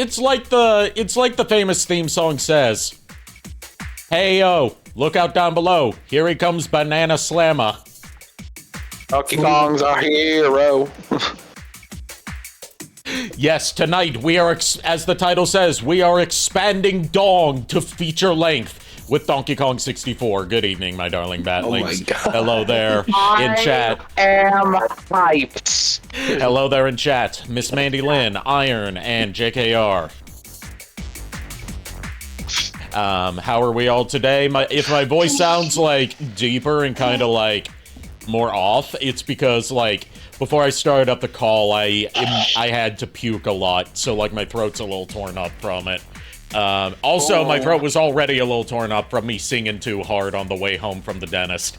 it's like the famous theme song says. Hey yo, look out down below. Here he comes, Banana Slammer. Donkey Kong's our hero. Yes, tonight we are, as the title says, we are expanding Dong to feature length with Donkey Kong 64. Good evening, my darling batlings. Oh my God. Hello there in chat. I am hyped. Hello there in chat. Miss Mandy Lynn, Iron, and JKR. How are we all today? If my voice sounds like deeper and kind of like more off, it's because like before I started up the call, I had to puke a lot, so like my throat's a little torn up from it. Also, my throat was already a little torn up from me singing too hard on the way home from the dentist.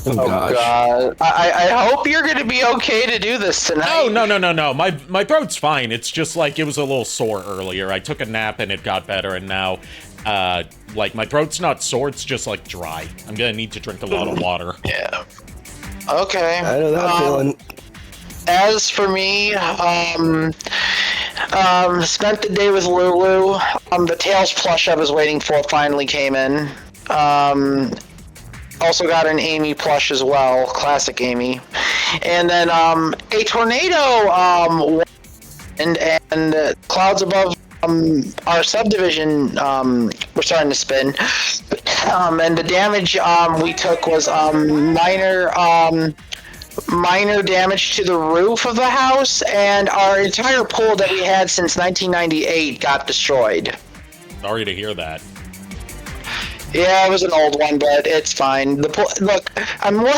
Oh God! I hope you're gonna be okay to do this tonight. Oh no! My throat's fine. It's just like it was a little sore earlier. I took a nap and it got better, and now, like my throat's not sore. It's just like dry. I'm gonna need to drink a lot of water. Yeah. Okay. I know that feeling. As for me, spent the day with Lulu. The Tails plush I was waiting for finally came in. Also got an Amy plush as well, classic Amy. And then a tornado and clouds above our subdivision were starting to spin. And the damage we took was minor damage to the roof of the house, and our entire pool that we had since 1998 got destroyed. Sorry to hear that. Yeah, it was an old one, but it's fine. The pool, look, I'm more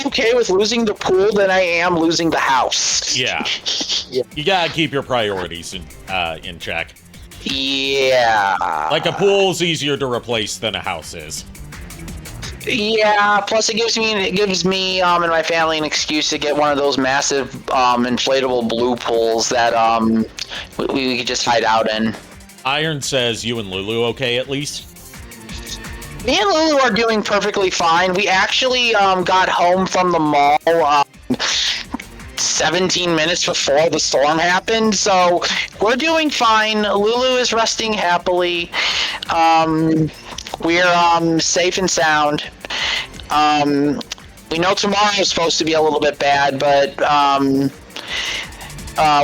okay with losing the pool than I am losing the house. Yeah. Yeah. You gotta keep your priorities in check. Yeah. Like a pool's easier to replace than a house is. Yeah, plus it gives me and my family an excuse to get one of those massive inflatable blue pools that we could just hide out in. Iron says you and Lulu okay at least? Me and Lulu are doing perfectly fine. We actually got home from the mall 17 minutes before the storm happened, so we're doing fine. Lulu is resting happily. We're safe and sound. We know tomorrow is supposed to be a little bit bad, but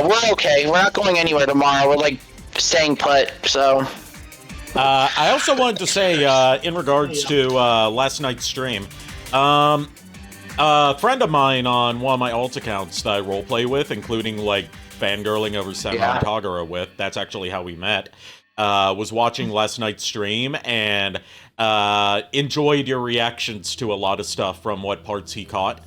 we're okay. We're not going anywhere tomorrow. We're like staying put, so. I also wanted to say, in regards to last night's stream, a friend of mine on one of my alt accounts that I roleplay with, including like fangirling over Senran Kagura with, that's actually how we met, was watching last night's stream and enjoyed your reactions to a lot of stuff from what parts he caught,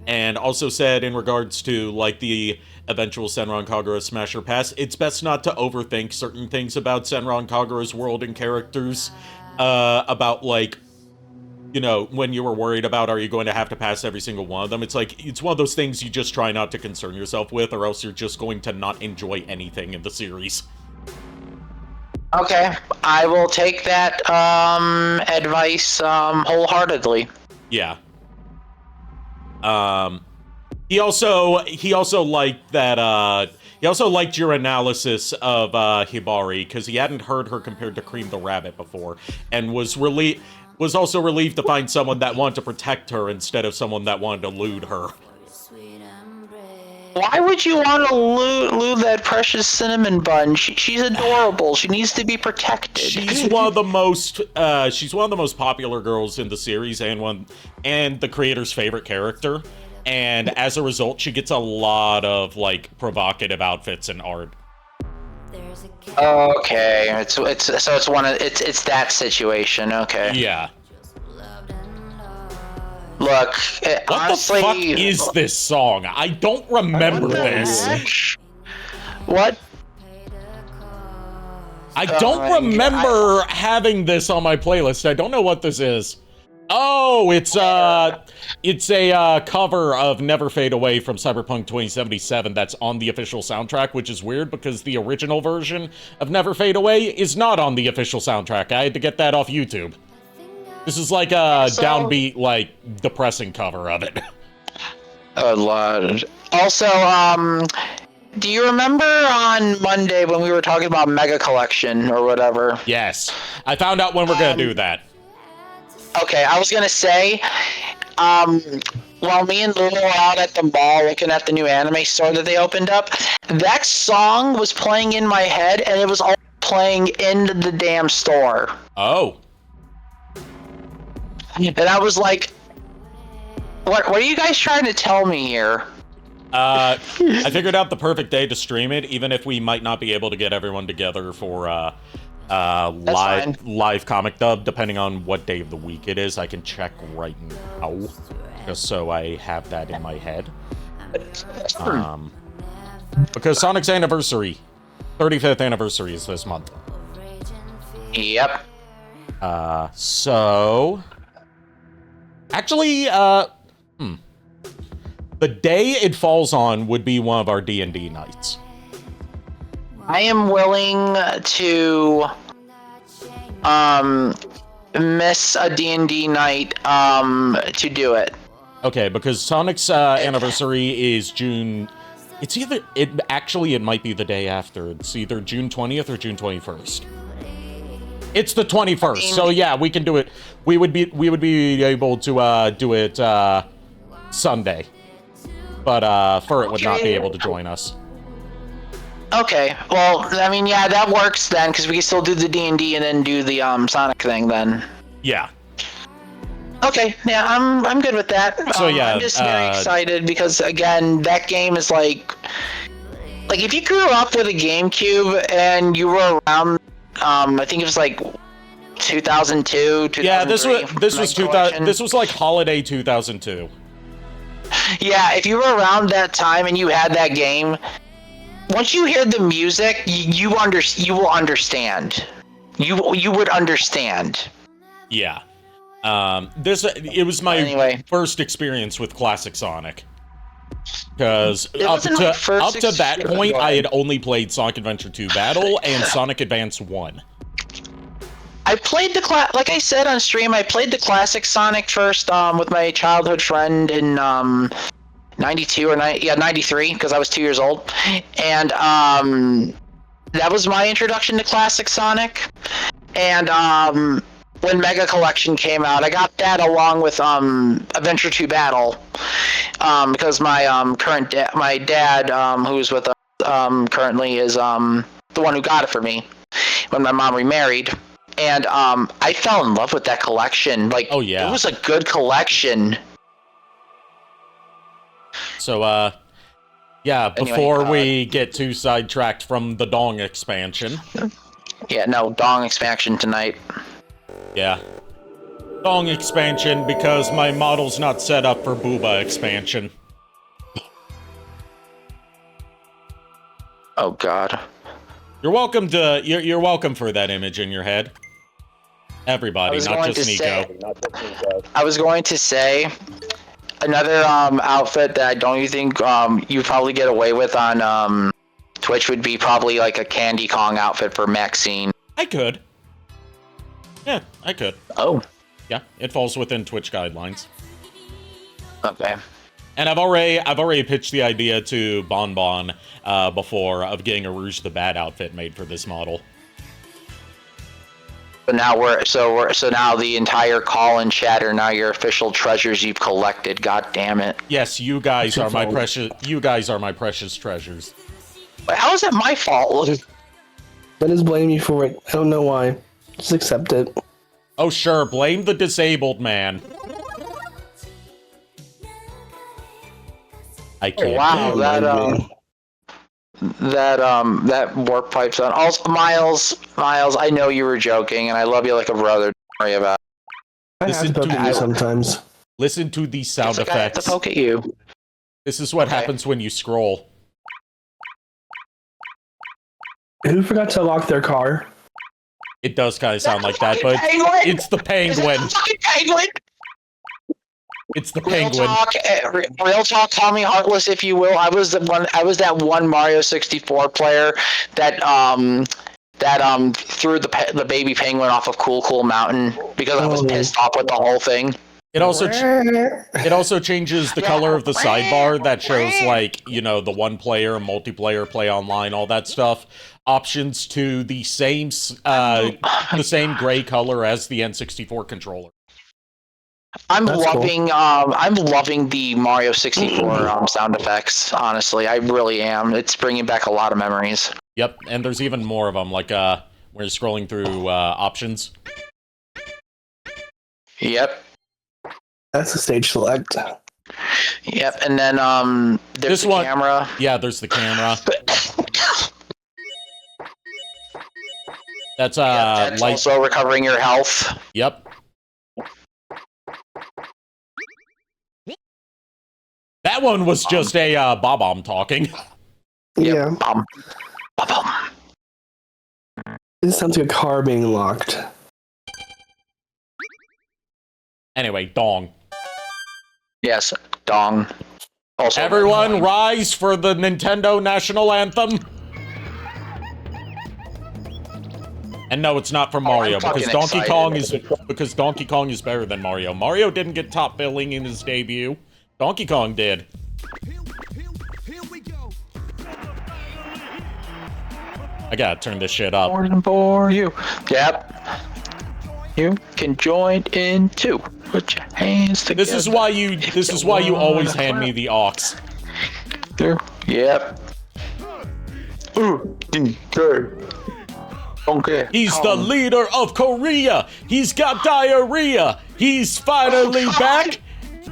and also said in regards to like the eventual Senran Kagura Smasher Pass, it's best not to overthink certain things about Senran Kagura's world and characters, about like, you know, when you were worried about are you going to have to pass every single one of them, it's like, it's one of those things you just try not to concern yourself with, or else you're just going to not enjoy anything in the series. Okay, I will take that advice wholeheartedly. Yeah. He also liked that, he also liked your analysis of Hibari, because he hadn't heard her compared to Cream the Rabbit before, and was also relieved to find someone that wanted to protect her instead of someone that wanted to lewd her. Why would you want to lewd that precious cinnamon bun? She's adorable. She needs to be protected. She's one of the most popular girls in the series, and the creator's favorite character. And as a result, she gets a lot of like provocative outfits and art. Okay, it's that situation. Okay. Yeah. Look, what honestly, the fuck is this song? I don't remember this. Heck? What? I don't remember having this on my playlist. I don't know what this is. Oh, it's a cover of Never Fade Away from Cyberpunk 2077 that's on the official soundtrack, which is weird because the original version of Never Fade Away is not on the official soundtrack. I had to get that off YouTube. This is like a downbeat, like, depressing cover of it. A lot. Also, Do you remember on Monday when we were talking about Mega Collection or whatever? Yes. I found out when we're going to do that. Okay, I was going to say, while me and Lulu were out at the mall looking at the new anime store that they opened up, that song was playing in my head, and it was all playing in the damn store. Oh. And I was like, what are you guys trying to tell me here? I figured out the perfect day to stream it, even if we might not be able to get everyone together for live comic dub, depending on what day of the week it is. I can check right now, just so I have that in my head. Because Sonic's anniversary, 35th anniversary, is this month. Yep. So actually, the day it falls on would be one of our D&D nights. I am willing to miss a D&D night to do it. Okay, because Sonic's anniversary is June. It might be the day after. It's either June 20th or June 21st. It's the 21st. So yeah, we can do it. We would be able to do it Sunday. But Furret would not be able to join us. Okay, well, I mean, yeah, that works then, because we can still do the D&D and then do the Sonic thing then. Yeah. Okay, yeah, I'm good with that. So yeah, I'm just very excited because again, that game is like if you grew up with a GameCube and you were around, I think it was like 2002, 2003. Yeah, this was 2000. This was like holiday 2002. Yeah, if you were around that time and you had that game, once you hear the music, you will understand. You would understand. Yeah. It was my first experience with classic Sonic. Because up to that point, I had only played Sonic Adventure 2 Battle and Sonic Advance 1. I played like I said on stream, I played the classic Sonic first with my childhood friend in 92 or 93, because I was 2 years old. And that was my introduction to classic Sonic. And when Mega Collection came out, I got that along with Adventure 2 Battle, because my my dad, who's with us currently, is the one who got it for me when my mom remarried, and I fell in love with that collection. Like, oh yeah, it was a good collection. So yeah, before we get too sidetracked from the Dong expansion. Yeah, no, Dong expansion tonight. Yeah. Dong expansion because my model's not set up for Booba expansion. Oh god. You're welcome for that image in your head. Everybody, not just Nico. I was going to say another outfit that I don't even think you probably get away with on Twitch would be probably like a Candy Kong outfit for Maxine. I could. Yeah, I could. Oh. Yeah, it falls within Twitch guidelines. Okay. And I've already pitched the idea to Bon Bon before of getting a Rouge the Bat outfit made for this model. But now so now the entire call and chat are now your official treasures you've collected. God damn it. Yes, you guys are my precious. You guys are my precious treasures. But how is that my fault? I just blame you for it. I don't know why. Just accept it. Oh sure, blame the disabled man. I can't. Wow, that warp pipe's on. Also, Miles, I know you were joking, and I love you like a brother. Don't worry about it. I have to poke at you sometimes. Listen to these sound effects. I have to poke at you. This is what happens when you scroll. Who forgot to lock their car? It does kind of sound like that, but it's the penguin. It's the penguin. Real talk, call me heartless if you will. I was that one Mario 64 player that threw the baby penguin off of Cool Mountain because I was pissed off with the whole thing. It also changes the color of the sidebar that shows, like, you know, the one player, multiplayer, play online, all that stuff. Options to the same gray color as the N64 controller. I'm loving the Mario 64 sound effects. Honestly, I really am. It's bringing back a lot of memories. Yep, and there's even more of them. Like when you're scrolling through options. Yep. That's a stage select. Yep, and then there's the camera. Yeah, there's the camera. That's that's also recovering your health. Yep. That one was just a Bob-omb talking. Yeah. Bob-omb. This sounds like a car being locked. Anyway, dong. Yes, dong. Also, everyone rise for the Nintendo National Anthem. And no, it's not from Mario, because Donkey Kong is better than Mario. Mario didn't get top billing in his debut. Donkey Kong did. I gotta turn this shit up. For you. Yep. You can join in too. Put your hands together. This is why you always hand me the aux. Yep. Okay. He's the leader of Korea. He's got diarrhea. He's finally back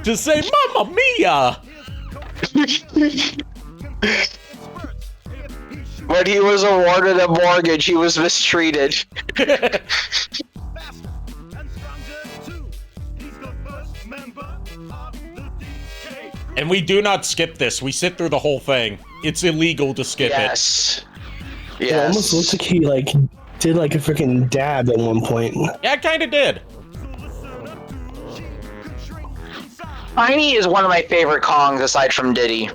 to say Mamma Mia. When he was awarded a mortgage, he was mistreated. And we do not skip this. We sit through the whole thing. It's illegal to skip it. Yes. It almost looks like he did a freaking dab at one point. Yeah, it kind of did. Tiny is one of my favorite Kongs aside from Diddy.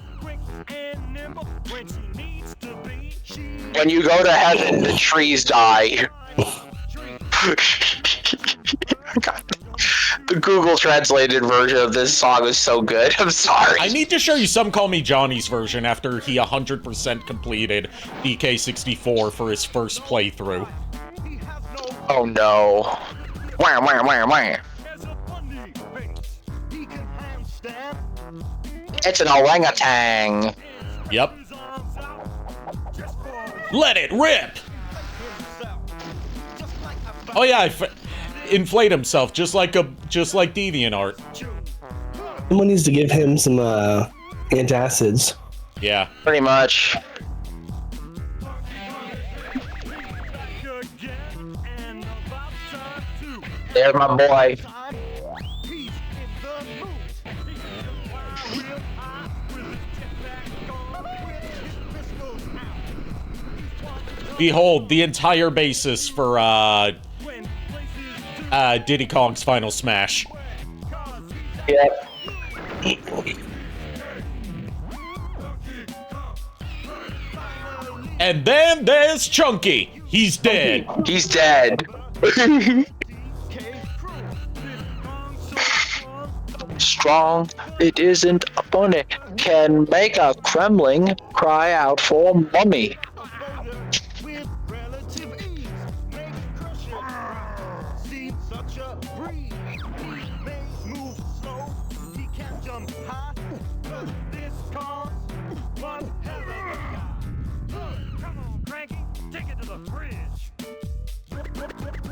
When you go to heaven, the trees die. God. The Google translated version of this song is so good. I'm sorry. I need to show you Some Call Me Johnny's version after he 100% completed DK64 for his first playthrough. Oh no. Wah, wah, wah, wah. It's an orangutan. Yep. Let it rip! Oh yeah, inflate himself just like DeviantArt. Someone needs to give him some antacids. Yeah. Pretty much. There's my boy. Behold, the entire basis for Diddy Kong's Final Smash. Yep. And then there's Chunky. He's dead. He's dead. Strong, it isn't funny. Can make a Kremling cry out for mummy.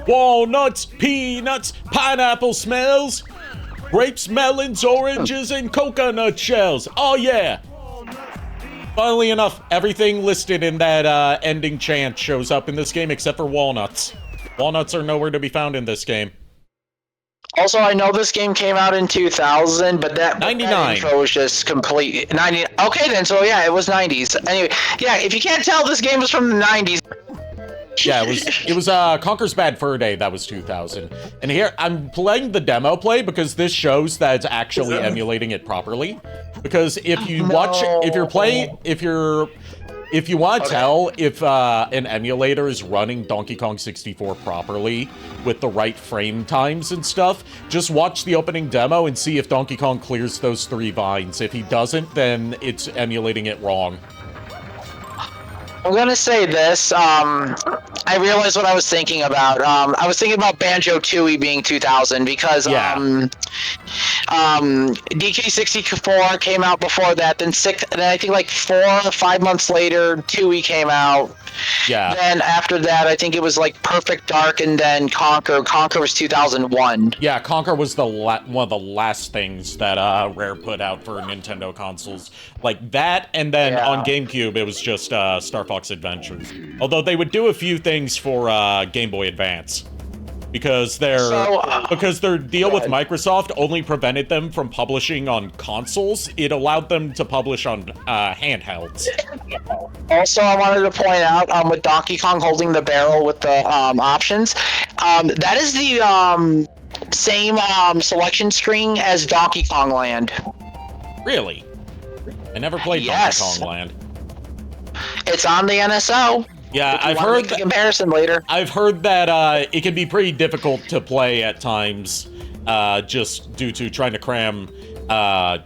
Walnuts, peanuts, pineapple smells, grapes, melons, oranges, and coconut shells. Oh yeah! Funnily enough, everything listed in that ending chant shows up in this game except for walnuts. Walnuts are nowhere to be found in this game. Also, I know this game came out in 2000, but that 99 intro was just complete 90. Okay, then, so yeah, it was 90s. Anyway, yeah, if you can't tell, this game was from the 90s. Yeah, it was Conker's Bad Fur Day. That was 2000. And here I'm playing the demo play because this shows that it's actually emulating it properly. Because if you watch, if If you want to tell if an emulator is running Donkey Kong 64 properly with the right frame times and stuff, just watch the opening demo and see if Donkey Kong clears those 3 vines. If he doesn't, then it's emulating it wrong. I'm gonna say this. I realized what I was thinking about. I was thinking about Banjo-Tooie being 2000 because DK64 came out before that. Then I think like 4 or 5 months later, Tooie came out. Yeah. Then after that, I think it was like Perfect Dark, and then Conquer. Conquer was 2001. Yeah, Conquer was one of the last things that Rare put out for Nintendo consoles. Like that, and then on GameCube, it was just Star Fox Adventures. Although they would do a few things for Game Boy Advance. Because their deal with Microsoft only prevented them from publishing on consoles. It allowed them to publish on handhelds. Also, I wanted to point out with Donkey Kong holding the barrel with the options, that is the same selection screen as Donkey Kong Land. Really? I never played Donkey Kong Land. It's on the NSO. Yeah, I've heard the comparison later. I've heard that it can be pretty difficult to play at times, just due to trying to cram Super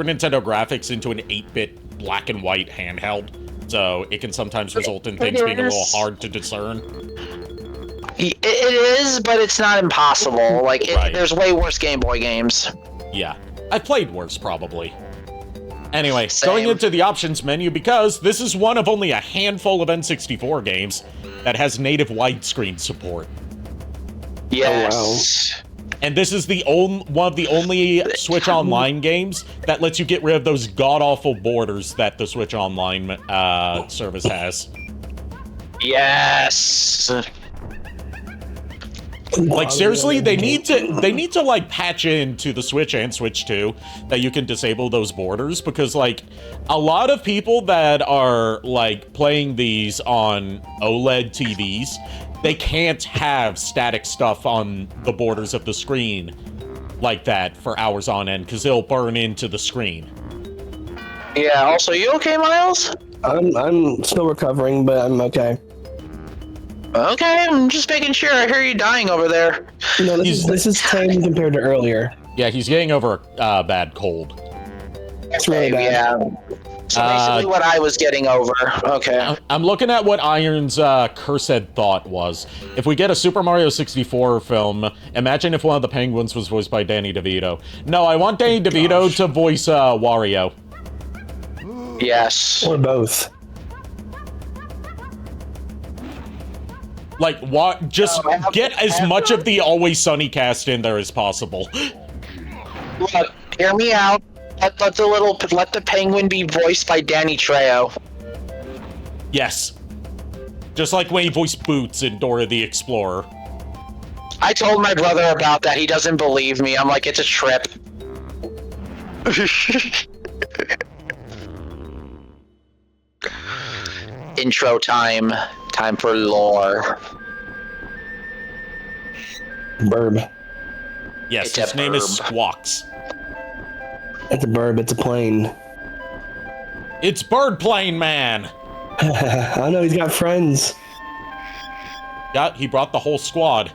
Nintendo graphics into an 8-bit black and white handheld. So it can sometimes result in things being a little hard to discern. It is, but it's not impossible. Like there's way worse Game Boy games. Yeah, I've played worse probably. Anyway, going into the options menu, because this is one of only a handful of N64 games that has native widescreen support. Yes. Oh, wow. And this is one of the only Switch Online games that lets you get rid of those god-awful borders that the Switch Online service has. Yes. Like seriously, they need to like patch into the Switch and Switch 2 that you can disable those borders, because like a lot of people that are like playing these on OLED TVs, they can't have static stuff on the borders of the screen like that for hours on end because it'll burn into the screen. Yeah, also, you okay, Miles? I'm still recovering, but I'm okay. Okay, I'm just making sure. I hear you dying over there. No, this is tame compared to earlier. Yeah, he's getting over a bad cold. It's really bad. Yeah. So basically what I was getting over. Okay. I'm looking at what Iron's cursed thought was. If we get a Super Mario 64 film, imagine if one of the penguins was voiced by Danny DeVito. No, I want Danny DeVito to voice Wario. Yes. Or both. Like, what? Just get as much of the Always Sunny cast in there as possible. Look, hear me out. Let the penguin be voiced by Danny Trejo. Yes. Just like when he voiced Boots in Dora the Explorer. I told my brother about that. He doesn't believe me. I'm like, it's a trip. Intro time. Time for lore. Burb. Yes, It's his a name is burb. Squawks. It's a burb, it's a plane. It's Bird Plane Man! I know, he's got friends. Yeah, he brought the whole squad.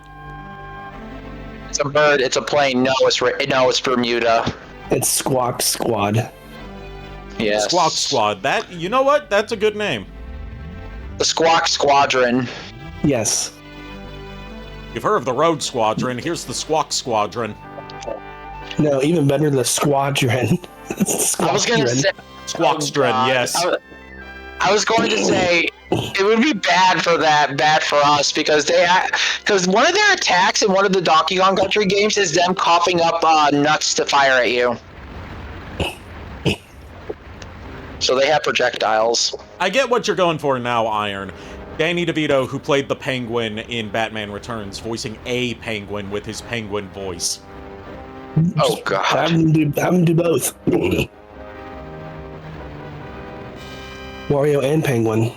It's a bird. It's a plane. No, it's Bermuda. It's Squawk Squad. Yes. Squawk Squad. That, you know what? That's a good name. The Squawk Squadron. Yes. You've heard of the Road Squadron. Here's the Squawk Squadron. No, even better, the Squadron. I was gonna say Squawkstron, yes. I was going to say it would be bad for us because one of their attacks in one of the Donkey Kong Country games is them coughing up nuts to fire at you. So they have projectiles. I get what you're going for now, Iron. Danny DeVito, who played the Penguin in Batman Returns, voicing a penguin with his penguin voice. Oh god. Have him do both. Wario and Penguin.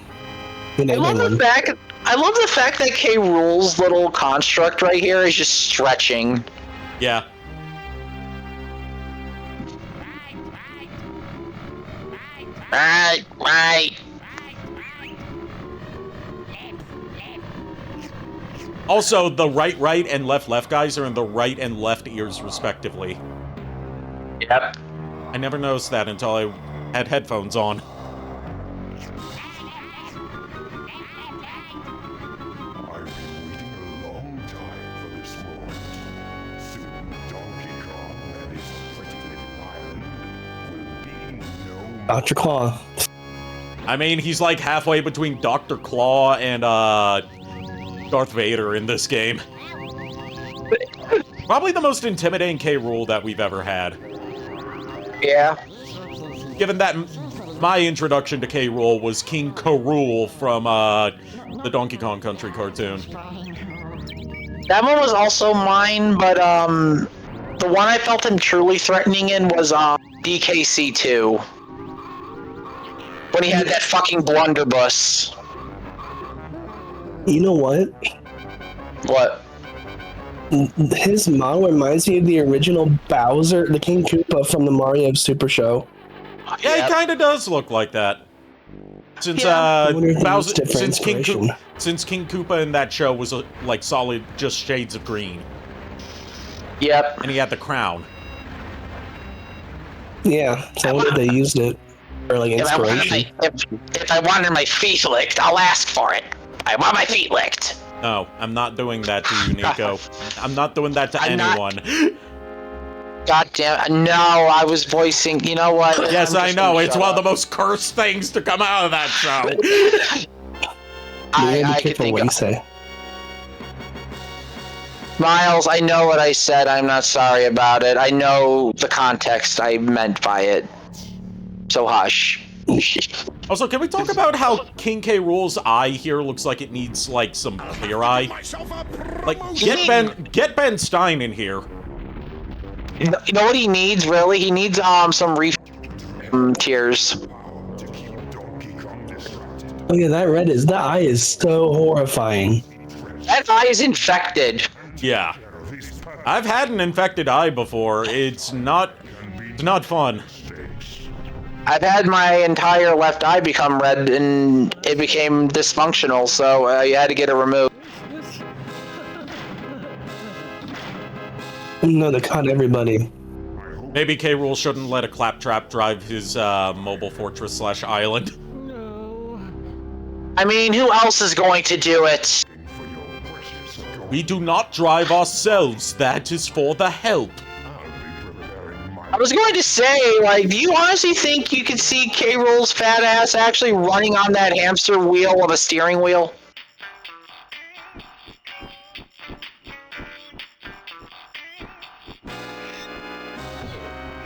I love the fact that K. Rool's little construct right here is just stretching. Yeah. Alright. Right. Also, the right and left guys are in the right and left ears, respectively. Yep. I never noticed that until I had headphones on. Dr. Claw. I mean, he's like halfway between Dr. Claw and, Darth Vader in this game. Probably the most intimidating K. Rool that we've ever had. Yeah. Given that my introduction to K. Rool was King K. Rool from, the Donkey Kong Country cartoon. That one was also mine, but, the one I felt him truly threatening in was, DKC2. When he had that fucking blunderbuss. You know what? What? His model reminds me of the original Bowser, the King Koopa from the Mario Super Show. Yeah, Yep. he kind of does look like that. Since I wonder if he Bowser, used it for inspiration. since King Koopa in that show was like solid, just shades of green, Yep. and he had the crown. Yeah, so I wonder if they used it for like If I, wanted inspiration. if I wanted my feet licked, I'll ask for it. I want my feet licked. No, I'm not doing that to you, Nico. I'm not doing that to I'm not- anyone. God damn! No, I was voicing. You know what? Yes, I'm I just know. gonna It's shut one of the up. most cursed things to come out of that show. You gotta I be could careful think what you of, say. Miles, I know what I said. I'm not sorry about it. I know the context I meant by it. So hush. Also, can we talk about how King K. Rool's eye here looks like it needs like some clear eye? Like, get Ben Stein in here. You know what he needs, really? He needs some tears. Oh yeah, that eye is so horrifying. That eye is infected. Yeah, I've had an infected eye before. It's not fun. I've had my entire left eye become red and it became dysfunctional, so I had to get it removed. No, they caught everybody. Maybe K. Rool shouldn't let a claptrap drive his mobile fortress / island. I mean, who else is going to do it? We do not drive ourselves. That is for the help. I was going to say, like, do you honestly think you could see K. Rool's fat ass actually running on that hamster wheel of a steering wheel?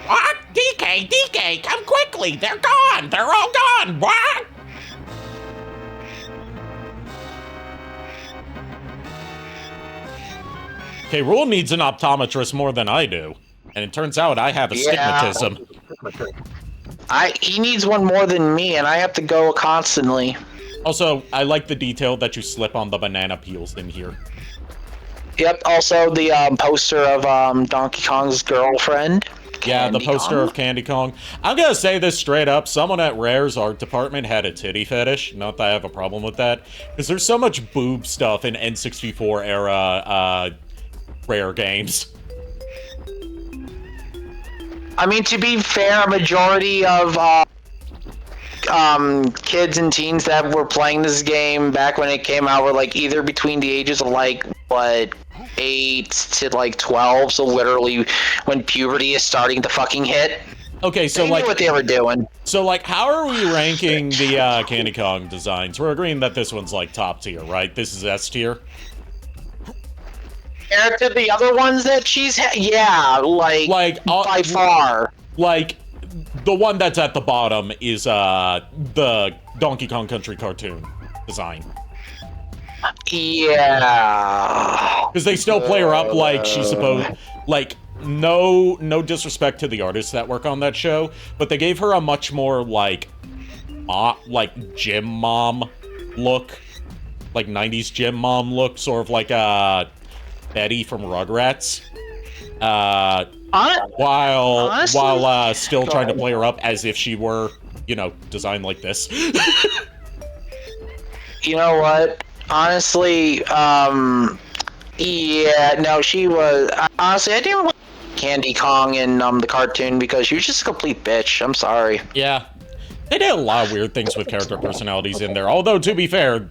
What? DK, come quickly! They're gone! They're all gone! What? K. Rool needs an optometrist more than I do. And it turns out I have astigmatism. He needs one more than me, and I have to go constantly. Also, I like the detail that you slip on the banana peels in here. Yep, also the poster of Donkey Kong's girlfriend. Yeah, the Candy poster Kong. of Candy Kong. I'm gonna say this straight up. Someone at Rare's art department had a titty fetish. Not that I have a problem with that. Because there's so much boob stuff in N64 era Rare games. I mean, to be fair, a majority of kids and teens that were playing this game back when it came out were like either between the ages of like, what, 8 to like 12, so literally when puberty is starting to fucking hit. Okay, so They like, knew what they were doing. so like, how are we ranking the Candy Kong designs? We're agreeing that this one's like top tier, right? This is S tier. Compared to the other ones that she's yeah, like by far. Like, the one that's at the bottom is the Donkey Kong Country cartoon design. Yeah. Because they still play her up like she's supposed. Like, no disrespect to the artists that work on that show, but they gave her a much more like gym mom look, like 90s gym mom look, sort of like Betty from Rugrats. While still trying to play her up as if she were you know, designed like this. You know what? Honestly, yeah, no, she was. Honestly, I didn't like Candy Kong in the cartoon because she was just a complete bitch. I'm sorry. Yeah. They did a lot of weird things with character personalities in there, although, to be fair,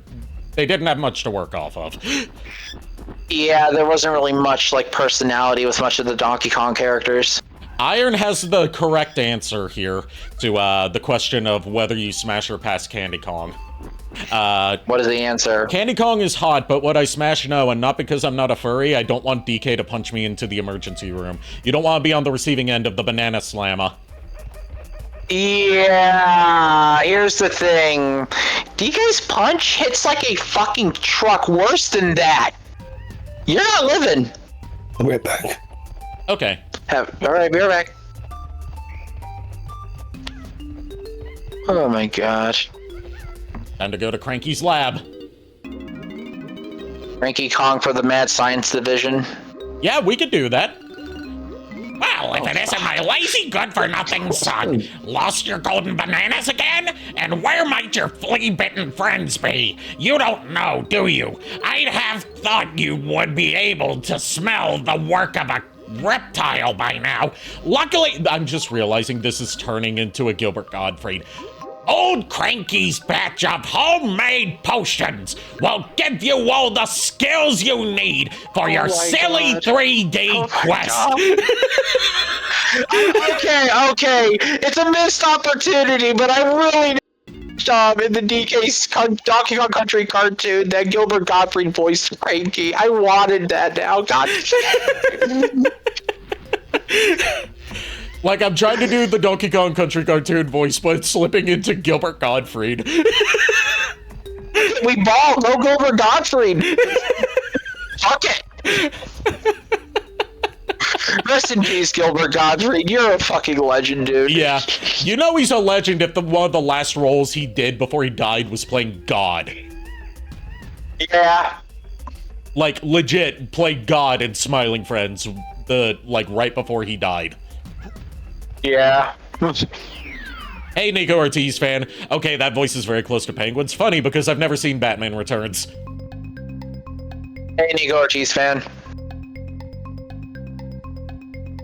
they didn't have much to work off of. Yeah, there wasn't really much, like, personality with much of the Donkey Kong characters. Iron has the correct answer here to the question of whether you smash or pass Candy Kong. What is the answer? Candy Kong is hot, but would I smash? No, and not because I'm not a furry. I don't want DK to punch me into the emergency room. You don't want to be on the receiving end of the banana slammer. Yeah, here's the thing. DK's punch hits like a fucking truck. Worse than that. You're not living. I'll be right back. Okay. Alright, be right back. Oh my gosh. Time to go to Cranky's lab. Cranky Kong for the Mad Science Division. Yeah, we could do that. Well, if it isn't my lazy good-for-nothing son, lost your golden bananas again? And where might your flea-bitten friends be? You don't know, do you? I'd have thought you would be able to smell the work of a reptile by now. Luckily, I'm just realizing this is turning into a Gilbert Gottfried. Old Cranky's batch of homemade potions will give you all the skills you need for your silly God. 3D quest. Okay. It's a missed opportunity, but I really need job in the DK's Donkey Kong Country cartoon that Gilbert Gottfried voiced Cranky. I wanted that now. God. Like, I'm trying to do the Donkey Kong Country cartoon voice, but it's slipping into Gilbert Gottfried. We ball. Go Gilbert Gottfried. Fuck it. Rest in peace, Gilbert Gottfried. You're a fucking legend, dude. Yeah. You know he's a legend if one of the last roles he did before he died was playing God. Yeah. Like, legit, played God in Smiling Friends, right before he died. Yeah. Hey, Nico Ortiz fan. Okay, that voice is very close to Penguin's. Funny, because I've never seen Batman Returns. Hey, Nico Ortiz fan.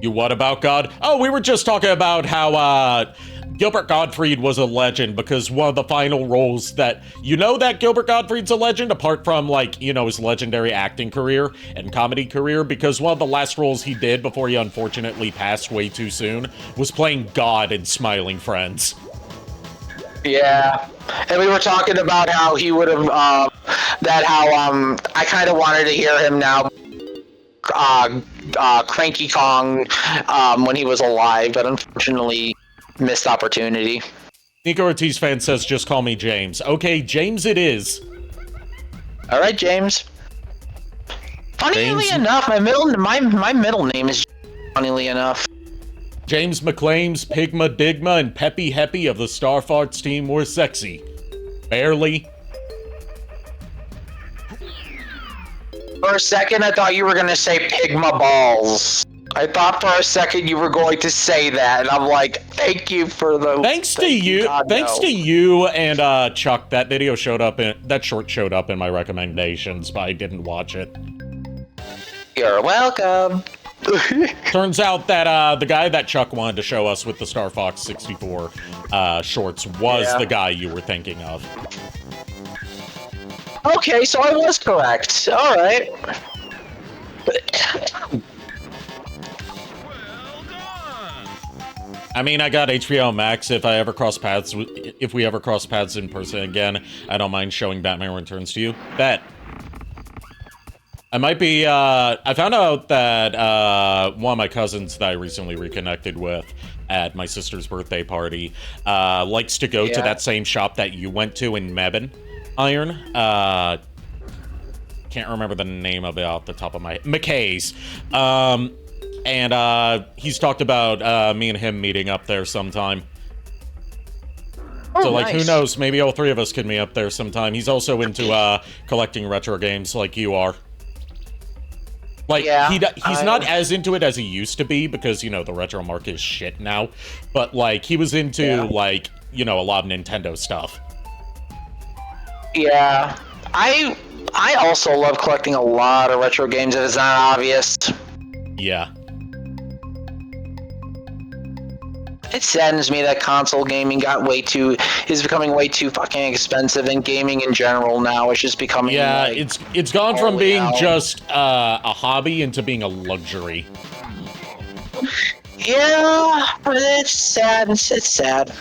You what about God? Oh, we were just talking about how, Gilbert Gottfried was a legend because one of the final roles that... You know that Gilbert Gottfried's a legend, apart from, his legendary acting career and comedy career, because one of the last roles he did before he unfortunately passed way too soon was playing God in Smiling Friends. Yeah. And we were talking about how he would have, I kind of wanted to hear him now, Cranky Kong, when he was alive, but unfortunately... missed opportunity. Nico Ortiz fan says, just call me James. Okay, James it is. All right, James. Funnily enough, my middle name is funnily enough. James McClaims, Pigma Digma, and Peppy Heppy of the Star Farts team were sexy. Barely. For a second, I thought you were going to say Pigma Balls. I thought for a second you were going to say that, and I'm like, thank you for the... Thanks to you and Chuck, that short showed up in my recommendations, but I didn't watch it. You're welcome. Turns out that the guy that Chuck wanted to show us with the Star Fox 64 shorts was the guy you were thinking of. Okay, so I was correct. All right. I mean, I got HBO Max. If we ever cross paths in person again, I don't mind showing Batman Returns to you. Bet. I might be, I found out that, one of my cousins that I recently reconnected with at my sister's birthday party, likes to go to that same shop that you went to in Mebane, Iron. Can't remember the name of it off the top of my head. McKay's. And he's talked about me and him meeting up there sometime. So, nice. Who knows? Maybe all three of us could meet up there sometime. He's also into collecting retro games like you are. He's not as into it as he used to be because, the retro market is shit now. But, he was into, you know, a lot of Nintendo stuff. Yeah, I also love collecting a lot of retro games if it's not obvious. Yeah. It saddens me that console gaming is becoming way too fucking expensive, and gaming in general now is just becoming like, it's gone from being out. just a hobby into being a luxury. Yeah, but it's sad. It's sad.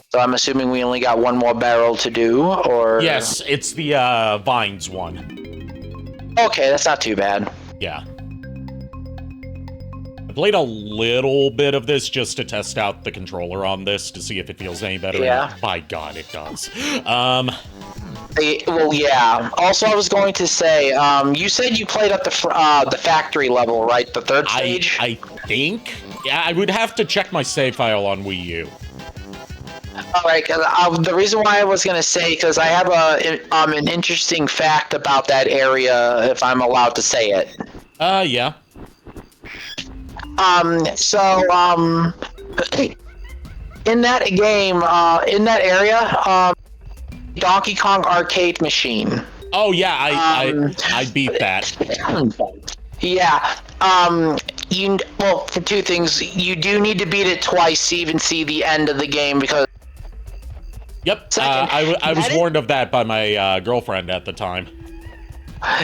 So I'm assuming we only got one more barrel to do, or... Yes, it's the Vines one. Okay, that's not too bad. Yeah. I played a little bit of this just to test out the controller on this to see if it feels any better. Yeah. And by God, it does. Well, yeah. Also, I was going to say, you said you played at the factory level, right? The third stage? I think? Yeah, I would have to check my save file on Wii U. All right, the reason why I was going to say, because I have an interesting fact about that area, if I'm allowed to say it. Yeah. In that game, in that area, Donkey Kong arcade machine. Oh, yeah, I beat that. Yeah. Well, for two things, you do need to beat it twice to even see the end of the game, because... Yep, I was warned of that by my girlfriend at the time.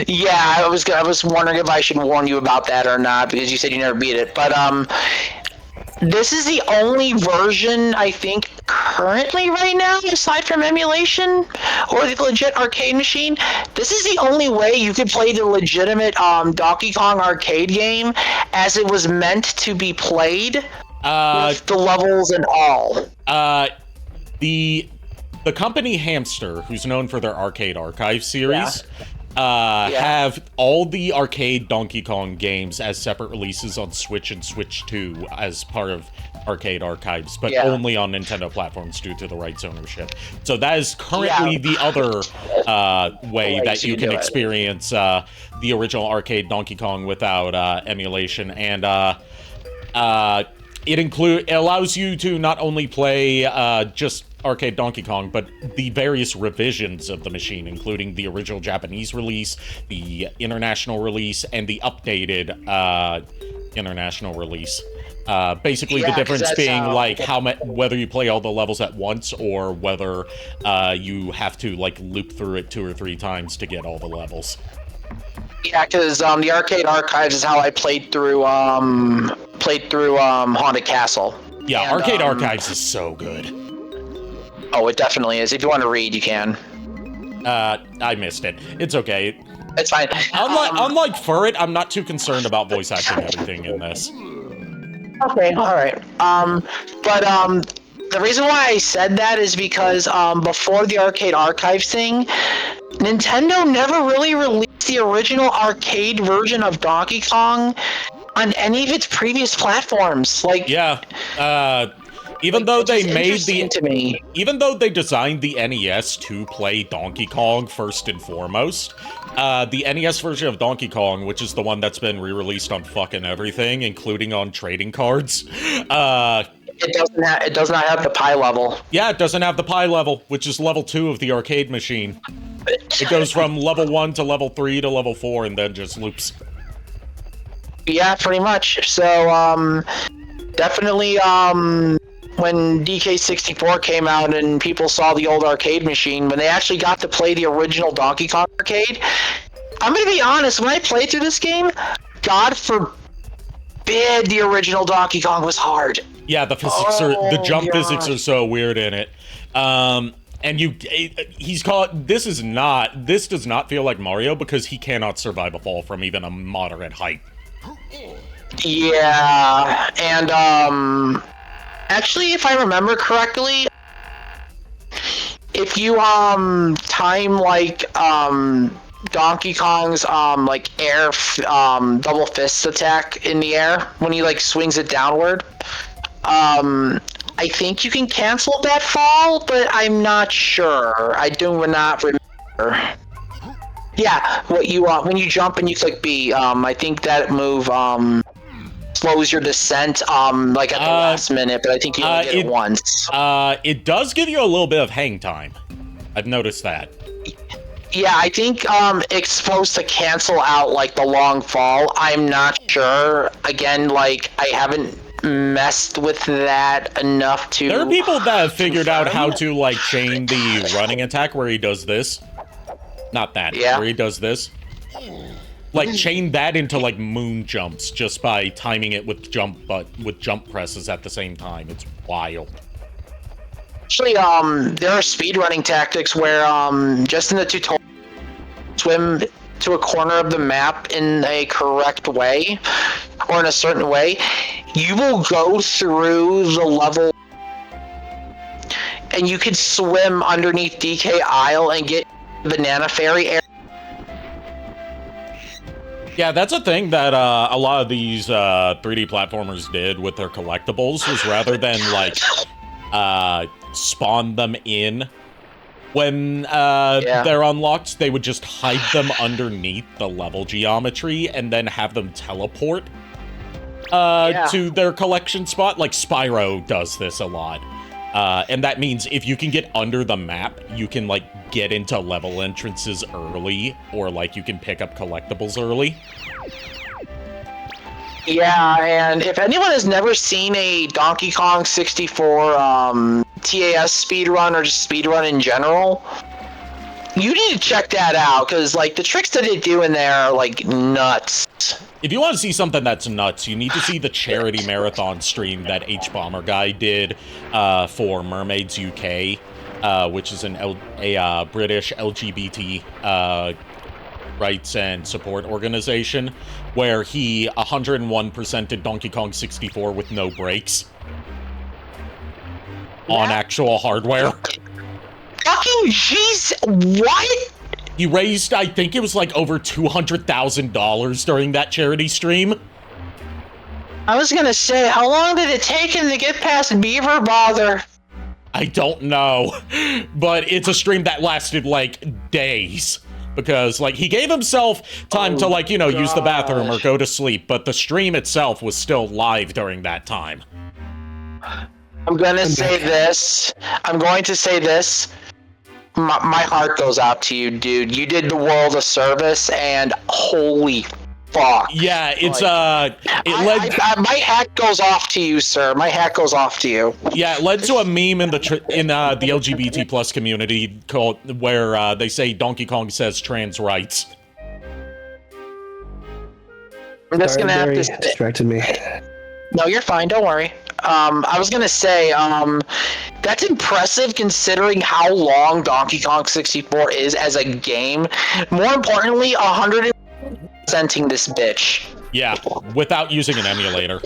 Yeah, I was wondering if I should warn you about that or not, because you said you never beat it. But this is the only version, I think, currently right now, aside from emulation or the legit arcade machine. This is the only way you could play the legitimate Donkey Kong arcade game as it was meant to be played, with the levels and all. The company Hamster, who's known for their Arcade Archive series, have all the arcade Donkey Kong games as separate releases on Switch and Switch 2 as part of Arcade Archives, but only on Nintendo platforms due to the rights ownership. So that is currently the other way that you can experience the original arcade Donkey Kong without emulation, and it allows you to not only play just arcade Donkey Kong, but the various revisions of the machine, including the original Japanese release, the international release, and the updated international release. Basically, the difference being like whether you play all the levels at once or whether you have to like loop through it 2 or 3 times to get all the levels. Yeah, because the Arcade Archives is how I played through Haunted Castle. Yeah, and, Arcade Archives is so good. Oh, it definitely is. If you want to read, you can. I missed it. It's okay. It's fine. Unlike Furret, I'm not too concerned about voice acting everything in this. Okay, alright. The reason why I said that is because, before the Arcade Archives thing, Nintendo never really released the original arcade version of Donkey Kong on any of its previous platforms. Like, yeah, even though they even though they designed the NES to play Donkey Kong first and foremost, the NES version of Donkey Kong, which is the one that's been re-released on fucking everything, including on trading cards, it does not have the Pi level. Yeah, it doesn't have the Pi level, which is level 2 of the arcade machine. It goes from level 1 to level 3 to level 4 and then just loops. Yeah, pretty much. So, definitely, when DK64 came out and people saw the old arcade machine, when they actually got to play the original Donkey Kong arcade, I'm gonna be honest, when I played through this game, God forbid the original Donkey Kong was hard. Yeah, the jump physics are so weird in it. And this does not feel like Mario because he cannot survive a fall from even a moderate height. Yeah, and, actually, if I remember correctly, if you, time, like, Donkey Kong's, like, air, double fist attack in the air, when he, like, swings it downward, I think you can cancel that fall, but I'm not sure. I do not remember. Yeah, what you when you jump and you click B, I think that move slows your descent like at the last minute, but I think you only get it once. It does give you a little bit of hang time. I've noticed that. Yeah, I think it's supposed to cancel out like the long fall. I'm not sure. Again, like I haven't messed with that enough to. There are people that have figured out how to like chain the running attack where he does this. Not that. Yeah. Where he does this. Like chain that into like moon jumps just by timing it with jump presses at the same time. It's wild. Actually, there are speedrunning tactics where just in the tutorial, swim to a corner of the map in a correct way, or in a certain way, you will go through the level, and you could swim underneath DK Isle and get Banana Fairy area. Yeah, that's a thing that a lot of these 3D platformers did with their collectibles, was rather than like spawn them in when they're unlocked, they would just hide them underneath the level geometry and then have them teleport to their collection spot. Like Spyro does this a lot. And that means if you can get under the map, you can like get into level entrances early, or like you can pick up collectibles early. Yeah, and if anyone has never seen a Donkey Kong 64 TAS speedrun or just speedrun in general, you need to check that out, because like the tricks that they do in there are like nuts. If you want to see something that's nuts, you need to see the charity marathon stream that H-Bomber guy did for Mermaids UK, which is a British LGBT rights and support organization, where he 101%ed Donkey Kong 64 with no brakes on actual hardware. Fucking jeez, what? He raised, I think it was like over $200,000 during that charity stream. I was gonna say, how long did it take him to get past Beaver Bother? I don't know, but it's a stream that lasted like days. Because, like, he gave himself time to, like, you know, use the bathroom or go to sleep, but the stream itself was still live during that time. I'm gonna say this. My heart goes out to you, dude. You did the world a service, and holy fuck. Yeah, it's, my hat goes off to you, sir. My hat goes off to you. Yeah, it led to a meme in the LGBT plus community called, where they say Donkey Kong says trans rights. I'm just gonna have to distracted me. No, you're fine. Don't worry. I was gonna say, that's impressive considering how long Donkey Kong 64 is as a game. More importantly, 100%ing this bitch. Yeah, without using an emulator.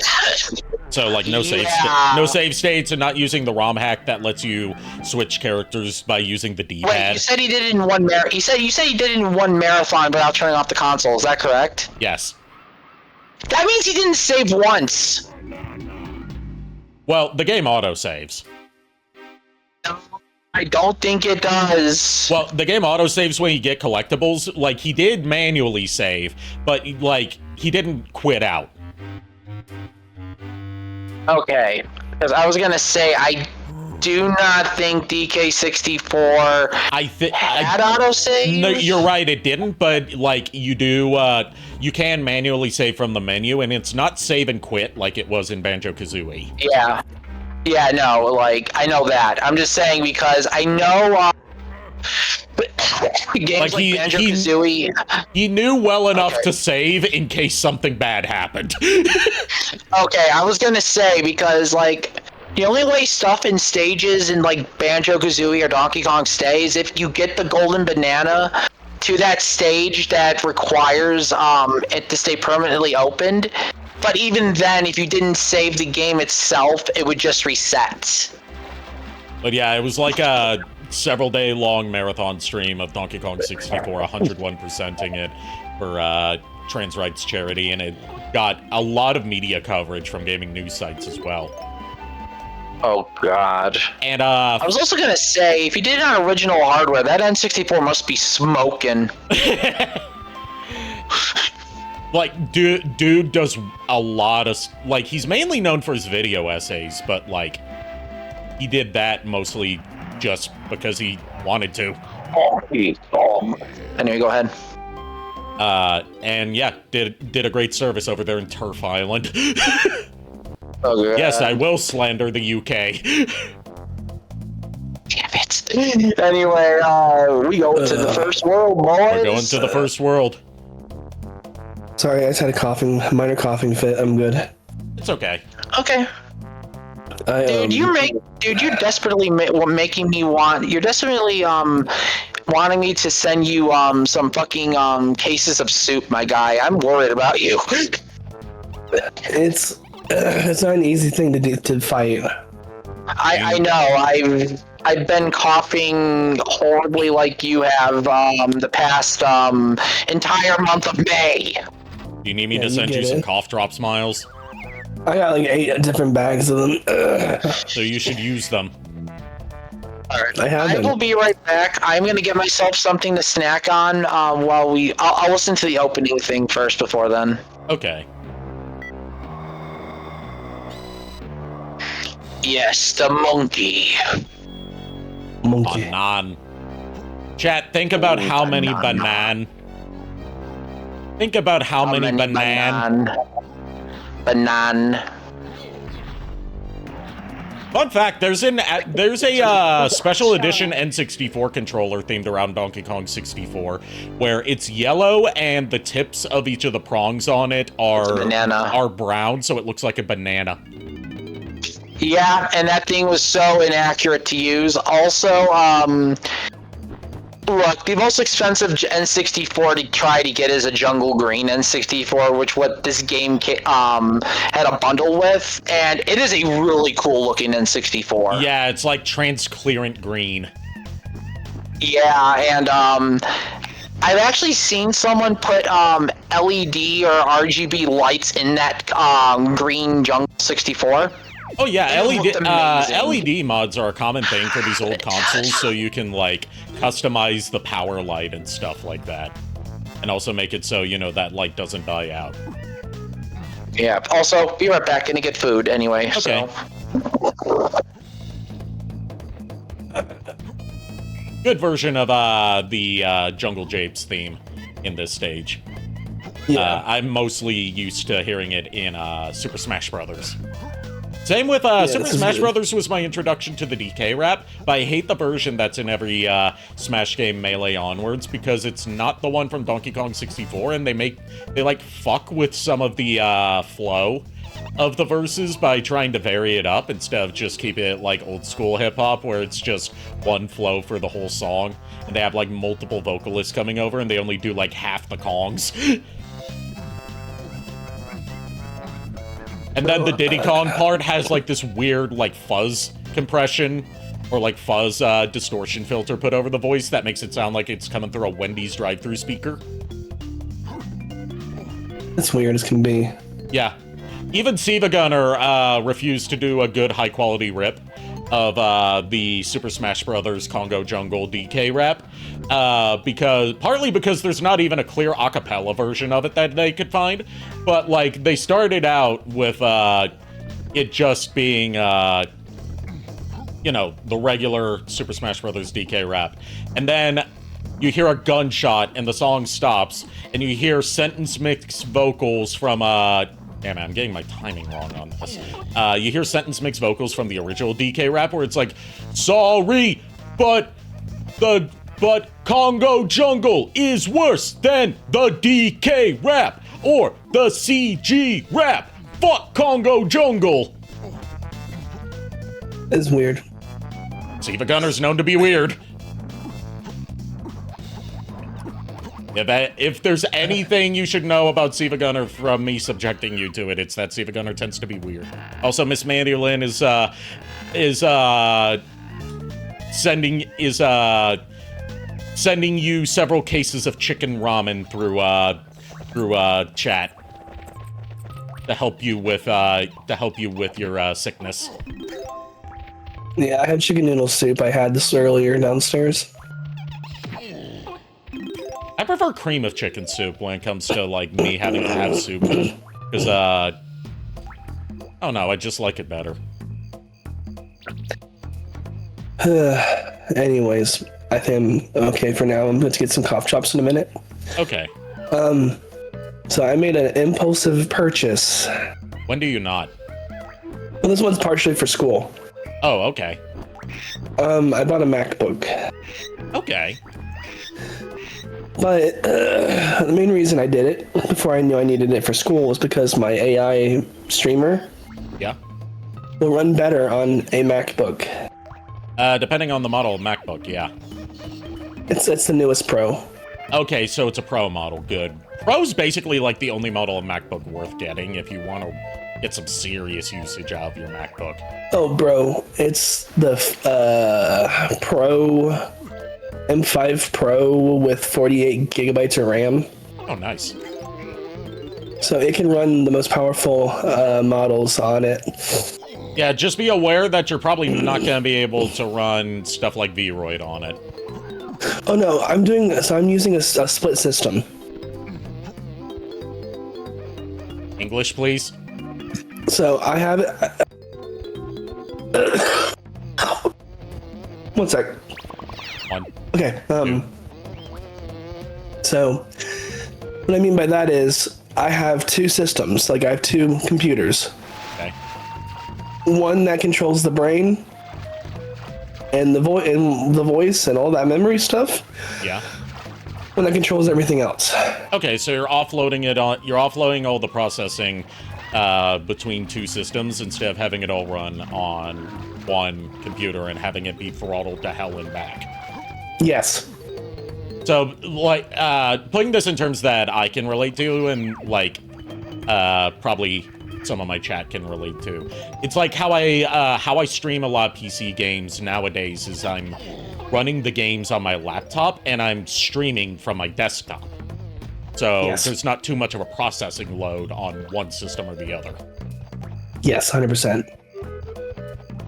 So, like, no save states, and not using the ROM hack that lets you switch characters by using the D-pad. Wait, you said he did it in one you said he did it in one marathon without turning off the console. Is that correct? Yes. That means he didn't save once. Well, the game auto-saves. I don't think it does. Well, the game auto-saves when you get collectibles. Like, he did manually save, but, like, he didn't quit out. Okay. Because I was gonna say, I do not think DK64 had autosave. No, you're right, it didn't, but, like, you do, you can manually save from the menu, and it's not save and quit like it was in Banjo-Kazooie. Yeah. Yeah, no, like, I know that. I'm just saying because I know, games like Banjo-Kazooie... He knew well enough to save in case something bad happened. Okay, I was gonna say, because, like, the only way stuff in stages in, like, Banjo-Kazooie or Donkey Kong stays if you get the golden banana to that stage that requires it to stay permanently opened. But even then, if you didn't save the game itself, it would just reset. But yeah, it was like a several-day-long marathon stream of Donkey Kong 64, 101%ing it for trans rights charity, and it got a lot of media coverage from gaming news sites as well. Oh God. And I was also gonna say, if you did it on original hardware, that N64 must be smoking. like, dude does a lot of, like, he's mainly known for his video essays, but, like, he did that mostly just because he wanted to. Anyway, go ahead. And yeah, did a great service over there in Turf Island. Oh, God. Yes, I will slander the UK. Damn it. Anyway, we go to the first world, boys. We're going to the first world. Sorry, I just had a minor coughing fit. I'm good. It's okay. Okay. You're desperately making me want. You're desperately wanting me to send you some fucking cases of soup, my guy. I'm worried about you. It's not an easy thing to fight. I know. I've been coughing horribly like you have the past entire month of May. Do you need me to send you some cough drops, Miles? I got like 8 different bags of them. So you should use them. Alright, I will be right back. I'm gonna get myself something to snack on while I'll listen to the opening thing first before then. Okay. Yes, the monkey. Banan. Chat, think about how many banan. Think about how many banan. Banan. Fun fact, there's a special edition N64 controller themed around Donkey Kong 64, where it's yellow and the tips of each of the prongs on it are brown, so it looks like a banana. Yeah, and that thing was so inaccurate to use. Also, look, the most expensive N64 to try to get is a Jungle Green N64, which what this game had a bundle with, and it is a really cool looking N64. Yeah, it's like transparent green. Yeah, and I've actually seen someone put LED or RGB lights in that green Jungle 64. Oh yeah, LED mods are a common thing for these old consoles, so you can like customize the power light and stuff like that, and also make it so that light doesn't die out. Yeah. Also, be right back. Gonna get food anyway. Okay. So. Good version of the Jungle Japes theme in this stage. Yeah. I'm mostly used to hearing it in Super Smash Brothers. Same with Super Smash Brothers was my introduction to the DK rap, but I hate the version that's in every Smash game Melee onwards because it's not the one from Donkey Kong 64, and they like fuck with some of the flow of the verses by trying to vary it up instead of just keep it like old school hip hop where it's just one flow for the whole song, and they have like multiple vocalists coming over and they only do like half the Kongs. And then the Diddy Kong part has like this weird like fuzz compression or like fuzz distortion filter put over the voice that makes it sound like it's coming through a Wendy's drive-thru speaker. That's weird as can be. Yeah. Even Siva Gunner refused to do a good high-quality rip of the Super Smash Bros. Congo Jungle DK rap, partly because there's not even a clear a cappella version of it that they could find, but like they started out with it just being the regular Super Smash Bros. DK rap, and then you hear a gunshot and the song stops, and you hear sentence mix vocals from damn it, I'm getting my timing wrong on this. You hear sentence mix vocals from the original DK rap where it's like, sorry, but Congo Jungle is worse than the DK rap or the CG rap. Fuck Congo Jungle. It's weird. Siva Gunner's known to be weird. If there's anything you should know about Siva Gunner from me subjecting you to it, it's that Siva Gunner tends to be weird. Also, Miss Mandolin is sending you several cases of chicken ramen through chat to help you with your sickness. Yeah, I had chicken noodle soup. I had this earlier downstairs. I prefer cream of chicken soup when it comes to, like, me having to have soup. Because, oh no, I just like it better. Anyways, I think I'm okay for now. I'm going to get some cough drops in a minute. Okay. So I made an impulsive purchase. When do you not? Well, this one's partially for school. Oh, okay. I bought a MacBook. Okay. But the main reason I did it, before I knew I needed it for school, was because my AI streamer Yeah. will run better on a MacBook. Depending on the model of MacBook, yeah. It's the newest Pro. Okay, so it's a Pro model. Good. Pro's basically like the only model of MacBook worth getting if you want to get some serious usage out of your MacBook. Oh, bro, it's the Pro M5 Pro with 48 gigabytes of RAM. Oh, nice. So it can run the most powerful models on it. Yeah, just be aware that you're probably not going to be able to run stuff like VRoid on it. Oh no, I'm using a split system. English, please. So I have it. One sec. One. Okay. So what I mean by that is I have two systems. Like I have two computers. Okay. One that controls the brain and the voice and all that memory stuff. Yeah. One that controls everything else. Okay, so you're offloading all the processing between two systems instead of having it all run on one computer and having it be throttled to hell and back. Yes. So, like, putting this in terms that I can relate to and, like, probably some of my chat can relate to. It's like how I stream a lot of PC games nowadays is I'm running the games on my laptop and I'm streaming from my desktop. So Yes. there's not too much of a processing load on one system or the other. Yes, 100%.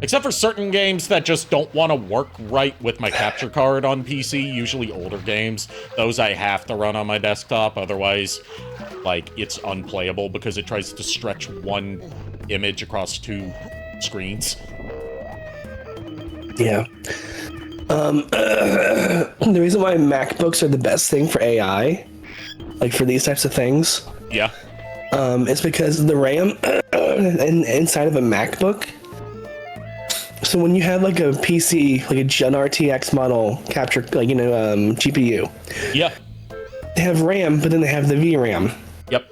Except for certain games that just don't want to work right with my capture card on PC, usually older games. Those I have to run on my desktop, otherwise, like, it's unplayable because it tries to stretch one image across two screens. Yeah. The reason why MacBooks are the best thing for AI, like for these types of things, Yeah. is because the RAM inside of a MacBook. So when you have like a PC, like an RTX model capture, like, GPU, Yeah. they have RAM, but then they have the VRAM. Yep.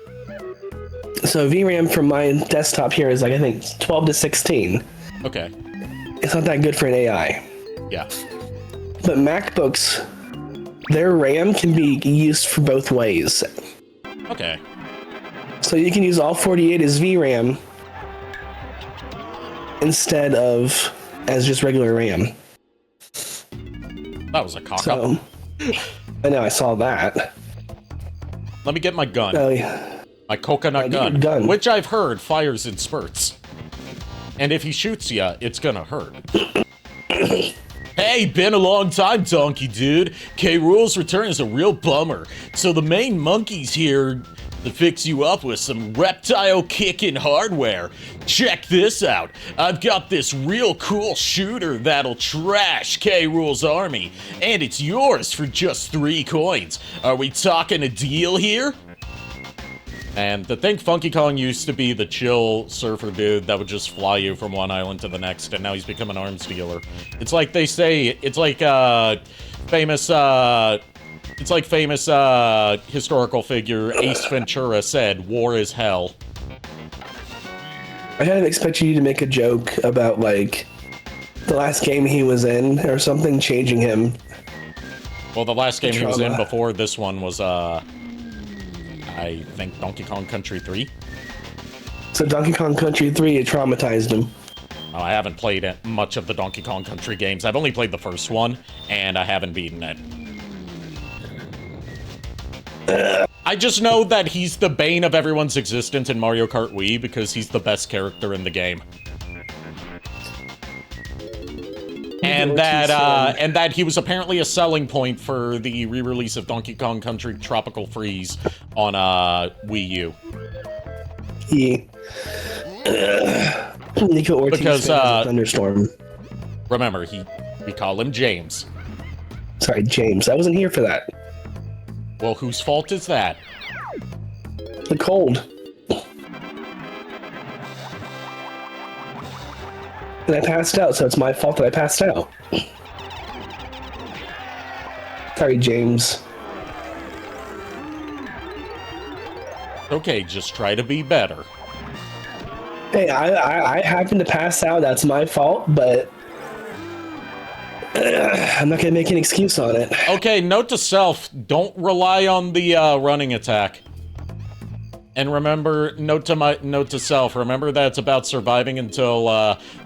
So VRAM from my desktop here is like, I think 12 to 16. Okay. It's not that good for an AI. Yeah. But MacBooks, their RAM can be used for both ways. Okay. So you can use all 48 as VRAM instead of as just regular RAM. That was a cock-up. So, I know, I saw that. Let me get my gun. Oh, yeah. My coconut get your gun, gun. which I've heard fires in spurts. And if he shoots ya, it's gonna hurt. Hey, been a long time, Donkey Dude. K. Rool's return is a real bummer. So the main monkey's here to fix you up with some reptile-kicking hardware. Check this out. I've got this real cool shooter that'll trash K. Rool's army, and it's yours for just 3 coins. Are we talking a deal here? And to think Funky Kong used to be the chill surfer dude that would just fly you from one island to the next, and now he's become an arms dealer. It's like they say, it's like famous historical figure Ace Ventura said, war is hell. I kind of expect you to make a joke about, like, the last game he was in or something changing him. Well, the last game he was in Trauma. before this one was, I think Donkey Kong Country 3. So Donkey Kong Country 3, it traumatized him. Oh, I haven't played much of the Donkey Kong Country games. I've only played the first one, and I haven't beaten it. I just know that he's the bane of everyone's existence in Mario Kart Wii because he's the best character in the game. and that he was apparently a selling point for the re-release of Donkey Kong Country Tropical Freeze on Wii U. Yeah. Nico Ortiz Because Thunderstorm. Remember, we call him James. Sorry, James. I wasn't here for that. Well, whose fault is that? The cold. And I passed out, so it's my fault that I passed out. Sorry, James. Okay, just try to be better. Hey, I happened to pass out. That's my fault, but I'm not gonna make an excuse on it. Okay, note to self: don't rely on the running attack. And remember, note to self: remember that it's about surviving until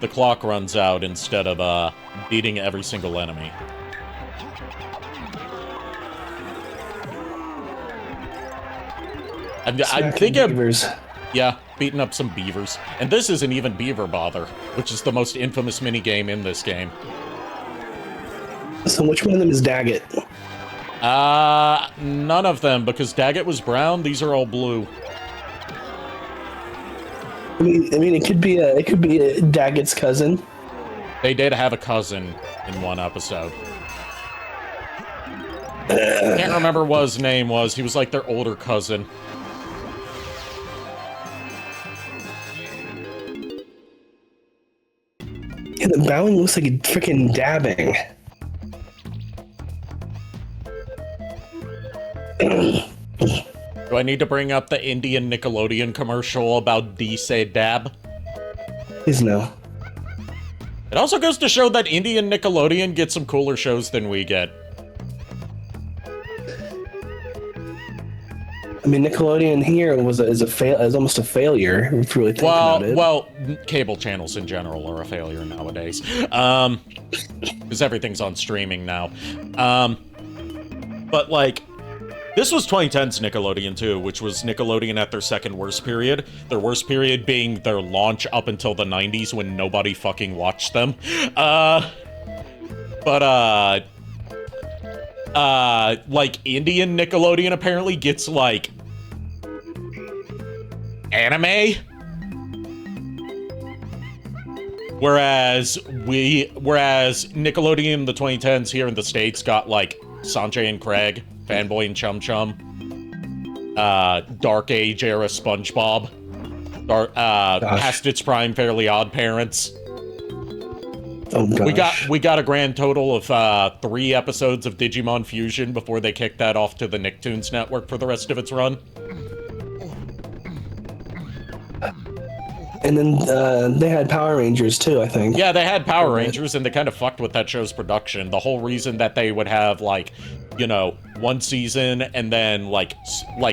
the clock runs out instead of beating every single enemy. I think beavers. Yeah, beating up some beavers. And this isn't even Beaver Bother, which is the most infamous minigame in this game. So which one of them is Daggett? None of them, because Daggett was brown, these are all blue. I mean, it could be a Daggett's cousin. They did have a cousin in one episode. Can't remember what his name was. He was like their older cousin. Yeah, the bowing looks like a freaking dabbing. Do I need to bring up the Indian Nickelodeon commercial about D say dab? Please no. It also goes to show that Indian Nickelodeon gets some cooler shows than we get. I mean, Nickelodeon here is almost a failure. If you really think about it. Well, cable channels in general are a failure nowadays, because everything's on streaming now. But like, this was 2010's Nickelodeon too, which was Nickelodeon at their second worst period. Their worst period being their launch up until the 90s when nobody fucking watched them. Like, Indian Nickelodeon apparently gets, like, anime? Whereas Nickelodeon in the 2010s here in the States got, like, Sanjay and Craig, Fanboy and Chum Chum, Dark Age era SpongeBob, past its prime Fairly Odd Parents. Oh gosh. We got a grand total of 3 episodes of Digimon Fusion before they kicked that off to the Nicktoons network for the rest of its run. And then they had Power Rangers too, I think. Yeah, they had Power Rangers, and they kind of fucked with that show's production. The whole reason that they would have, like, you know, 1 season, and then, like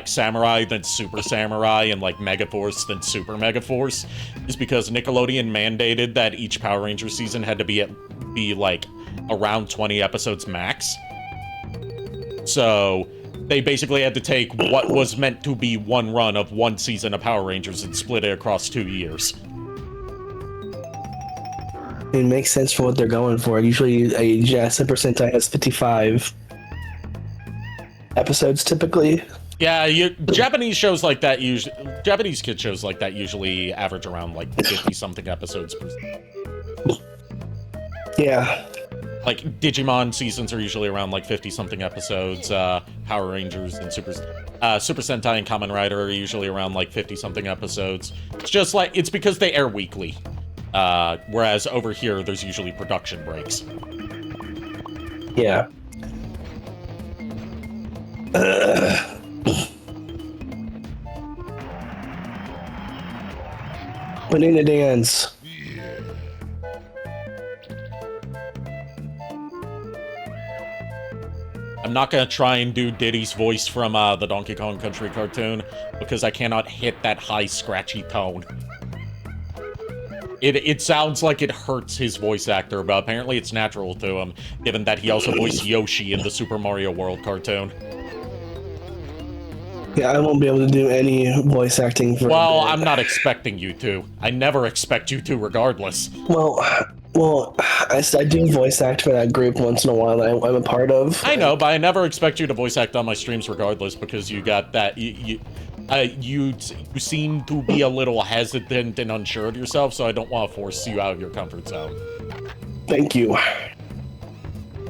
Samurai, then Super Samurai, and, like, Megaforce, then Super Megaforce, is because Nickelodeon mandated that each Power Ranger season had to be like, around 20 episodes max. So they basically had to take what was meant to be one run of 1 season of Power Rangers and split it across 2 years. It makes sense for what they're going for. Usually a Super Sentai has 55 episodes typically. Yeah, Japanese shows like that usually, Japanese kid shows like that usually average around like 50-something episodes per season. Yeah. Like, Digimon seasons are usually around, like, 50-something episodes. Power Rangers and Super Sentai and Kamen Rider are usually around, like, 50-something episodes. It's just, like, it's because they air weekly. Whereas over here, there's usually production breaks. Yeah. Banana Dance. I'm not gonna try and do Diddy's voice from the Donkey Kong Country cartoon, because I cannot hit that high, scratchy tone. It sounds like it hurts his voice actor, but apparently it's natural to him, given that he also voiced Yoshi in the Super Mario World cartoon. Yeah, I won't be able to do any voice acting for Well, I'm not expecting you to. I never expect you to, regardless. Well, Well, I do voice act for that group once in a while that I'm a part of. I know, but I never expect you to voice act on my streams regardless, because you got that. You seem to be a little hesitant and unsure of yourself, so I don't want to force you out of your comfort zone. Thank you.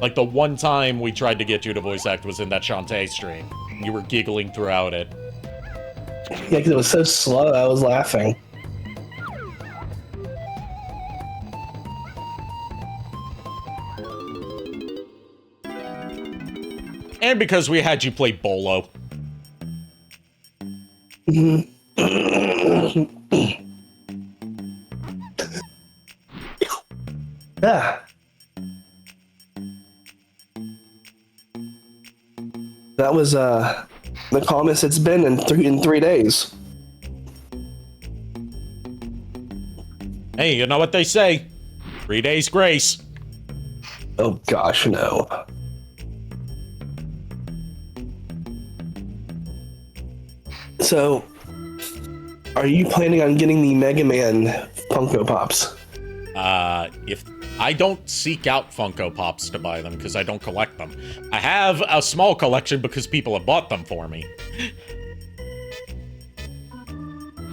Like, the one time we tried to get you to voice act was in that Shantae stream. You were giggling throughout it. Yeah, because it was so slow, I was laughing. And because we had you play Bolo. Yeah. That was the calmest it's been in 3 days. Hey, you know what they say? 3 days grace. Oh gosh, no. So, are you planning on getting the Mega Man Funko Pops? If I don't seek out Funko Pops to buy them because I don't collect them. I have a small collection because people have bought them for me.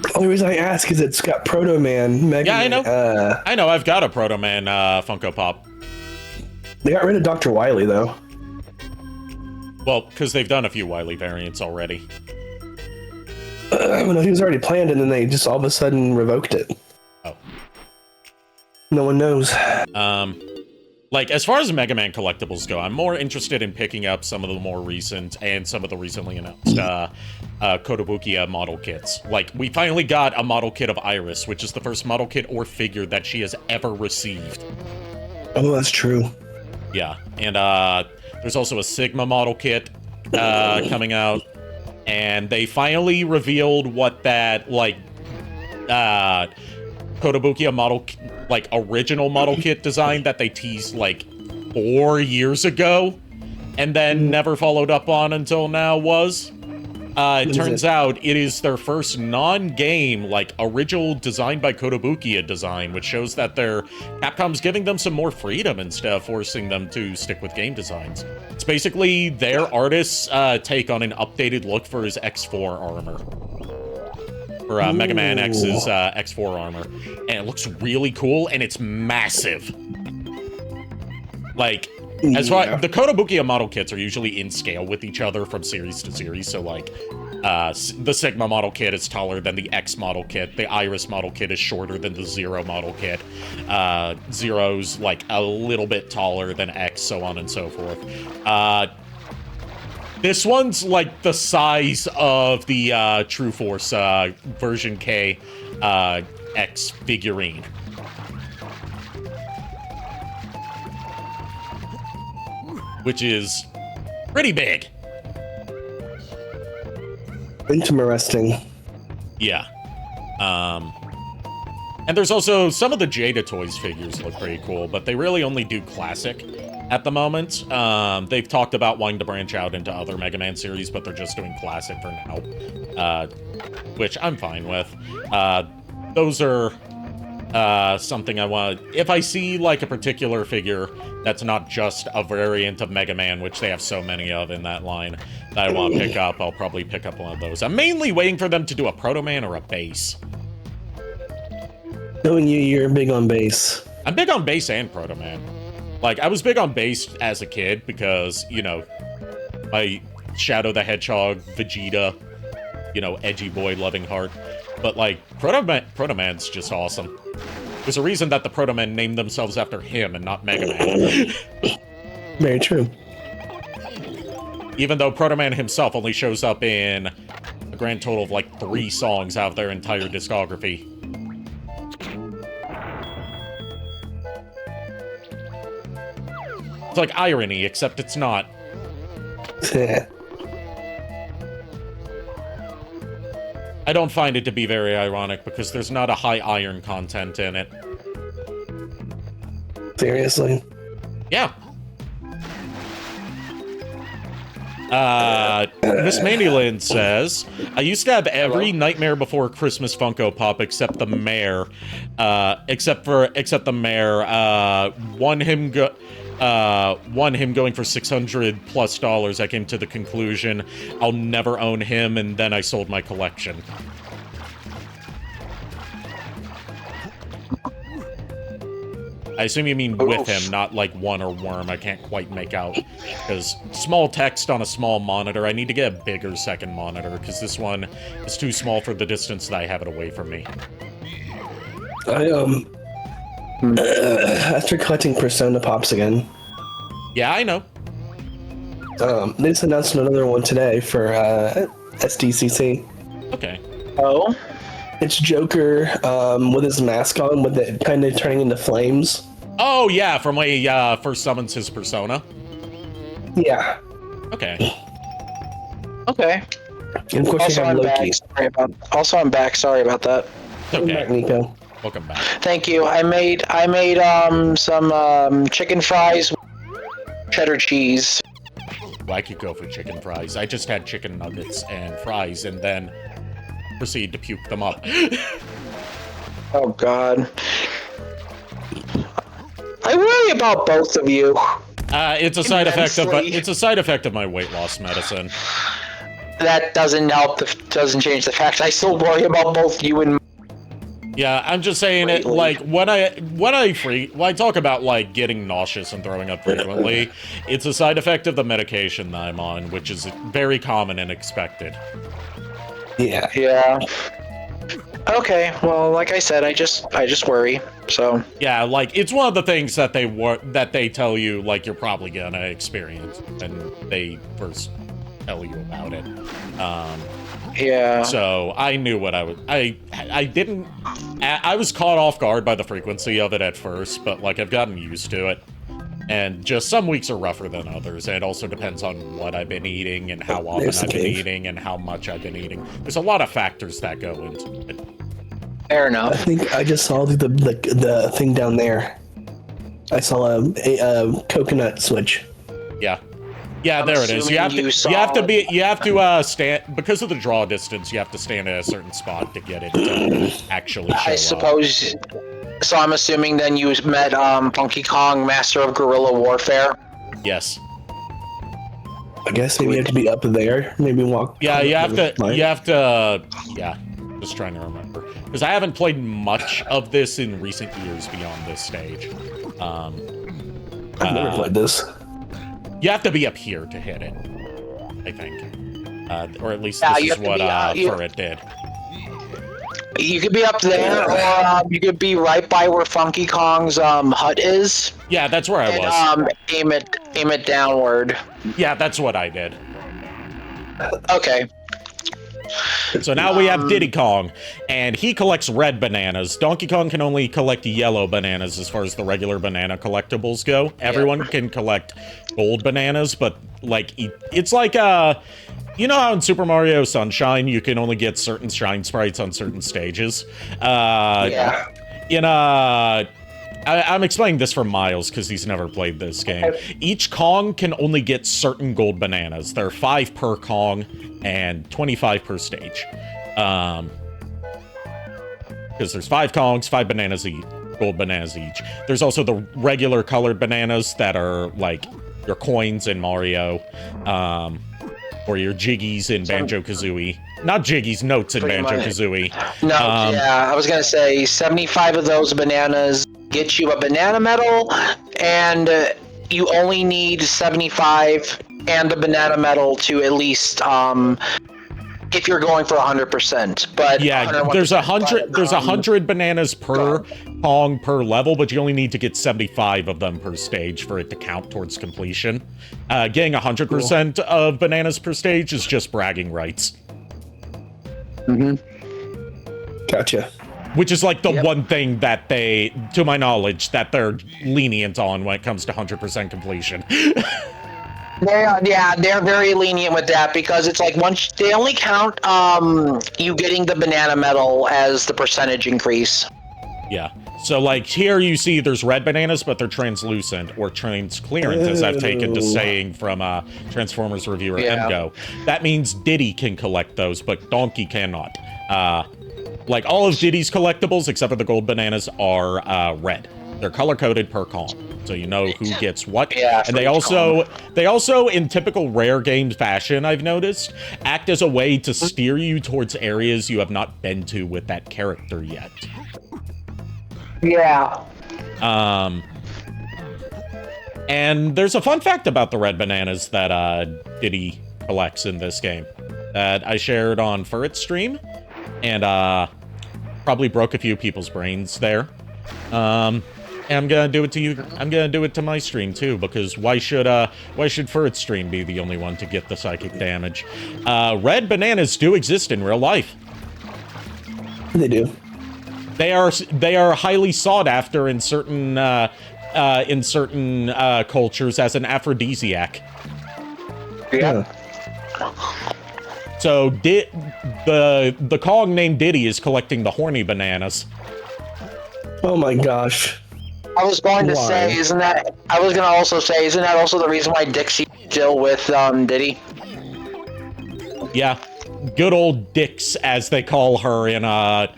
The only reason I ask is it's got Proto Man, Mega Yeah, I know. Man. I know, I've got a Proto Man Funko Pop. They got rid of Dr. Wily, though. Well, because they've done a few Wily variants already. No, he was already planned, and then they just all of a sudden revoked it. Oh. No one knows. Like, as far as Mega Man collectibles go, I'm more interested in picking up some of the more recent and some of the recently announced Kotobukiya model kits. Like, we finally got a model kit of Iris, which is the first model kit or figure that she has ever received. Oh, that's true. Yeah, and there's also a Sigma model kit coming out, and they finally revealed what that, like, Kotobukiya model, like, original model kit design that they teased, like, 4 years ago, and then never followed up on until now was. It turns out it is their first non-game, like, original designed by Kotobukiya design, which shows that Capcom's giving them some more freedom instead of forcing them to stick with game designs. It's basically their artist's take on an updated look for his X4 armor. For Mega Man X's X4 armor. And it looks really cool, and it's massive. Like, as far the Kotobukiya model kits are usually in scale with each other from series to series, so like, the Sigma model kit is taller than the X model kit, the Iris model kit is shorter than the Zero model kit, Zero's like a little bit taller than X, so on and so forth. This one's like the size of the True Force version K X figurine. Which is pretty big. Interesting. Yeah. And there's also some of the Jada Toys figures look pretty cool, but they really only do classic at the moment. They've talked about wanting to branch out into other Mega Man series, but they're just doing classic for now, which I'm fine with. Those are something I want. If I see like a particular figure that's not just a variant of Mega Man, which they have so many of in that line, that I want to pick up, I'll probably pick up one of those. I'm mainly waiting for them to do a Proto Man or a Base. Knowing you, you're big on base. I'm big on Base and Proto Man. Like, I was big on Base as a kid because, you know, my Shadow the Hedgehog, Vegeta, you know, edgy boy, loving heart. But, like, Proto Man's just awesome. There's a reason that the Proto Men named themselves after him and not Mega Man. Very true. Even though Proto Man himself only shows up in a grand total of, like, 3 songs out of their entire discography. It's like irony, except it's not. I don't find it to be very ironic because there's not a high iron content in it. Seriously? Yeah. Miss Mandyland says, I used to have every Nightmare Before Christmas Funko Pop except the mayor. Except the mayor. Won him going for $600+ I came to the conclusion I'll never own him, and then I sold my collection. I assume you mean with him, not like one or worm. I can't quite make out, because small text on a small monitor. I need to get a bigger second monitor, because this one is too small for the distance that I have it away from me. After collecting Persona Pops again. Yeah, I know. They just announced another one today for SDCC. Okay. Oh? It's Joker with his mask on, with it kind of turning into flames. Oh, yeah, from when he first summons his persona. Yeah. Okay. Okay. And of course you have Loki. Also, I'm back. Sorry about that. Okay. Back, Nico. Welcome back. Thank you. I made some chicken fries with cheddar cheese. Well, I could go for chicken fries. I just had chicken nuggets and fries, and then proceed to puke them up. Oh God. I worry about both of you. It's a side effect of my weight loss medicine. That doesn't help. Doesn't change the fact I still worry about both you and. Yeah, I'm just saying it, like, when I talk about, like, getting nauseous and throwing up frequently, it's a side effect of the medication that I'm on, which is very common and expected. Yeah. Yeah. Okay, well, like I said, I just worry, so. Yeah, like, it's one of the things that they tell you, like, you're probably gonna experience, and they first tell you about it. Yeah. So I knew what I was. I was caught off guard by the frequency of it at first, but like I've gotten used to it. And just some weeks are rougher than others. And it also depends on what I've been eating and how often I've been eating and how much I've been eating. There's a lot of factors that go into it. Fair enough. I think I just saw the thing down there. I saw a coconut switch. Yeah. Yeah, there it is. You have to stand, because of the draw distance, you have to stand at a certain spot to get it to actually show I suppose. up. So I'm assuming then you met Funky Kong, Master of Guerrilla Warfare. Yes. I guess maybe you have to be up there. Maybe walk. Yeah, you have to. Yeah, just trying to remember, because I haven't played much of this in recent years beyond this stage. I've never played this. You have to be up here to hit it, I think. Or at least this is what Furret did. You could be up there, or you could be right by where Funky Kong's hut is. Yeah, that's where I was. Aim it downward. Yeah, that's what I did. Okay. So now we have Diddy Kong, and he collects red bananas. Donkey Kong can only collect yellow bananas as far as the regular banana collectibles go. Everyone can collect gold bananas, but, like, it's like, you know how in Super Mario Sunshine, you can only get certain shine sprites on certain stages? Yeah. I'm explaining this for Miles, because he's never played this game. Each Kong can only get certain gold bananas. There are 5 per Kong, and 25 per stage. Because there's 5 Kongs, 5 bananas each, gold bananas each. There's also the regular colored bananas that are, like, your coins in Mario, or your Jiggies in Banjo-Kazooie. Not Jiggies, notes in Banjo-Kazooie. No, yeah, I was gonna say 75 of those bananas get you a banana medal, and you only need 75 and a banana medal to at least, if you're going for 100%. But yeah, there's 100 bananas per Kong per level, but you only need to get 75 of them per stage for it to count towards completion. Getting 100% of bananas per stage is just bragging rights. Gotcha. Which is like the one thing that they, to my knowledge, that they're lenient on when it comes to 100% completion. They're very lenient with that, because it's like once they only count you getting the banana medal as the percentage increase. Yeah. So, like, here you see there's red bananas, but they're translucent, or transparent, as I've taken to saying from Transformers reviewer MGO. That means Diddy can collect those, but Donkey cannot. Like, all of Diddy's collectibles, except for the gold bananas, are red. They're color-coded per Kong, so you know who gets what. Yeah, and they also, in typical rare game fashion, I've noticed, act as a way to steer you towards areas you have not been to with that character yet. Yeah. And there's a fun fact about the red bananas that Diddy collects in this game that I shared on Furret's stream, and probably broke a few people's brains there. And I'm gonna do it to you. I'm gonna do it to my stream too, because why should Furret's stream be the only one to get the psychic damage? Red bananas do exist in real life. They do. They are highly sought after in certain cultures as an aphrodisiac. Yeah. So the Kong named Diddy is collecting the horny bananas. Oh my gosh. I was going to say, isn't that also the reason why Dixie's still with Yeah, Diddy? good old Dix, as they call her in her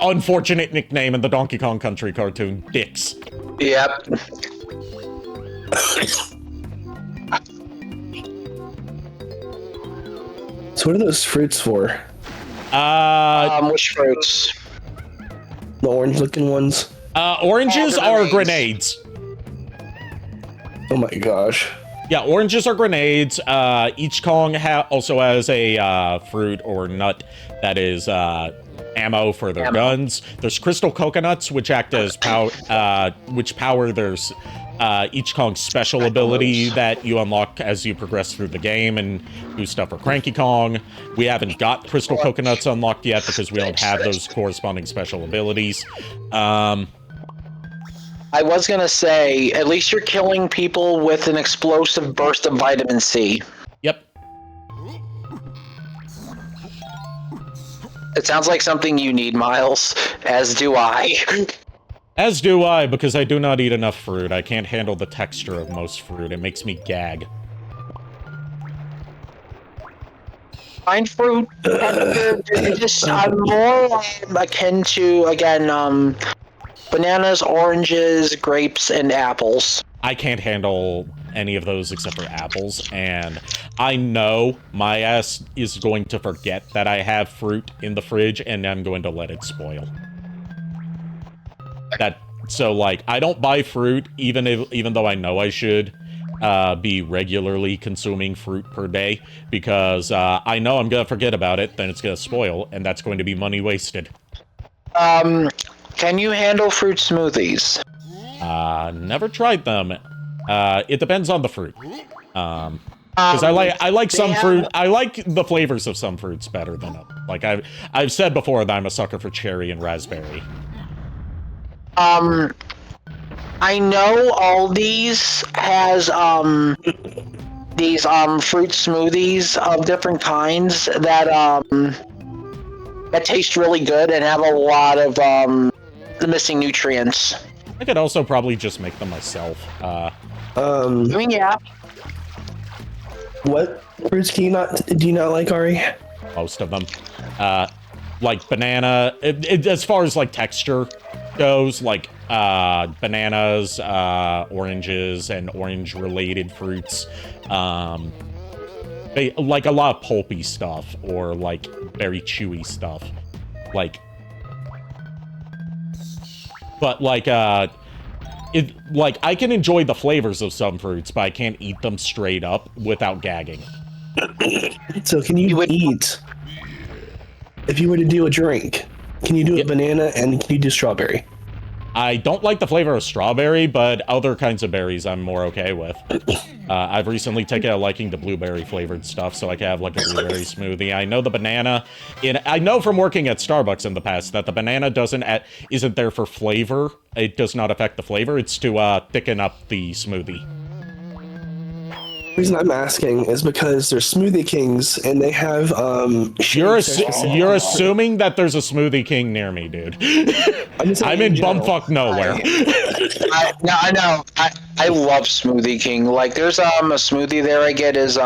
unfortunate nickname in the Donkey Kong Country cartoon, Dix. Yep. So what are those fruits for? Which fruits? The orange-looking ones? Oranges are grenades. Oh my gosh. Yeah, oranges are grenades. Each Kong also has a fruit or nut that is ammo for their guns. There's crystal coconuts, which act as which power there's each Kong's special ability that you unlock as you progress through the game and do stuff for Cranky Kong. We haven't got crystal coconuts unlocked yet because we don't have those corresponding special abilities. I was gonna say, at least you're killing people with an explosive burst of vitamin C. Yep. It sounds like something you need, Miles, as do I. As do I, because I do not eat enough fruit. I can't handle the texture of most fruit. It makes me gag. Fine fruit, I'm more akin to, again, bananas, oranges, grapes, and apples. I can't handle any of those except for apples, and I know my ass is going to forget that I have fruit in the fridge, and I'm going to let it spoil. So, like, I don't buy fruit, even though I know I should be regularly consuming fruit per day, because I know I'm gonna forget about it, then it's gonna spoil, and that's going to be money wasted. Can you handle fruit smoothies? Never tried them. It depends on the fruit. Because I like some fruit. I like the flavors of some fruits better than others. Like I've said before that I'm a sucker for cherry and raspberry. I know Aldi's has these fruit smoothies of different kinds that taste really good and have a lot of the missing nutrients. I could also probably just make them myself. I mean, yeah. What fruits do you not like, Ari? Most of them. Like banana, as far as like texture goes, like bananas, oranges, and orange-related fruits. Like a lot of pulpy stuff, or like very chewy stuff. But like, I can enjoy the flavors of some fruits, but I can't eat them straight up without gagging. So can you eat, if you were to do a drink, can you do a banana and can you do strawberry? I don't like the flavor of strawberry, but other kinds of berries I'm more okay with. I've recently taken a liking to blueberry-flavored stuff, so I can have, like, a blueberry smoothie. I know the banana... I know from working at Starbucks in the past that the banana isn't there for flavor. It does not affect the flavor. It's to thicken up the smoothie. reason I'm asking is because they're Smoothie Kings, and they have You're shakes you're assuming that there's a Smoothie King near me, dude. I'm in bumfuck nowhere. I know. I love Smoothie King. Like, there's a smoothie there I get is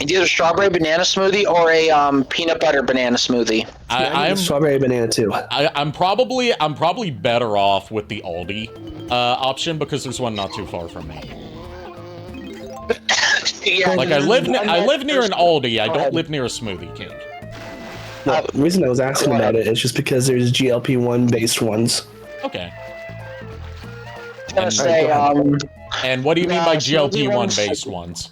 it's either strawberry banana smoothie or a peanut butter banana smoothie. I'm strawberry banana too. I'm probably better off with the Aldi option because there's one not too far from me. Yeah, Like I live near an Aldi. I don't live near a Smoothie King. No, the reason I was asking about it is just because there's GLP-1 based ones. Okay. I was gonna say, And what do you mean by smoothie GLP-1 ones- based ones?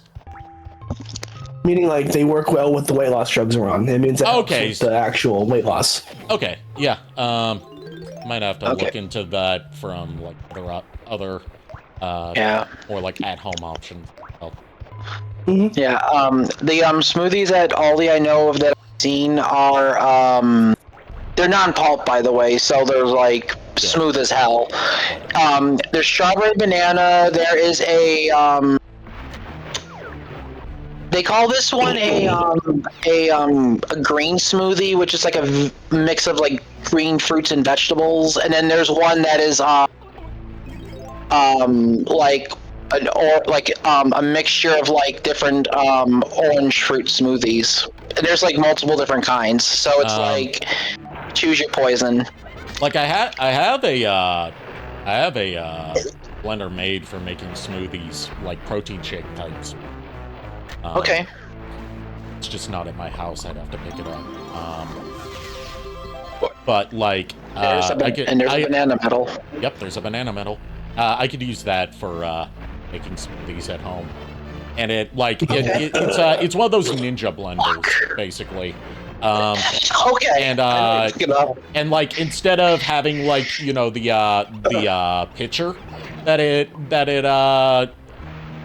Meaning, like, they work well with the weight loss drugs we're on. It means it helps Okay. with the actual weight loss. Okay, yeah. Might have to Okay. look into that from like other yeah. or like at-home options. Oh. Yeah, the smoothies at Aldi I know of that I've seen are they're non-pulp, by the way, so they're like smooth as hell. There's strawberry banana. There is a they call this one a green smoothie, which is like a mix of like green fruits and vegetables, and then there's one that is like a mixture of like different orange fruit smoothies. And there's like multiple different kinds, so it's like choose your poison. Like I have a blender made for making smoothies, like protein shake types. Okay. It's just not at my house. I'd have to pick it up. But like, There's a banana metal. Yep, there's a banana metal. I could use that for making smoothies at home, and it's one of those ninja blenders, basically. Okay. And like instead of having like the pitcher that it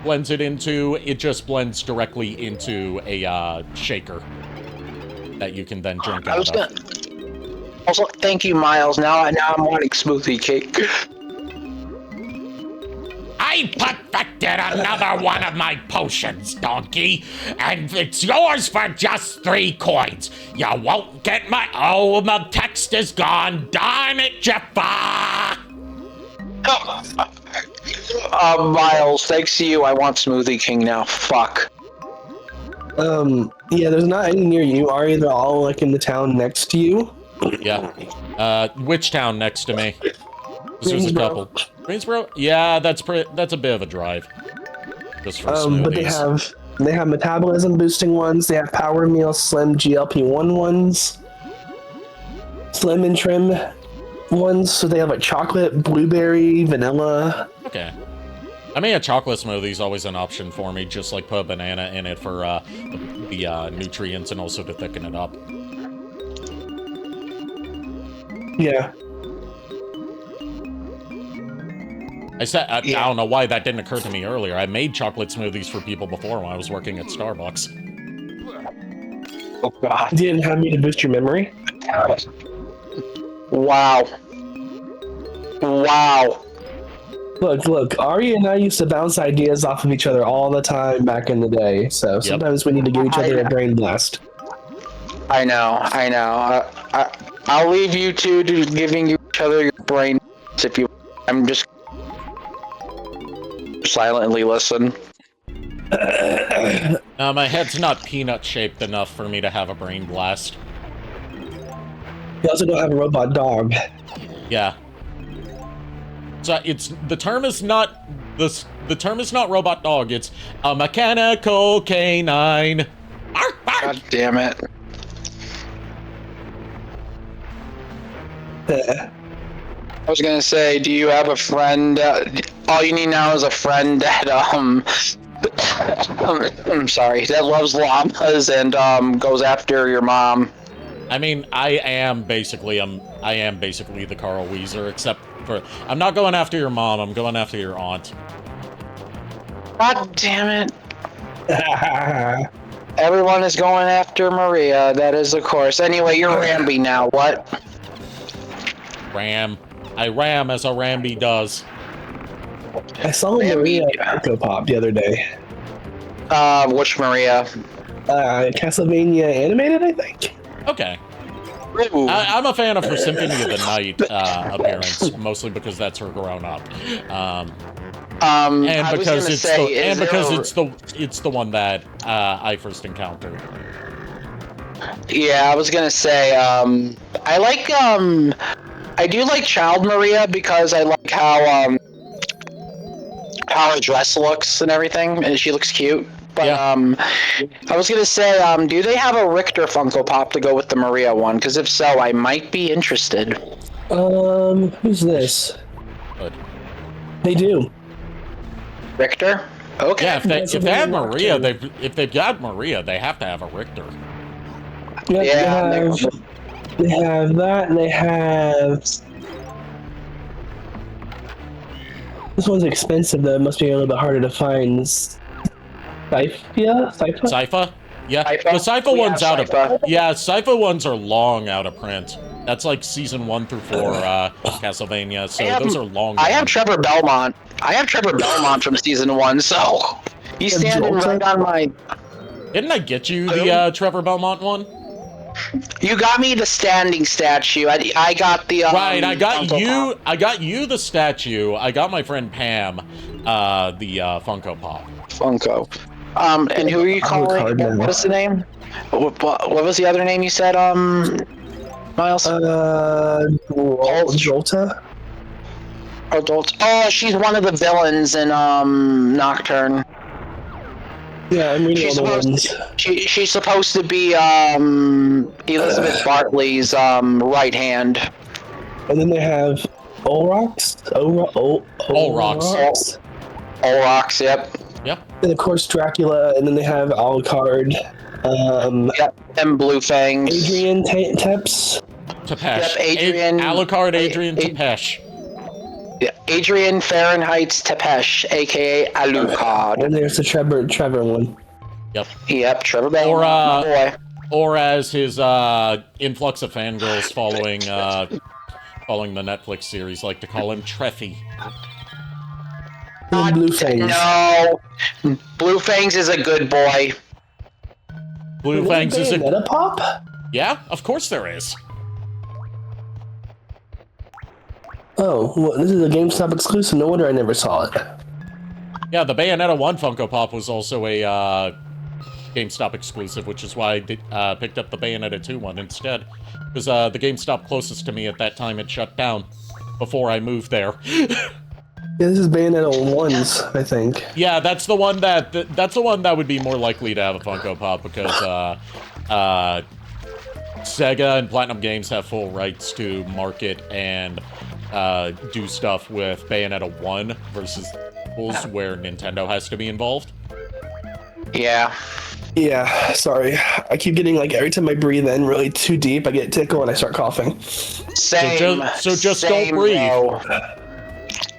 blends it into, it just blends directly into a shaker that you can then drink out of. Also, thank you, Miles. Now I'm wanting smoothie cake. I perfected another one of my potions, donkey, and it's yours for just 3 coins. You won't get my... Oh, my text is gone. Darn it, Jaffa! Miles, thanks to you, I want Smoothie King now. Fuck. Yeah, there's not any near you, Ari. They're all like in the town next to you. Yeah. Which town next to me? There's a couple. Greensboro? Yeah, that's a bit of a drive. Just for smoothies. But they have metabolism boosting ones. They have Power Meal Slim GLP-1 ones. Slim and Trim ones. So they have like chocolate, blueberry, vanilla. Okay. I mean, a chocolate smoothie is always an option for me. Just like put a banana in it for the nutrients and also to thicken it up. Yeah. I don't know why that didn't occur to me earlier. I made chocolate smoothies for people before when I was working at Starbucks. Oh god. You didn't have me to boost your memory? Wow. Look, Ari and I used to bounce ideas off of each other all the time back in the day, so sometimes we need to give each other a brain blast. I know. I'll leave you two to giving each other your brain if you... I'm just... silently listen. My head's not peanut-shaped enough for me to have a brain blast. You also don't have a robot dog. Yeah. So the term is not robot dog. It's a mechanical canine. Arf, arf. God damn it. I was gonna say, do you have a friend? All you need now is a friend that I'm sorry, that loves llamas and goes after your mom. I mean, I am basically the Carl Weezer, except for I'm not going after your mom. I'm going after your aunt. God damn it! Everyone is going after Maria. That is, of course. Anyway, you're Ramby now. What? Ram. I ram as a Ramby does. I saw Maria Funko Pop the other day. Which Maria? Castlevania animated, I think. Okay. Ooh. I'm a fan of her Symphony of the Night appearance, mostly because that's her grown up. And because it's the one that I first encountered. Yeah, I was gonna say, I like, I do like Child Maria because I like how her dress looks and everything, and she looks cute. But, Yeah. I was gonna say, do they have a Richter Funko Pop to go with the Maria one? Because if so, I might be interested. Who's this? But, They do. Richter? Okay. yeah, if they have Maria, if they've got Maria, they have to have a Richter. Yeah, they have that, and they have... This one's expensive, though. It must be a little bit harder to find. Sypha? Yeah, Sypha? the Sypha one's out of... Sypha. Yeah, Sypha ones are long out of print. That's like season 1 through 4 Castlevania, so those are long. I have Trevor Belmont. I have Trevor Belmont from season 1, so... He's standing right on my... Didn't I get you the Trevor Belmont one? You got me the standing statue. I got the right. I got Funko you. Pop. I got you the statue. I got my friend Pam the Funko Pop. Funko. And who are you calling? What is the name? What was the other name you said? Miles. Jolta. Adult. Oh, she's one of the villains in Nocturne. Yeah, I'm reading all the ones. She's supposed to be Elizabeth Bartley's right hand. And then they have Olrox. Olrox. Olrox, yep. Yep. And of course Dracula, and then they have Alucard. Yep, and Blue Fangs. Adrian Teps. Tepesh. Yep, Adrian. Alucard, Adrian Tepesh. Yeah, Adrian Fahrenheit's Tepesh, aka Alucard. And there's the Trevor one. Yep, Trevor Belmont, my boy. Or as his influx of fangirls following the Netflix series like to call him, Treffy. And Blue Fangs. No, Blue Fangs is a good boy. Blue Fangs is a Bayonetta pop? Yeah, of course there is. Oh, well, this is a GameStop exclusive. No wonder I never saw it. Yeah, the Bayonetta 1 Funko Pop was also a GameStop exclusive, which is why I picked up the Bayonetta 2 one instead. Because the GameStop closest to me at that time had shut down before I moved there. Yeah, this is Bayonetta 1's, I think. Yeah, that's the one that would be more likely to have a Funko Pop because Sega and Platinum Games have full rights to market and do stuff with Bayonetta 1 versus sequels where Nintendo has to be involved. Yeah. Yeah, sorry. I keep getting, like, every time I breathe in really too deep, I get tickle and I start coughing. Same. So just same, don't breathe. Bro.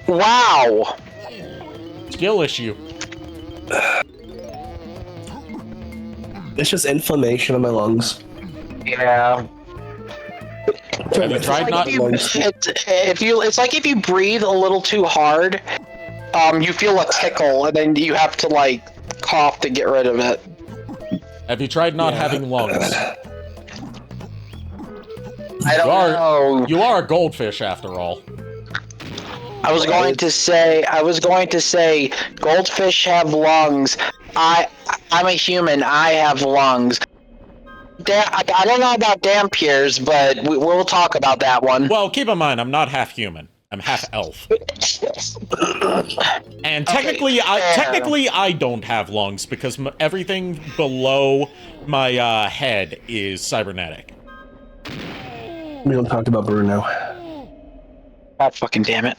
Wow. Skill issue. It's just inflammation in my lungs. Yeah. Have you tried not? It's like if you breathe a little too hard, you feel a tickle, and then you have to like cough to get rid of it. Have you tried not having lungs? I don't know. You are a goldfish after all. I was going to say, goldfish have lungs. I'm a human. I have lungs. I don't know about Dampiers, but we'll talk about that one. Well, keep in mind, I'm not half human. I'm half elf. And technically, I don't have lungs because everything below my head is cybernetic. We don't talk about Bruno. God fucking damn it.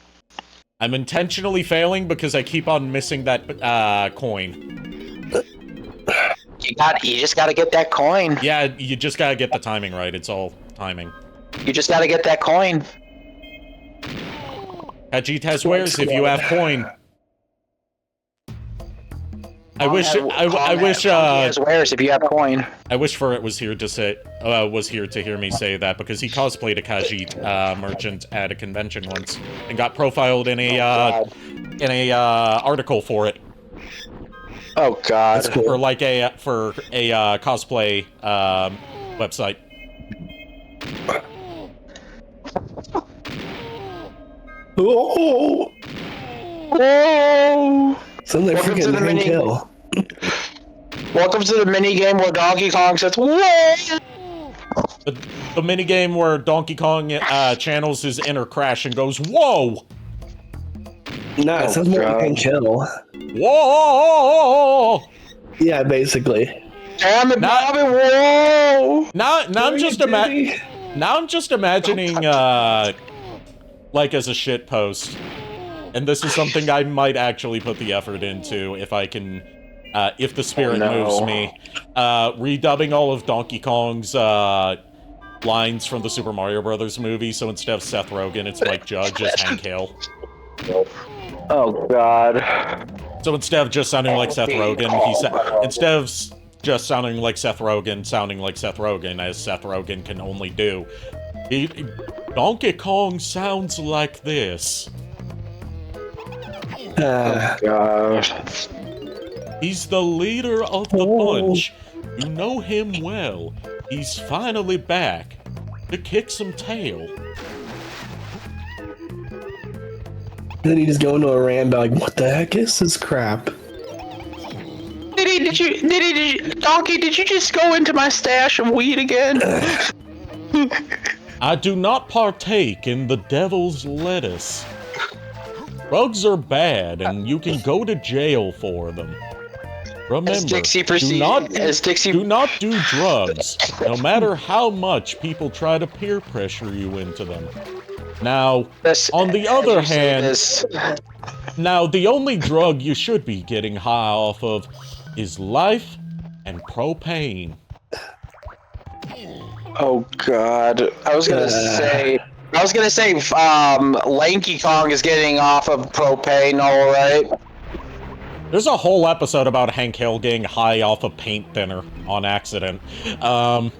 I'm intentionally failing because I keep on missing that coin. You just gotta get that coin. Yeah, you just gotta get the timing right. It's all timing. You just gotta get that coin. Khajiit has wares if you have coin. I wish wears if you have coin. I wish Furret was here to hear me say that, because he cosplayed a Khajiit merchant at a convention once and got profiled in a article for it. Oh God! For a cosplay website. Oh! Whoa! Sounds like Welcome to freaking the Hank mini- Hill. Welcome to the mini game where Donkey Kong says, "Whoa!" The minigame where Donkey Kong channels his inner Crash and goes, "Whoa!" Nah, it sounds more like Hank Hill. Whoa! Yeah, basically. Damn it, Bobby! Whoa! Now I'm just imagining like as a shit post, and this is something I might actually put the effort into if I can, if the spirit moves me. Redubbing all of Donkey Kong's lines from the Super Mario Brothers movie, so instead of Seth Rogen, it's Mike Judge as Hank Hill. Oh God! So instead of just sounding like Seth Rogen, instead of just sounding like Seth Rogen, as Seth Rogen can only do. Donkey Kong sounds like this. Oh God! He's the leader of the bunch. You know him well. He's finally back to kick some tail. Then he just go into a rant about like, what the heck is this crap? Donkey, did you just go into my stash of weed again? I do not partake in the devil's lettuce. Drugs are bad, and you can go to jail for them. Remember, do not do drugs, no matter how much people try to peer pressure you into them. Now, on the other hand, the only drug you should be getting high off of is life and propane. Oh God! I was gonna say, Lanky Kong is getting off of propane, all right. There's a whole episode about Hank Hill getting high off of paint thinner on accident, Oh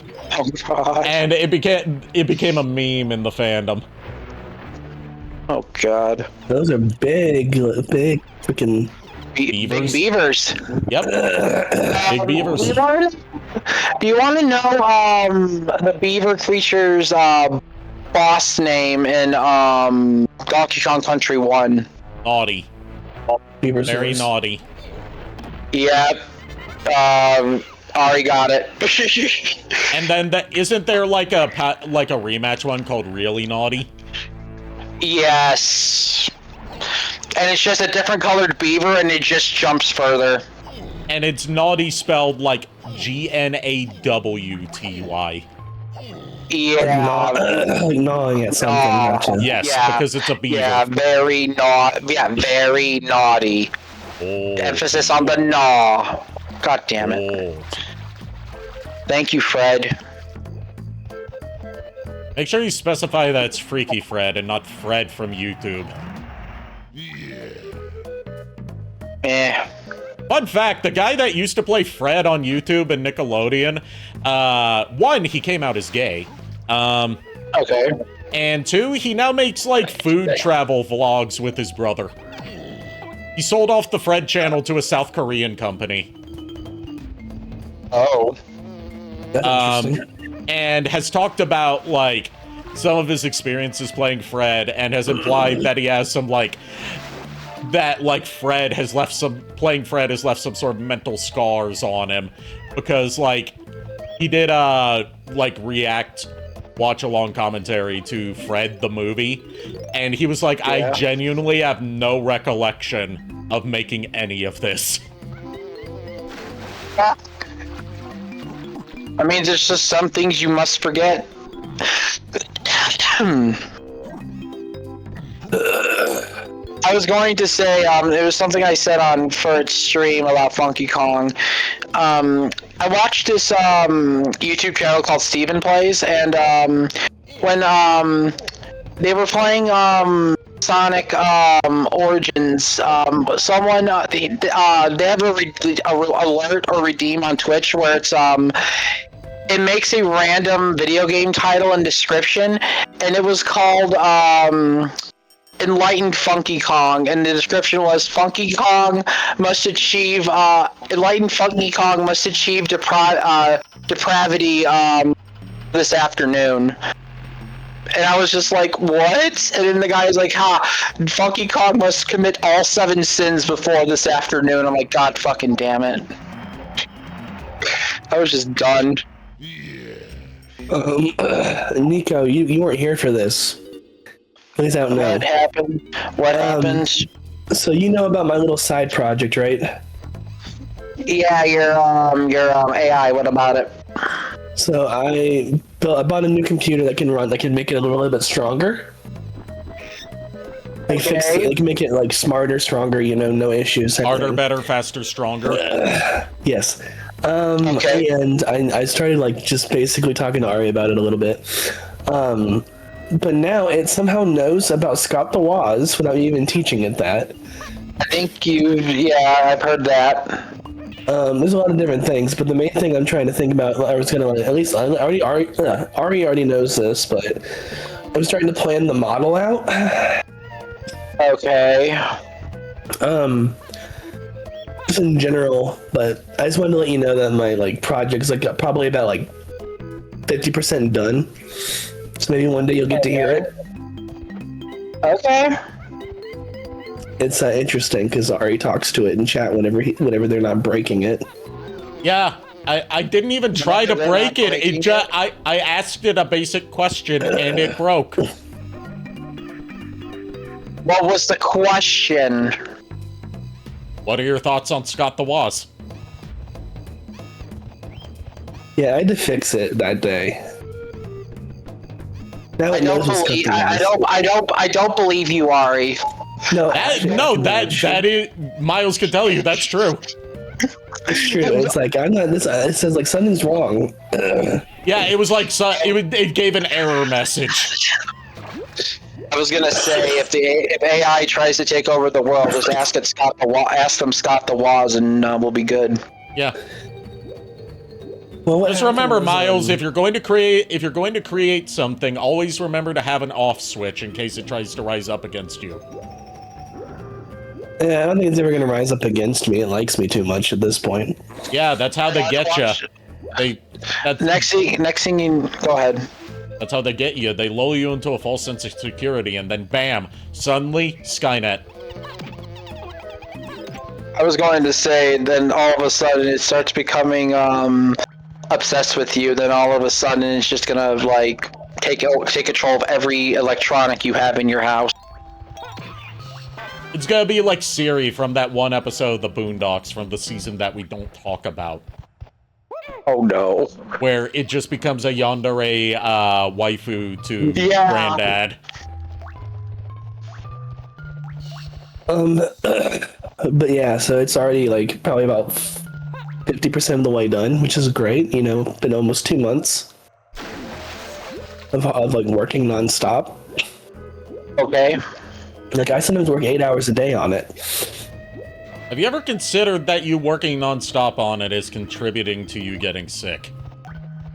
God! and it became a meme in the fandom. Oh God! Those are big freaking Big beavers. Yep, big beavers. Do you want to know the beaver creature's boss name in Donkey Kong Country 1? Naughty. beavers. Very naughty. Yep. Ari got it. And then isn't there like a rematch one called Really Naughty? Yes. And it's just a different colored beaver, and it just jumps further. And it's naughty spelled like Gnawty. Yeah. Like gnawing at something. Gotcha. Yes, Yeah. because it's a beaver. Yeah, very naughty. Oh. Emphasis on the gnaw. God damn it. Oh. Thank you, Fred. Make sure you specify that it's Freaky Fred and not Fred from YouTube. Eh. Fun fact, the guy that used to play Fred on YouTube and Nickelodeon, one, he came out as gay. Okay. And two, he now makes, like, food travel vlogs with his brother. He sold off the Fred channel to a South Korean company. Oh. That's interesting. And has talked about, like, some of his experiences playing Fred, and has implied that he has some, like, playing Fred has left some sort of mental scars on him. Because, like, he did, watch-along commentary to Fred the movie, and he was like, yeah. I genuinely have no recollection of making any of this. I mean, there's just some things you must forget. I was going to say, it was something I said on Furt's stream about Funky Kong. I watched this YouTube channel called Steven Plays, and when they were playing Sonic Origins. Someone they have a alert or redeem on Twitch where it's it makes a random video game title and description, and it was called Enlightened Funky Kong, and the description was Funky Kong must achieve enlightened Funky Kong must achieve depravity this afternoon. And I was just like, what? And then the guy was like, Funky Kong must commit all 7 sins before this afternoon. I'm like, God fucking damn it. I was just done. Nico, you weren't here for this. At least I don't know. What happened? What happened? So you know about my little side project, right? Yeah, your AI. What about it? So I bought a new computer that can make it a little bit stronger. Like fix it, like make it like smarter, stronger. No issues. Harder, better, faster, stronger. Yes. And I started like just basically talking to Ari about it a little bit. But now it somehow knows about Scott the Woz without me even teaching it that. I think I've heard that. There's a lot of different things, but the main thing I'm trying to think about, I was gonna at least Ari already knows this, but I'm starting to plan the model out. Okay. Just in general, but I just wanted to let you know that my project's probably about 50% done. So maybe one day you'll get to hear it. Okay. It's interesting because Ari talks to it in chat whenever they're not breaking it. Yeah, I didn't even try to break it. I asked it a basic question and it broke. What was the question? What are your thoughts on Scott the Woz? Yeah, I had to fix it that day. Now I don't believe you, Ari. No, that is Miles could tell you that's true. It's true. It's like I'm not this. It says like something's wrong. Yeah, it was like it gave an error message. I was gonna say if AI tries to take over the world, just ask them Scott the Woz, and we'll be good. Yeah. Well, just remember, Miles, if you're going to create something, always remember to have an off switch in case it tries to rise up against you. Yeah, I don't think it's ever gonna rise up against me. It likes me too much at this point. Yeah, that's how they get you. Next thing you go ahead. That's how they get you. They lull you into a false sense of security, and then bam, suddenly Skynet. I was going to say, then all of a sudden it starts becoming obsessed with you. Then all of a sudden it's just gonna take control of every electronic you have in your house. It's gonna be like Siri from that one episode of The Boondocks from the season that we don't talk about. Oh no. Where it just becomes a yandere waifu to Granddad. But yeah, so it's already probably about 50% of the way done, which is great. Been almost 2 months of working nonstop. Okay. I sometimes work 8 hours a day on it. Have you ever considered that you working nonstop on it is contributing to you getting sick?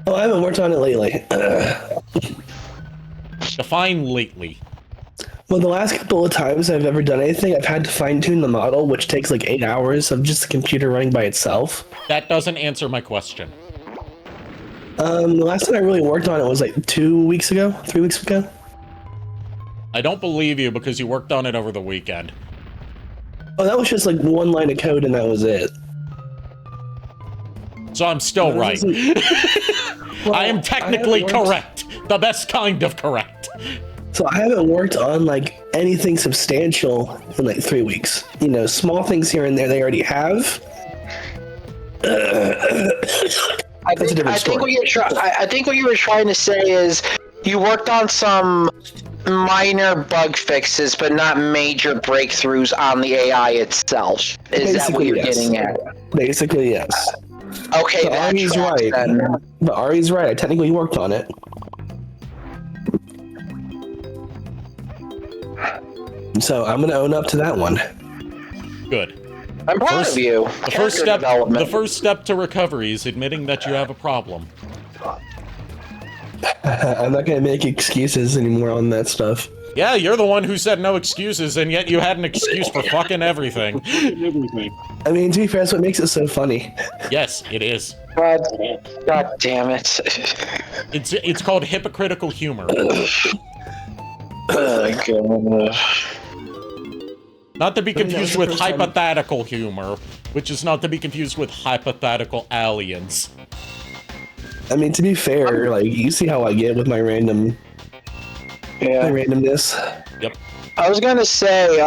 Oh, I haven't worked on it lately. Define lately. Well, the last couple of times I've ever done anything, I've had to fine-tune the model, which takes 8 hours of just the computer running by itself. That doesn't answer my question. The last time I really worked on it was 2 weeks ago, 3 weeks ago. I don't believe you because you worked on it over the weekend. Oh, that was just one line of code and that was it. So I'm still right. Well, I am technically correct. The best kind of correct. So I haven't worked on anything substantial in 3 weeks. Small things here and there they already have. I think what you were trying to say is you worked on some minor bug fixes, but not major breakthroughs on the AI itself. Is that what you're getting at? Basically, yes. Okay, but Ari's right. Then. But Ari's right. I technically worked on it. So I'm gonna own up to that one. Good. I'm proud of you. The first step to recovery is admitting that you have a problem. I'm not gonna make excuses anymore on that stuff. Yeah, you're the one who said no excuses, and yet you had an excuse for fucking everything. I mean, to be fair, that's what makes it so funny. Yes, it is. God damn it. It's called hypocritical humor. Not to be confused with hypothetical humor, which is not to be confused with hypothetical aliens. I mean, to be fair, like, you see how I get with my randomness. Yep. I was gonna say,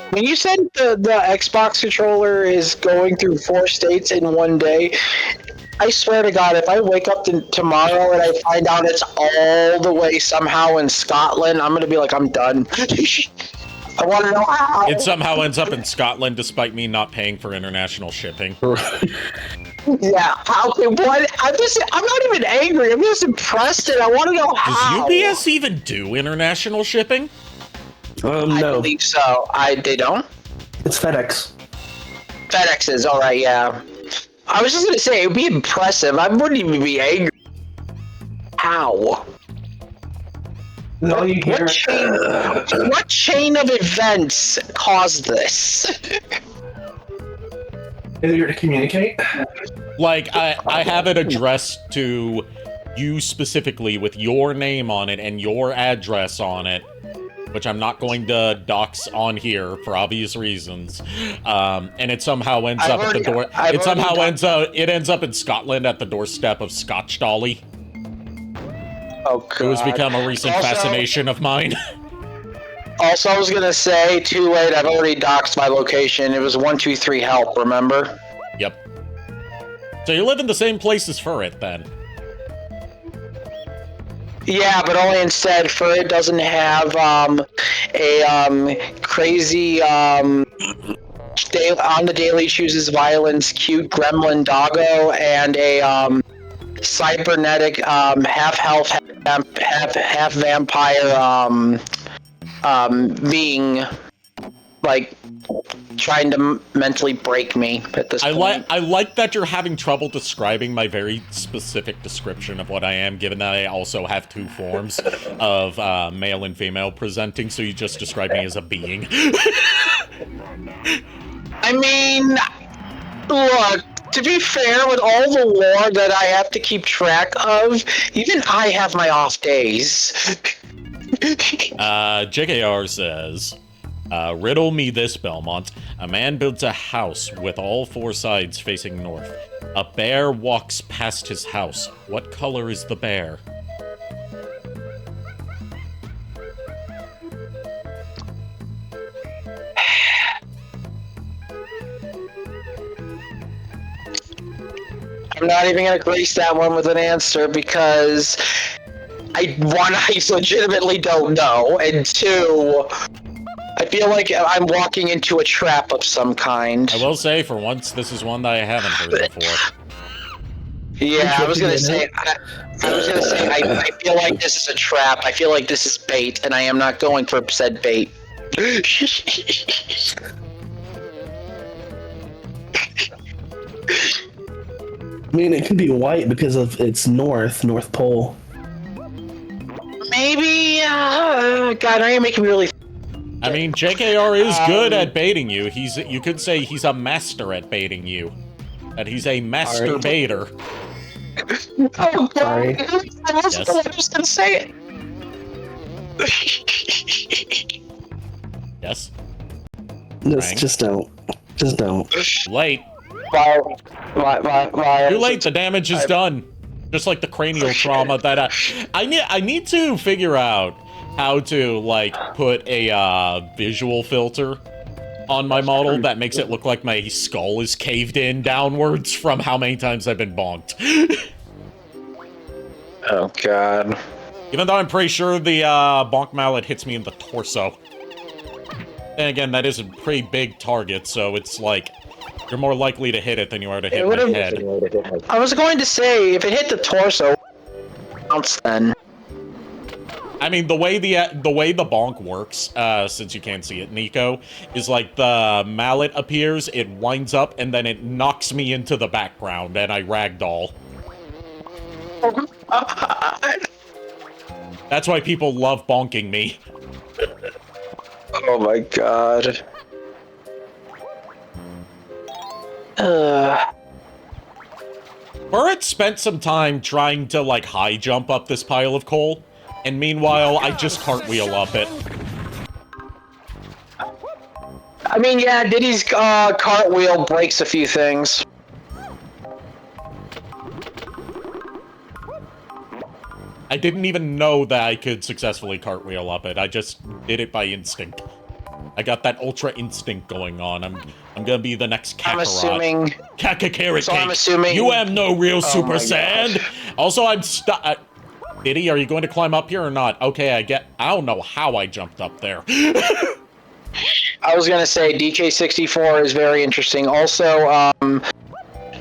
when you said the Xbox controller is going through 4 states in one day, I swear to God, if I wake up tomorrow and I find out it's all the way somehow in Scotland, I'm gonna be like, I'm done. I want to know how. It somehow ends up in Scotland despite me not paying for international shipping. Yeah, how? What? I'm not even angry. I'm just impressed, and I want to know how. Does UPS even do international shipping? No. I believe so. They don't? It's FedEx. FedEx is, alright, yeah. I was just gonna say, it would be impressive. I wouldn't even be angry. How? No, you can't. What chain of events caused this? Failure to communicate? Like, I have it addressed to you specifically with your name on it and your address on it, which I'm not going to dox on here for obvious reasons. And it somehow ends up at the door. It ends up in Scotland at the doorstep of Scotch Dolly. Oh, God. It has become a recent fascination of mine. Also, I was gonna say, too late, I've already doxed my location. It was 123 help, remember? Yep. So you live in the same place as Furret, then? Yeah, but only instead Furret doesn't have a crazy on the daily chooses violence cute gremlin doggo and a cybernetic half elf half vampire being like trying to mentally break me at this point. I like that you're having trouble describing my very specific description of what I am, given that I also have 2 forms of male and female presenting, so you just describe me as a being. I mean, look, to be fair, with all the lore that I have to keep track of, even I have my off days. JKR says, riddle me this, Belmont. A man builds a house with all 4 sides facing north. A bear walks past his house. What color is the bear? I'm not even gonna grace that one with an answer because I legitimately don't know, and 2, I feel like I'm walking into a trap of some kind. I will say, for once, this is one that I haven't heard before. Yeah, I was gonna say, I feel like this is a trap. I feel like this is bait, and I am not going for said bait. I mean, it could be white because of its North Pole. Maybe, God, now you're making me really... I mean, JKR is good at baiting you. You could say he's a master at baiting you. That he's a master baiter. Oh, Sorry. Yes. I was just gonna say it. Yes? Just don't. Late. Why? Too late, the damage is done. Just like the cranial trauma that I need to figure out how to, like, put a visual filter on my model that makes it look like my skull is caved in downwards from how many times I've been bonked. Oh, God. Even though I'm pretty sure the bonk mallet hits me in the torso. And again, that is a pretty big target, so it's like, you're more likely to hit it than you are to hit my head. I was going to say, if it hit the torso, bounce then. I mean, the way the bonk works, since you can't see it, Nico, is like the mallet appears, it winds up, and then it knocks me into the background, and I ragdoll. That's why people love bonking me. Oh my god. Burrit spent some time trying to, like, high jump up this pile of coal, and meanwhile, I just cartwheel up it. I mean, yeah, Diddy's cartwheel breaks a few things. I didn't even know that I could successfully cartwheel up it. I just did it by instinct. I got that ultra instinct going on. I'm gonna be the next Kakarot. I'm assuming. Carrot So cake. I'm assuming. You have no real Super my Saiyan. gosh. Also, I'm stuck. Diddy, are you going to climb up here or not? Okay, I don't know how I jumped up there. I was gonna say DK64 is very interesting. Also,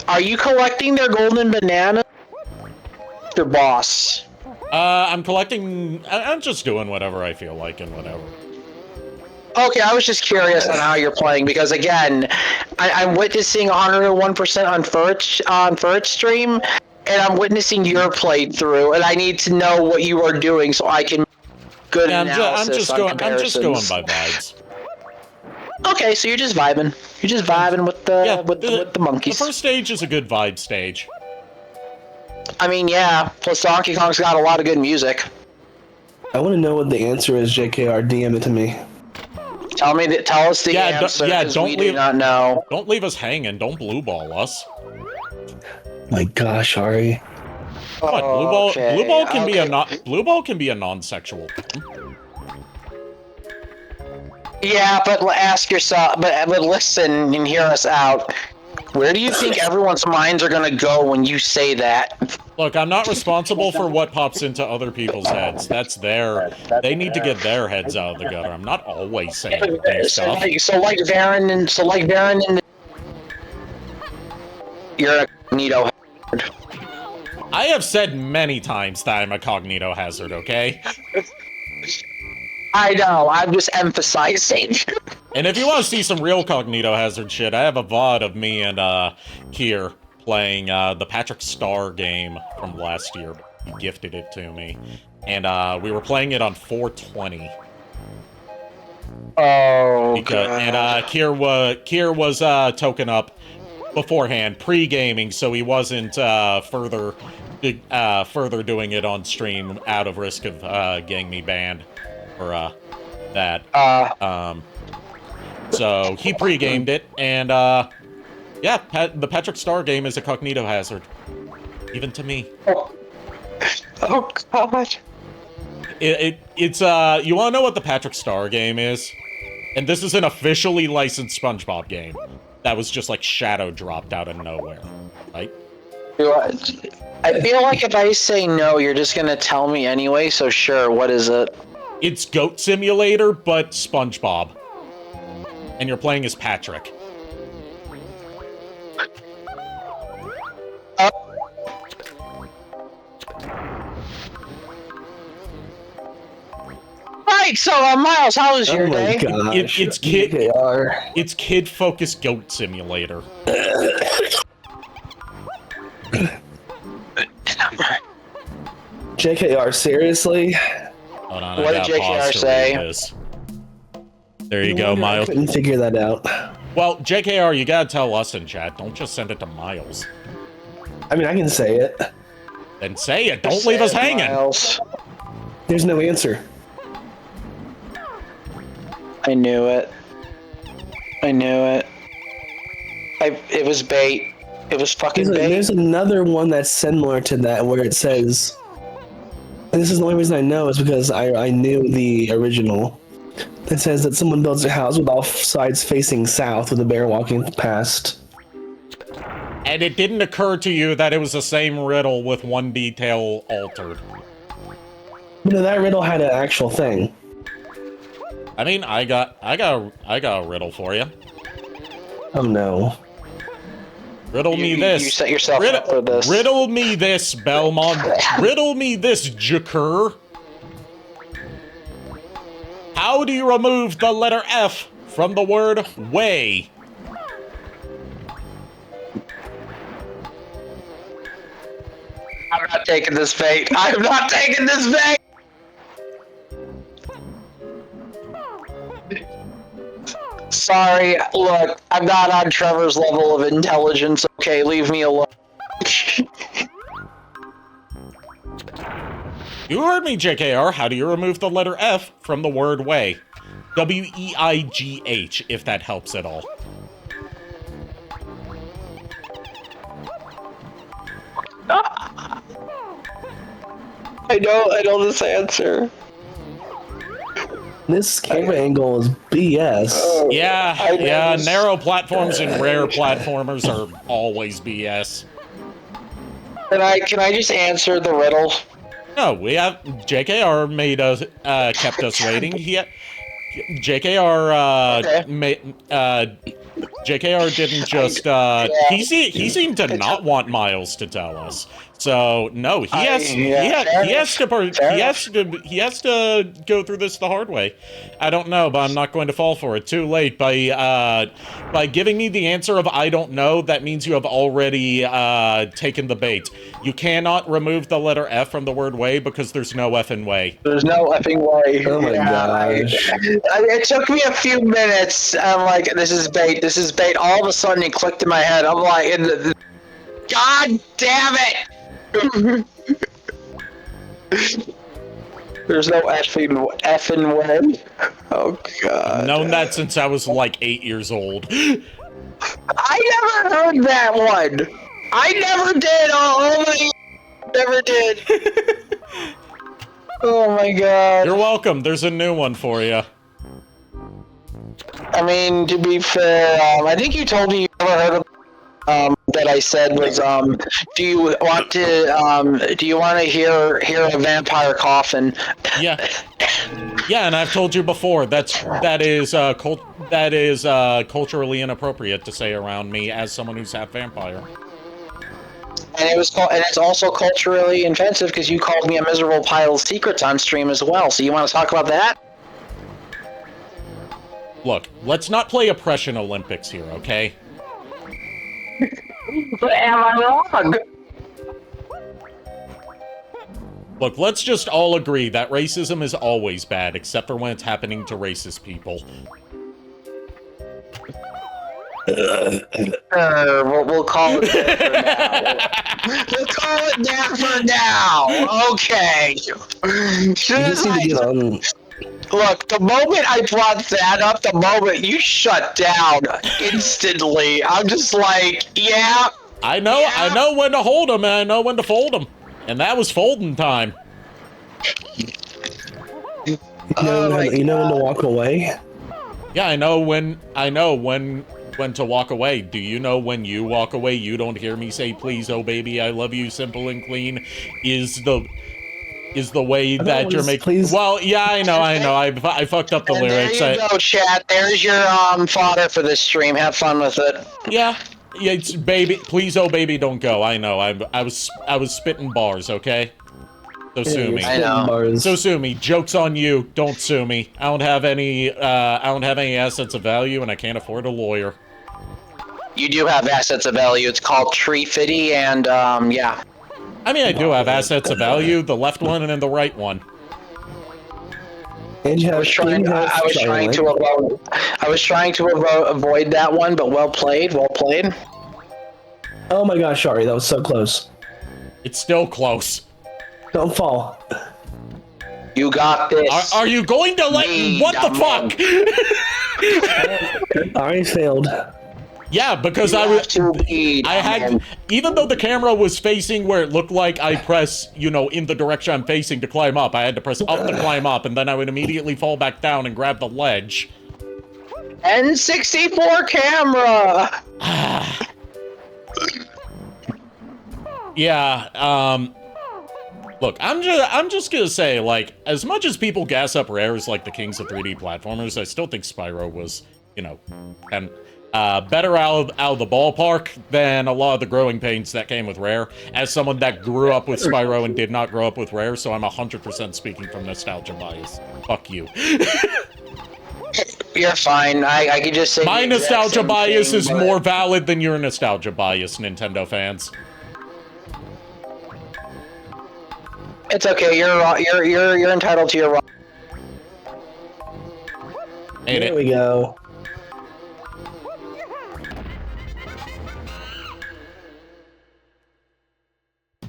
are you collecting their golden banana? Their boss. I'm collecting. I'm just doing whatever I feel like and whatever. Okay, I was just curious on how you're playing because again, I'm witnessing 101% on Furt's stream, and I'm witnessing your playthrough, and I need to know what you are doing so I can good analysis. I'm just going by vibes. Okay, so you're just vibing. You're just vibing with the with the monkeys. The first stage is a good vibe stage. I mean, yeah. Plus, Donkey Kong's got a lot of good music. I want to know what the answer is, JKR. DM it to me. Tell us the answer. Don't we leave. do not know. Don't leave us hanging. Don't blue ball us. My gosh, Ari. What? Okay, Blue ball can be a non-sexual. Yeah, but ask yourself. But listen and hear us out. Where do you think everyone's minds are gonna go when you say that? Look, I'm not responsible for what pops into other people's heads. That's they need to get their heads out of the gutter. I'm not always saying stuff. So like Varen and you're a cognito. I have said many times that I'm a cognito hazard, okay? I know, I'm just emphasizing. And if you want to see some real cognito hazard shit, I have a VOD of me and Kier playing the Patrick Star game from last year. He gifted it to me. And we were playing it on 420. Oh, God. And Kier was token up beforehand, pre-gaming, so he wasn't further doing it on stream out of risk of getting me banned for that. So he pre-gamed it, and yeah, the Patrick Star game is a cognito hazard, even to me. Oh God! It's you want to know what the Patrick Star game is? And this is an officially licensed SpongeBob game that was just like shadow dropped out of nowhere, right? I feel like if I say no, you're just gonna tell me anyway. So sure, what is it? It's Goat Simulator, but SpongeBob. And you're playing as Patrick. Right, so Miles, how was your day? Gosh. It's kid-focused Goat Simulator. JKR, seriously? Hold on, What did JKR say? There you go, Miles. I couldn't figure that out. Well, JKR, you gotta tell us in chat. Don't just send it to Miles. I mean, I can say it. Then say it. Don't leave us hanging. Miles. There's no answer. I knew it. I knew it. It was bait. It was fucking bait. There's another one that's similar to that where it says, and this is the only reason I know is because I knew the original. It says that someone builds a house with all sides facing south with a bear walking past. And it didn't occur to you that it was the same riddle with one detail altered. You know, that riddle had an actual thing. I mean, I got a riddle for you. Oh no. Riddle me this. You set yourself up for this. Riddle me this, Belmont. Riddle me this, Jakur. How do you remove the letter F from the word way? I'm not taking this bait. I'm not taking this bait. Sorry, look, I'm not on Trevor's level of intelligence. Okay, leave me alone. You heard me, JKR. How do you remove the letter F from the word way? W-E-I-G-H, if that helps at all. I know this answer. This camera angle is BS. Yeah, narrow platforms and rare platformers are always BS. Can I just answer the riddle? No, we have JKR made us kept us waiting. JKR didn't just he seemed to not want Miles to tell us. So no, he has to go through this the hard way. I don't know, but I'm not going to fall for it. Too late. By giving me the answer of I don't know, that means you have already taken the bait. You cannot remove the letter F from the word way because there's no effing way. There's no effing way. Oh my gosh. It took me a few minutes. I'm like, this is bait. This is bait. All of a sudden, it clicked in my head. I'm like, God damn it! There's no effing way. Oh God. I've known that since I was like 8 years old. I never heard that one. I never did. Oh my, never did. Oh my God. You're welcome. There's a new one for you. I mean, to be fair, I think you told me you never heard of that I said was do you want to hear a vampire coffin? Yeah, and I've told you before that is culturally inappropriate to say around me as someone who's half vampire. And it's also culturally offensive because you called me a miserable pile of secrets on stream as well. So you want to talk about that? Look, let's not play Oppression Olympics here, okay? But am I wrong? Look, let's just all agree that racism is always bad, except for when it's happening to racist people. We'll call it that for now. We'll call it that for now. Okay. Look, the moment I brought that up, the moment you shut down instantly, I'm just like, yeah. I know when to hold them and I know when to fold them. And that was folding time. You know when to walk away? Yeah, I know when to walk away. Do you know when you walk away, you don't hear me say, please, oh baby, I love you, simple and clean, is the way that you're making. Please. Well, yeah, I know. I fucked up the And lyrics. there you go, chat. There's your fodder for this stream. Have fun with it. Yeah, it's baby. Please, oh baby, don't go. I know. I was spitting bars. Okay. So sue me. I know. So sue me. Joke's on you. Don't sue me. I don't have any assets of value, and I can't afford a lawyer. You do have assets of value. It's called Tree Fitty, and yeah. I mean, I do have assets of value. The left one and then the right one. And you I have, was trying to avoid that one, but well played. Well played. Oh my gosh, sorry, that was so close. It's still close. Don't fall. You got this. Are you going to let me? What the fuck? I already failed. Yeah, because even though the camera was facing where it looked like I press, in the direction I'm facing to climb up, I had to press up to climb up, and then I would immediately fall back down and grab the ledge. N64 camera! Yeah, look, I'm just gonna say, like, as much as people gas up Rares like the kings of 3D platformers, I still think Spyro was, better out of the ballpark than a lot of the growing pains that came with Rare. As someone that grew up with Spyro and did not grow up with Rare, so I'm 100% speaking from nostalgia bias. Fuck you. You're fine. I could just say my the exact nostalgia same bias thing, is but more valid than your nostalgia bias, Nintendo fans. it's okay. You're wrong. You're entitled to your wrong. Ain't There it? we go.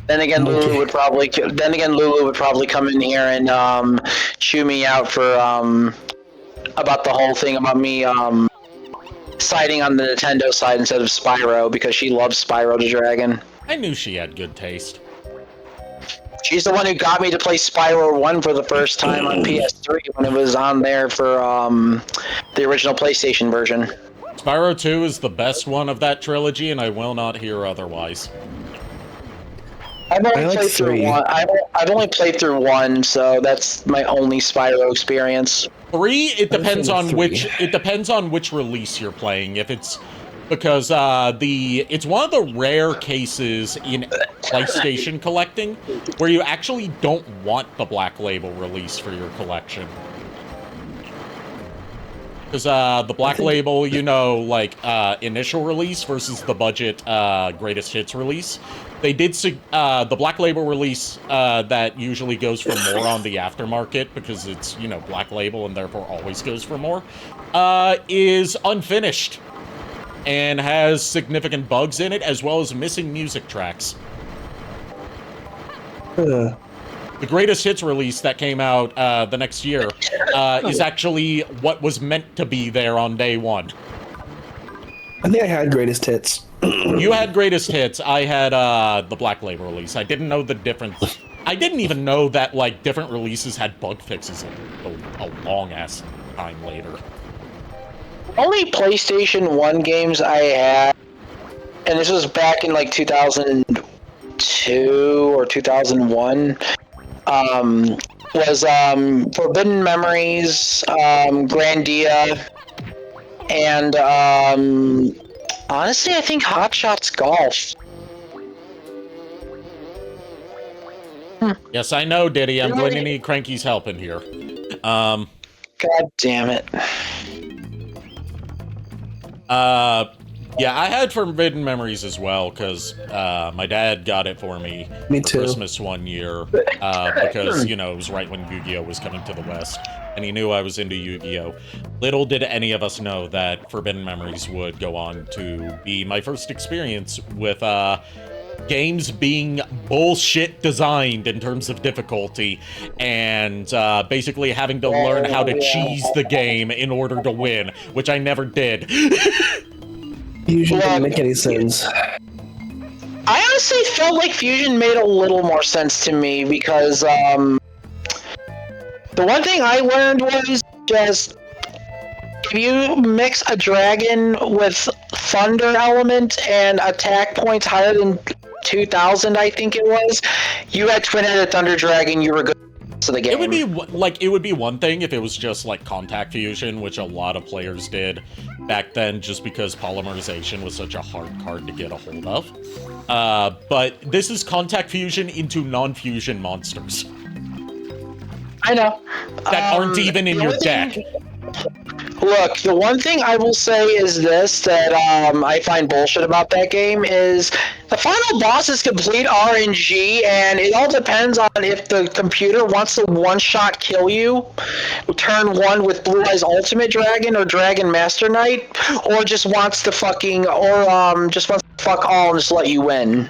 Then again, Lulu would probably. Then again, Lulu would probably come in here and chew me out for about the whole thing about me siding on the Nintendo side instead of Spyro because she loves Spyro the Dragon. I knew she had good taste. She's the one who got me to play Spyro 1 for the first time on PS3 when it was on there for the original PlayStation version. Spyro 2 is the best one of that trilogy, and I will not hear otherwise. I've only I like played through 3. one. I've only played through 1, so that's my only Spyro experience. 3, it depends on 3. which release you're playing. If it's because it's one of the rare cases in PlayStation collecting where you actually don't want the Black Label release for your collection. Because the Black Label, you know, like initial release versus the budget greatest hits release. They did the Black Label release that usually goes for more on the aftermarket because it's, you know, Black Label and therefore always goes for more, is unfinished and has significant bugs in it as well as missing music tracks. The greatest hits release that came out the next year is actually what was meant to be there on day one. I think I had greatest hits. You had greatest hits. I had the Black Label release. I didn't know the difference. I didn't even know that like different releases had bug fixes a long ass time later. Only PlayStation 1 games I had, and this was back in like 2002 or 2001, was Forbidden Memories, Grandia, and honestly, I think Hot Shots Golf. Yes, I know, Diddy. I'm going to need Cranky's help in here. God damn it. Yeah, I had Forbidden Memories as well, because my dad got it for me Me for too. Christmas one year, because, you know, it was right when Yu-Gi-Oh! Was coming to the West, and he knew I was into Yu-Gi-Oh! Little did any of us know that Forbidden Memories would go on to be my first experience with games being bullshit designed in terms of difficulty, and basically having to learn how to cheese the game in order to win, which I never did. Fusion didn't make any sense. I honestly felt like Fusion made a little more sense to me because the one thing I learned was just if you mix a dragon with thunder element and attack points higher than 2,000, I think it was, you had twin-headed thunder dragon. You were good to the game. It would be like it would be one thing if it was just like contact fusion, which a lot of players did back then, just because polymerization was such a hard card to get a hold of. But this is contact fusion into non-fusion monsters I know. that aren't even in the your only deck. thing- Look, the one thing I will say is this, that I find bullshit about that game is the final boss is complete RNG, and it all depends on if the computer wants to one-shot kill you, turn one with Blue Eyes Ultimate Dragon or Dragon Master Knight, or just wants to just wants to fuck all and just let you win.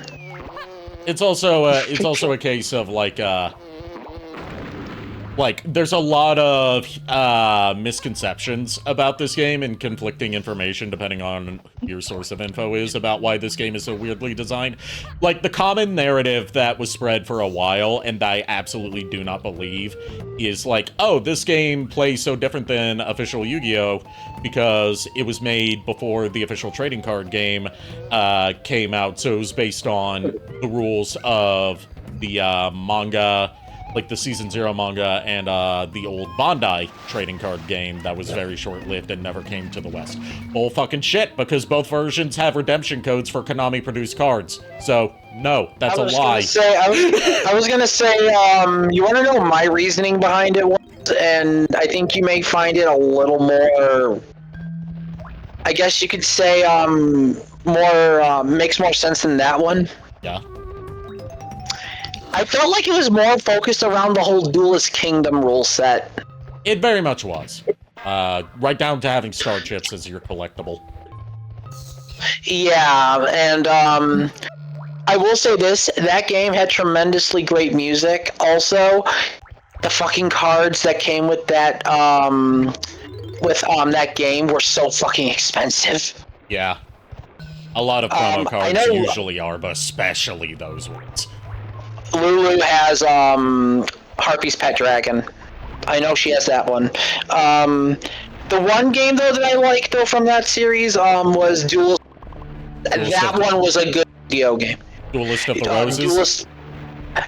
It's also a case of like there's a lot of misconceptions about this game and conflicting information depending on who your source of info is about why this game is so weirdly designed. Like, the common narrative that was spread for a while, and I absolutely do not believe, is like, oh, this game plays so different than official Yu-Gi-Oh! Because it was made before the official trading card game came out, so it was based on the rules of the manga like the Season 0 manga and the old Bandai trading card game that was very short-lived and never came to the West. Bull fucking shit, because both versions have redemption codes for Konami-produced cards. So, no, that's a lie. I was gonna say, you want to know my reasoning behind it was, and I think you may find it a little more, I guess you could say, makes more sense than that one. Yeah. I felt like it was more focused around the whole Duelist Kingdom rule set. It very much was. Right down to having star chips as your collectible. Yeah, and I will say this, that game had tremendously great music. Also, the fucking cards that came with that that game were so fucking expensive. Yeah. A lot of promo cards usually are, but especially those ones. Lulu has Harpy's Pet Dragon. I know she has that one. The one game though that I liked though from that series was Duelist. That one was a good video game. Duelist of the Roses.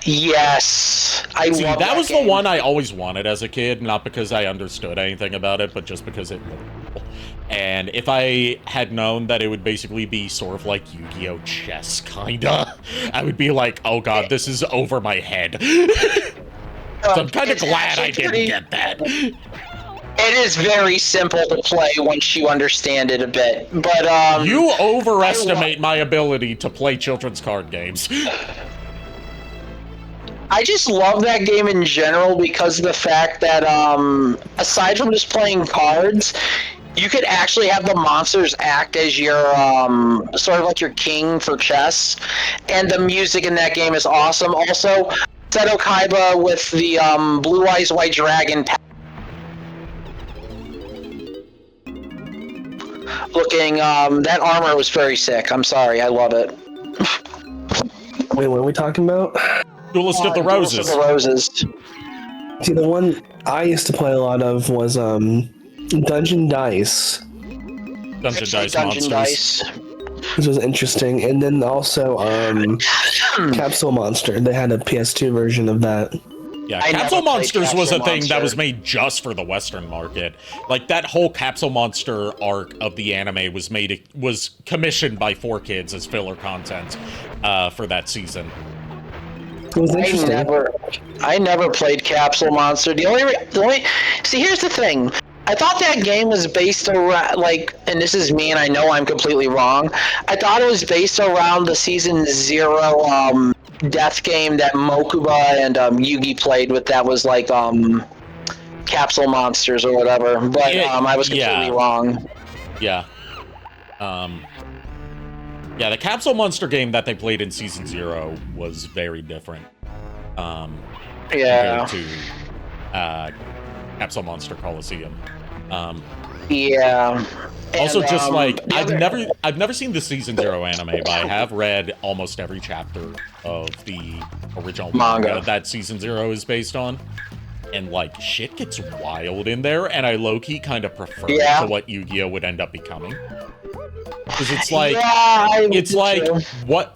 Yes, I love that. That was game. the one I always wanted as a kid, not because I understood anything about it, but just because it looked cool. And if I had known that it would basically be sort of like Yu-Gi-Oh! Chess, kinda, I would be like, oh god, this is over my head. So I'm kind of glad I didn't get that. It is very simple to play once you understand it a bit, but You overestimate my ability to play children's card games. I just love that game in general because of the fact that, aside from just playing cards, you could actually have the monsters act as your, sort of like your king for chess, and the music in that game is awesome. Also, Seto Kaiba with the, Blue Eyes White Dragon looking, that armor was very sick. I'm sorry, I love it. Wait, what are we talking about? Duelist of the Roses. Duelist of the Roses. See, the one I used to play a lot of was Dungeon Dice, Dungeon Monsters. Dice. which was interesting, and then also Capsule Monster. They had a PS2 version of that. Yeah, I Capsule never played Monsters was a Capsule thing that Monster. was made just for the Western market. Like, that whole Capsule Monster arc of the anime was commissioned by 4Kids as filler content for that season. It was interesting. I never played Capsule Monster. The only see, here's the thing. I thought that game was based around, like, and this is me, and I know I'm completely wrong. I thought it was based around the Season 0 death game that Mokuba and Yugi played with. That was like Capsule Monsters or whatever. But I was completely wrong. Yeah. Yeah, the Capsule Monster game that they played in Season 0 was very different. Compared to Capsule Monster Coliseum. Yeah. Also, And, just like the I've never seen the Season 0 anime, but I have read almost every chapter of the original manga that Season 0 is based on. And like, shit gets wild in there, and I low-key kind of prefer it to what Yu-Gi-Oh would end up becoming. Because it's like,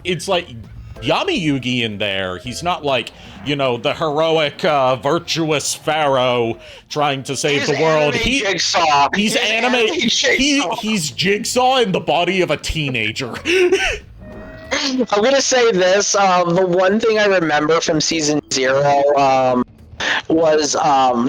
it's like Yami Yugi in there. He's not like, you know, the heroic, virtuous pharaoh trying to save the world. Jigsaw. He's he's Jigsaw in the body of a teenager. I'm gonna say this. The one thing I remember from Season 0 was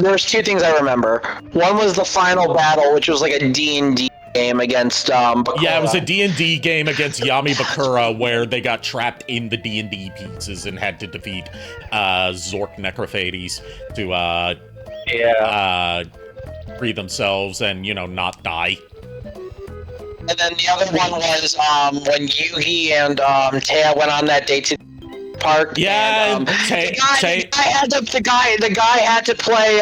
there's two things I remember. One was the final battle, which was like a D&D game against Bakura. Yeah, it was a D&D game against Yami Bakura where they got trapped in the D&D pieces and had to defeat Zork Necrophades to free themselves and, you know, not die. And then the other one was when Yugi and Taya went on that date to park. Yeah, and, the guy had to play.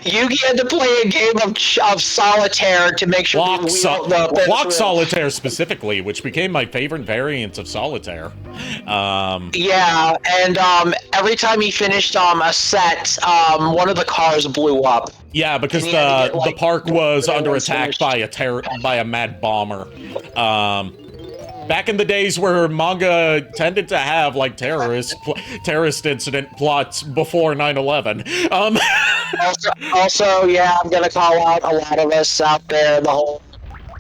Yugi had to play a game of solitaire to make sure Block Solitaire specifically, which became my favorite variant of Solitaire. Yeah, and every time he finished a set, one of the cars blew up. Yeah, because the park was under attack by a mad bomber. back in the days where manga tended to have like terrorist incident plots before 9/11. Also, yeah, I'm gonna call out a lot of us out there. The whole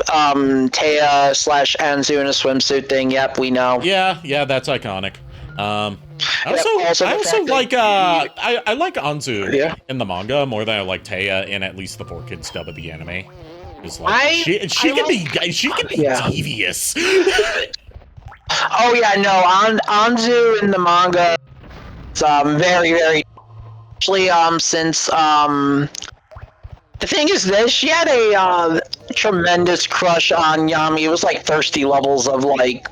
Taya / Anzu in a swimsuit thing. Yep, we know. Yeah, that's iconic. I like Anzu in the manga more than I like Taya in at least the 4Kids dub of the anime. It's like she can be devious. Oh yeah, no, Anzu in the manga is very, very actually since the thing is this, she had a tremendous crush on Yami. It was like thirsty levels of like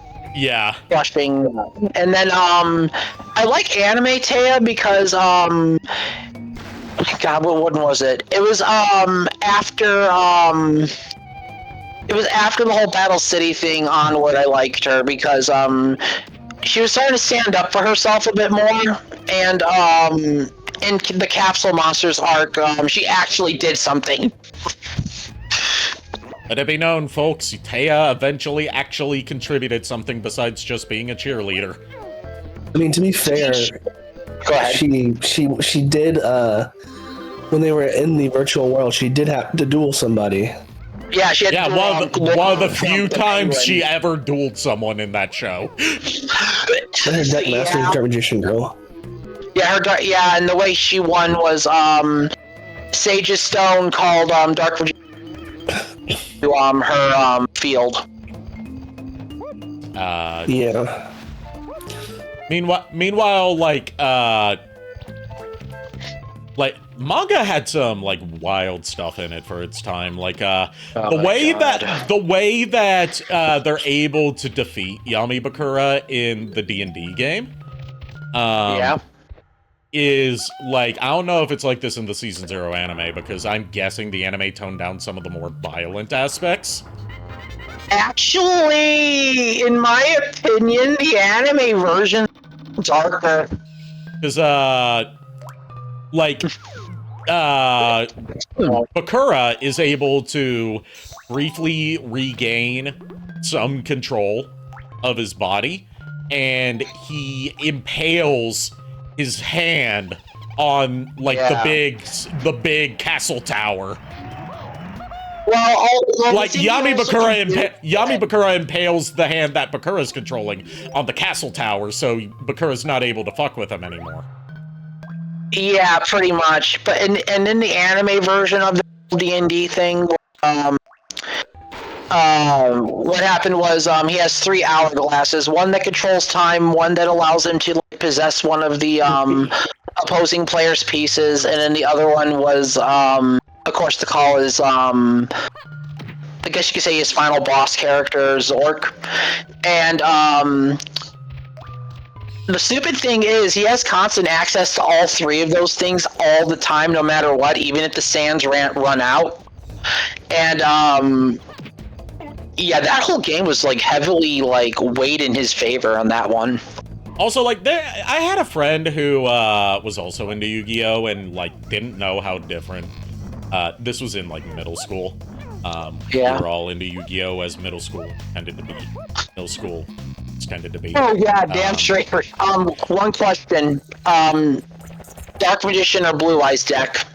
crushing. And then I like anime Taya because oh my god, what one was it? It was after the whole Battle City thing onward. I liked her because she was starting to stand up for herself a bit more, and in the Capsule Monsters arc, she actually did something. Let it be known, folks, Taya eventually actually contributed something besides just being a cheerleader. I mean, to be fair, go ahead. She did when they were in the virtual world, she did have to duel somebody. Yeah, she had one of the few times she ever dueled someone in that show. Her deck master Dark Magician girl. Yeah, and the way she won was Sage's Stone called Dark Magician to her field. Yeah. Meanwhile, like manga had some like wild stuff in it for its time. Like the way that they're able to defeat Yami Bakura in the D&D game. Is like, I don't know if it's like this in the Season 0 anime, because I'm guessing the anime toned down some of the more violent aspects. Actually, in my opinion, the anime version is darker. Because, Bakura is able to briefly regain some control of his body, and he impales his hand on the big castle tower. Well, like Yami Bakura impales the hand that Bakura's controlling on the castle tower, so Bakura's not able to fuck with him anymore. Yeah, pretty much. But in the anime version of the D&D thing, what happened was he has 3 hourglasses, one that controls time, one that allows him to possess one of the opposing player's pieces, and then the other one was of course the call is I guess you could say his final boss character, Zork. And the stupid thing is he has constant access to all 3 of those things all the time, no matter what, even if the sands run out. And yeah, that whole game was like heavily like weighed in his favor on that one. Also, like, I had a friend who was also into Yu-Gi-Oh! And like didn't know how different. This was in like middle school. We were all into Yu-Gi-Oh! As middle school tended to be. Oh yeah, damn straight. One question. Dark Magician or Blue Eyes deck?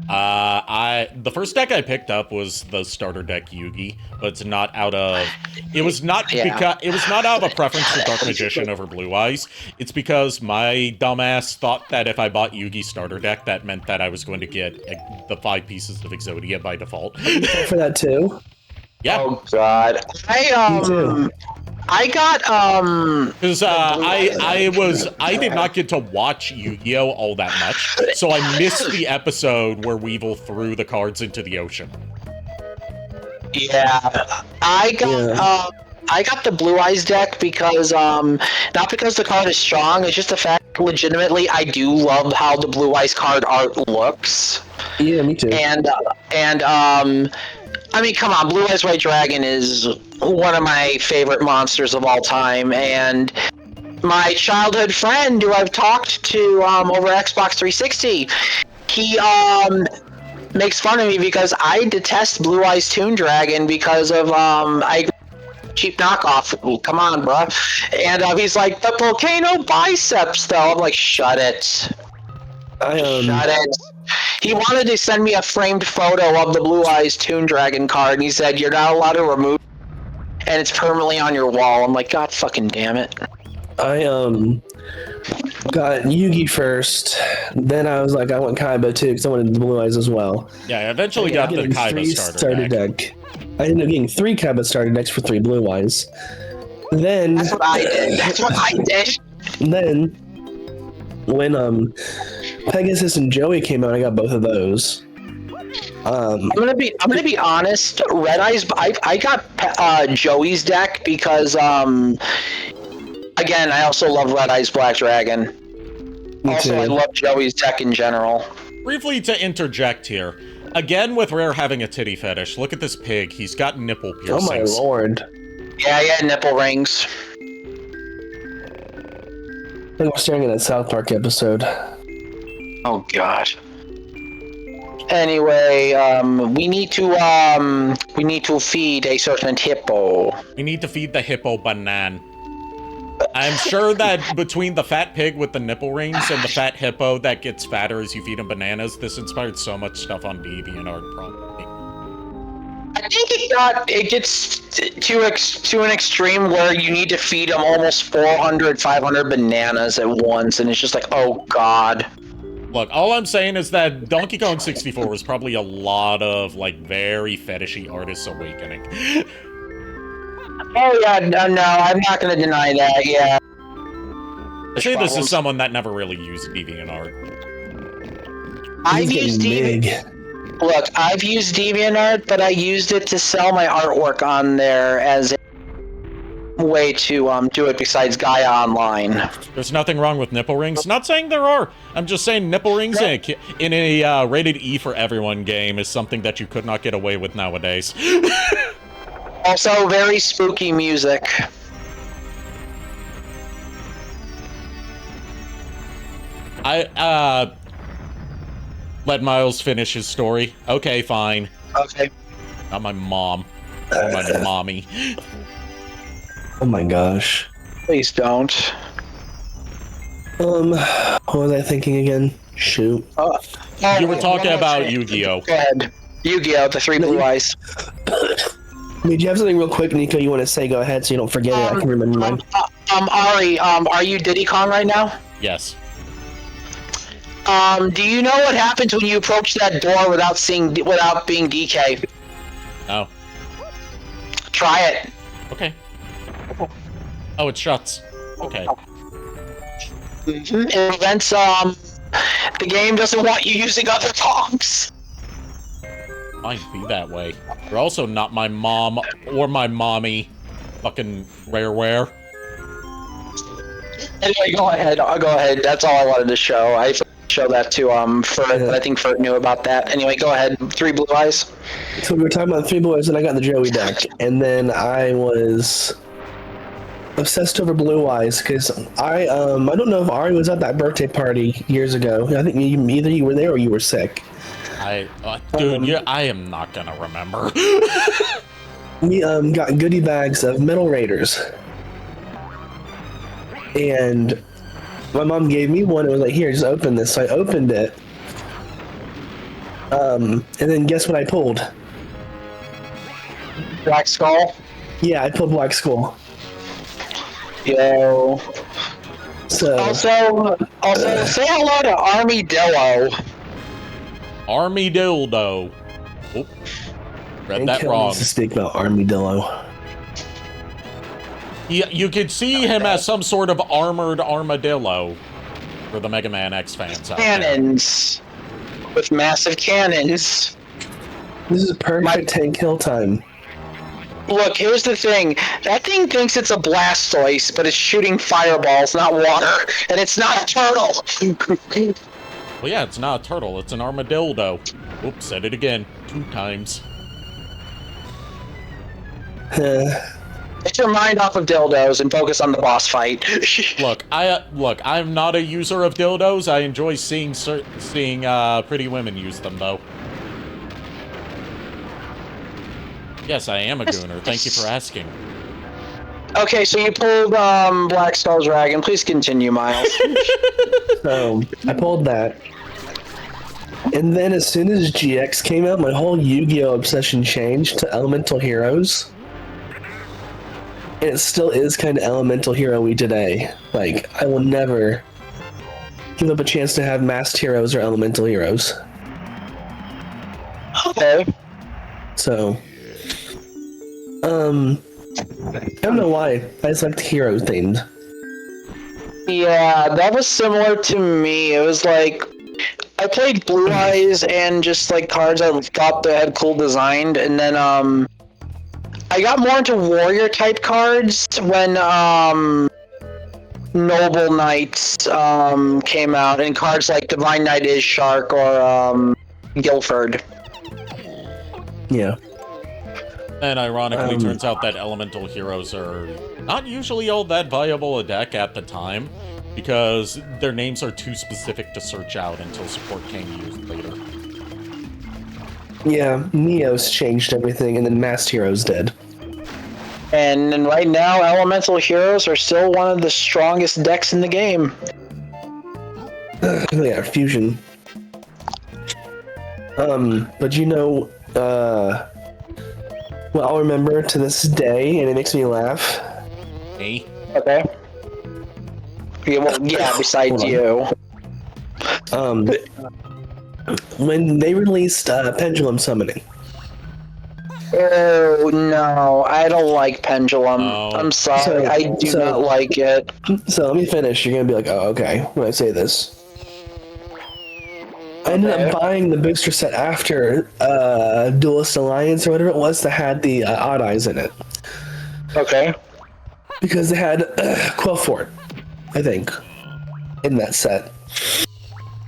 The first deck I picked up was the starter deck Yugi, but it's not out of. It was not because it was not out of a preference for Dark Magician over Blue Eyes. It's because my dumbass thought that if I bought Yugi starter deck, that meant that I was going to get the 5 pieces of Exodia by default. For that too. Yeah. Oh god. I got because I did not get to watch Yu-Gi-Oh! All that much, so I missed the episode where Weevil threw the cards into the ocean. Yeah, I got the Blue Eyes deck because not because the card is strong, it's just the fact legitimately I do love how the Blue Eyes card art looks. Yeah, me too. And I mean, come on, Blue Eyes White Dragon is one of my favorite monsters of all time, and my childhood friend who I've talked to over Xbox 360, he makes fun of me because I detest Blue Eyes Toon Dragon because of cheap knockoff. Ooh, come on, bro. And he's like, the volcano biceps, though. I'm like, shut it. Shut it. He wanted to send me a framed photo of the Blue Eyes Toon Dragon card, and he said, you're not allowed to remove it, and it's permanently on your wall. I'm like, God fucking damn it. I got Yugi first, then I was like, I want Kaiba too, because I wanted the Blue Eyes as well. Yeah, I eventually got the Kaiba starter deck. I ended up getting 3 Kaiba starter decks for 3 Blue Eyes. Then... That's what I did. That's what I did. Then, when Pegasus and Joey came out, I got both of those. I'm gonna be honest. Red Eyes. I got Joey's deck because again, I also love Red Eyes Black Dragon. Also, I love Joey's deck in general. Briefly to interject here, again with Rare having a titty fetish. Look at this pig. He's got nipple piercings. Oh my lord. Yeah, nipple rings. I think we're staring at that South Park episode. Oh god. Anyway, we need to feed a certain hippo. We need to feed the hippo banana. I'm sure that between the fat pig with the nipple rings and the fat hippo that gets fatter as you feed him bananas, this inspired so much stuff on DeviantArt probably. I think it gets to an extreme where you need to feed them almost 400, 500 bananas at once, and it's just like, oh god. Look, all I'm saying is that Donkey Kong 64 was probably a lot of, like, very fetishy artists awakening. Oh yeah, no, I'm not gonna deny that, yeah. I say this is someone that never really used DeviantArt. I've used Look, I've used DeviantArt, but I used it to sell my artwork on there as a way to do it besides Gaia Online. There's nothing wrong with nipple rings. Not saying there are. I'm just saying nipple rings in a rated E for everyone game is something that you could not get away with nowadays. Also, very spooky music. Let Miles finish his story. Okay, fine. Okay. Not my mom. Or my mommy. Oh my gosh. Please don't. What was I thinking again? Shoot. You were talking about Yu-Gi-Oh! Go ahead. Yu-Gi-Oh! The 3 Blue Eyes. Did you have something real quick, Nico, you want to say? Go ahead so you don't forget it. I can remember mine. Ari, are you Diddy Kong right now? Yes. Do you know what happens when you approach that door without being DK? No. Try it. Okay. Oh, it shuts. Okay. It prevents, the game doesn't want you using other tongs. Might be that way. You're also not my mom or my mommy. Fucking rareware. Anyway, go ahead. I'll go ahead. That's all I wanted to show. I show that to Fert, but I think Fert knew about that. Anyway, go ahead. 3 Blue Eyes. So we were talking about 3 Blue Eyes, and I got the Joey deck, and then I was obsessed over Blue Eyes because I don't know if Ari was at that birthday party years ago. I think either you were there or you were sick. Dude, I am not gonna remember. We got goodie bags of Metal Raiders, and my mom gave me one. It was like, here, just open this. So I opened it, and then guess what I pulled? Black Skull. Yeah, I pulled Black Skull. Yo. So also say hello to Armadillo. Army dildo. Oh, read that wrong. To speak about Armadillo. You could see him as some sort of armored armadillo for the Mega Man X fans out Cannons. With massive cannons. This is perfect tank kill time. Look, here's the thing. That thing thinks it's a Blastoise, but it's shooting fireballs, not water. And it's not a turtle. Well, yeah, it's not a turtle. It's an armadillo. Oops, said it again. 2 times. Get your mind off of dildos and focus on the boss fight. Look, I'm not a user of dildos. I enjoy seeing pretty women use them, though. Yes, I am a gooner. Thank you for asking. Okay, so you pulled Black Skull Dragon. Please continue, Miles. So I pulled that. And then as soon as GX came out, my whole Yu-Gi-Oh! Obsession changed to Elemental Heroes. And it still is kind of Elemental Hero-y today. Like, I will never give up a chance to have Masked Heroes or Elemental Heroes. Okay. So, I don't know why. I just liked hero themed. Yeah, that was similar to me. It was like I played Blue Eyes and just like cards I thought that had cool designed, and then I got more into warrior type cards when Noble Knights came out, and cards like Divine Knight is Shark or Guilford. Yeah. And ironically, turns out that elemental heroes are not usually all that viable a deck at the time, because their names are too specific to search out until support came used later. Yeah, Neos changed everything, and then Masked Heroes did. And right now, Elemental Heroes are still one of the strongest decks in the game. Yeah, Fusion. But you know, what I'll remember to this day, and it makes me laugh. Me? Okay. Yeah, well, yeah, besides you. When they released Pendulum Summoning. Oh, no, I don't like Pendulum. Oh. I'm sorry, I do not like it. So let me finish. You're gonna be like, oh, okay, when I say this. I ended up buying the booster set after Duelist Alliance or whatever it was that had the Odd Eyes in it. Okay. Because they had Quellfort, I think, in that set.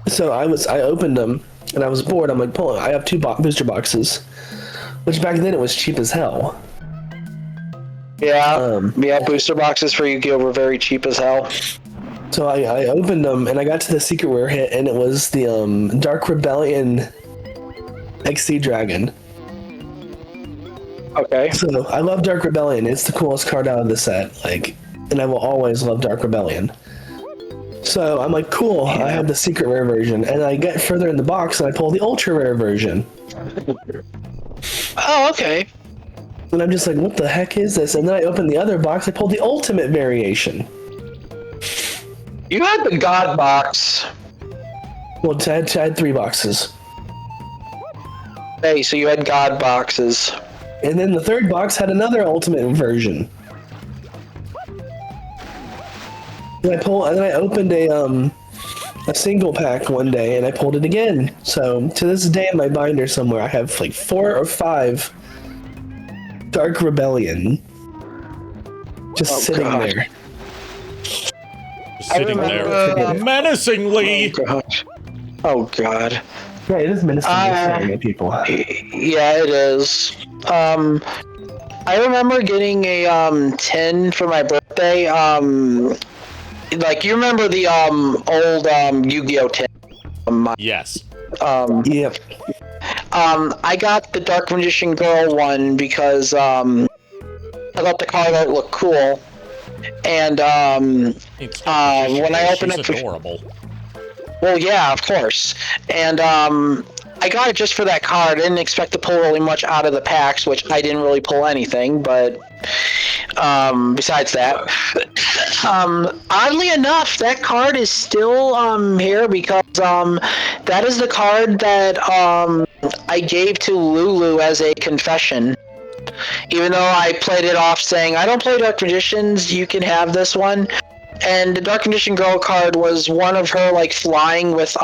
So I opened them and I was bored. I'm like, I have two booster boxes, which back then it was cheap as hell. Yeah, booster boxes for Yu-Gi-Oh! Were very cheap as hell. So I opened them and I got to the secret rare hit, and it was the Dark Rebellion XC Dragon. Okay. So I love Dark Rebellion. It's the coolest card out of the set. Like, and I will always love Dark Rebellion. So I'm like, cool. I have the secret rare version, and I get further in the box and I pull the ultra rare version. Oh, okay. And I'm just like, what the heck is this? And then I open the other box. I pulled the ultimate variation. You had the God box. Well, I had 3 boxes. Hey, so you had God boxes. And then the third box had another ultimate version. And then I opened a single pack one day and I pulled it again. So to this day in my binder somewhere, I have like 4 or 5 Dark Rebellion just sitting there. Sitting there menacingly. Oh god. Oh god. Yeah, it is menacing people. Yeah, it is. I remember getting a 10 for my birthday. Like you remember the old Yu-Gi-Oh 10? Yes. Yep. I got the Dark Magician Girl one because I thought the card art looked cool. And When I opened up, adorable. Well, yeah, of course. And I got it just for that card. I didn't expect to pull really much out of the packs, which I didn't really pull anything. But besides that, oddly enough, that card is still here because that is the card that I gave to Lulu as a confession. Even though I played it off saying, I don't play Dark Magicians, you can have this one. And the Dark Magician Girl card was one of her, like, flying with,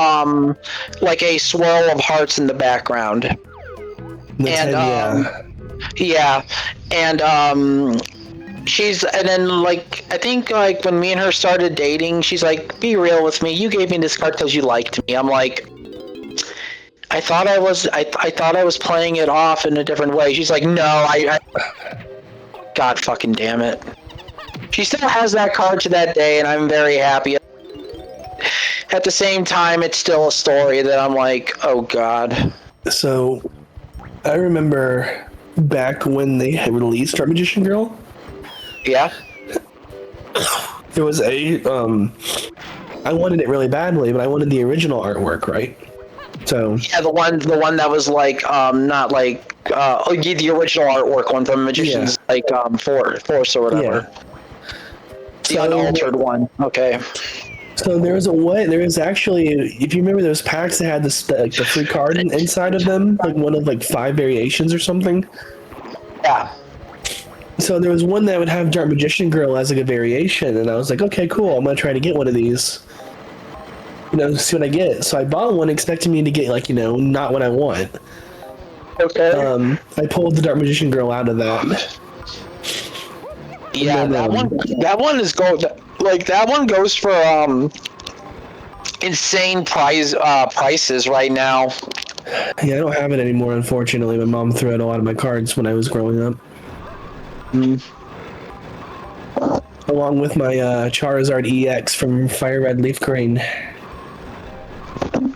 like a swirl of hearts in the background. Yeah. And, and then, like, I think, like, when me and her started dating, she's like, be real with me, you gave me this card because you liked me. I'm like, I thought I was playing it off in a different way. She's like, no, God fucking damn it. She still has that card to that day, and I'm very happy. At the same time, it's still a story that I'm like, oh god. So, I remember back when they had released Dark Magician Girl. Yeah? there was a I wanted it really badly, but I wanted the original artwork, right? So Yeah, the one that was like not like the original artwork one from Magician's like Force or whatever. yeah. The unaltered one. Okay. So there was actually, if you remember those packs that had like the free card inside of them, like one of like 5 variations or something. Yeah. So there was one that would have Dark Magician Girl as like a variation, and I was like, okay, cool, I'm gonna try to get one of these. See what I get. So I bought one expecting me to get like, not what I want. Okay. I pulled the Dark Magician Girl out of that. Yeah, then, that one goes for insane prices right now. Yeah, I don't have it anymore, unfortunately. My mom threw out a lot of my cards when I was growing up. Along with my Charizard EX from Fire Red Leaf Green.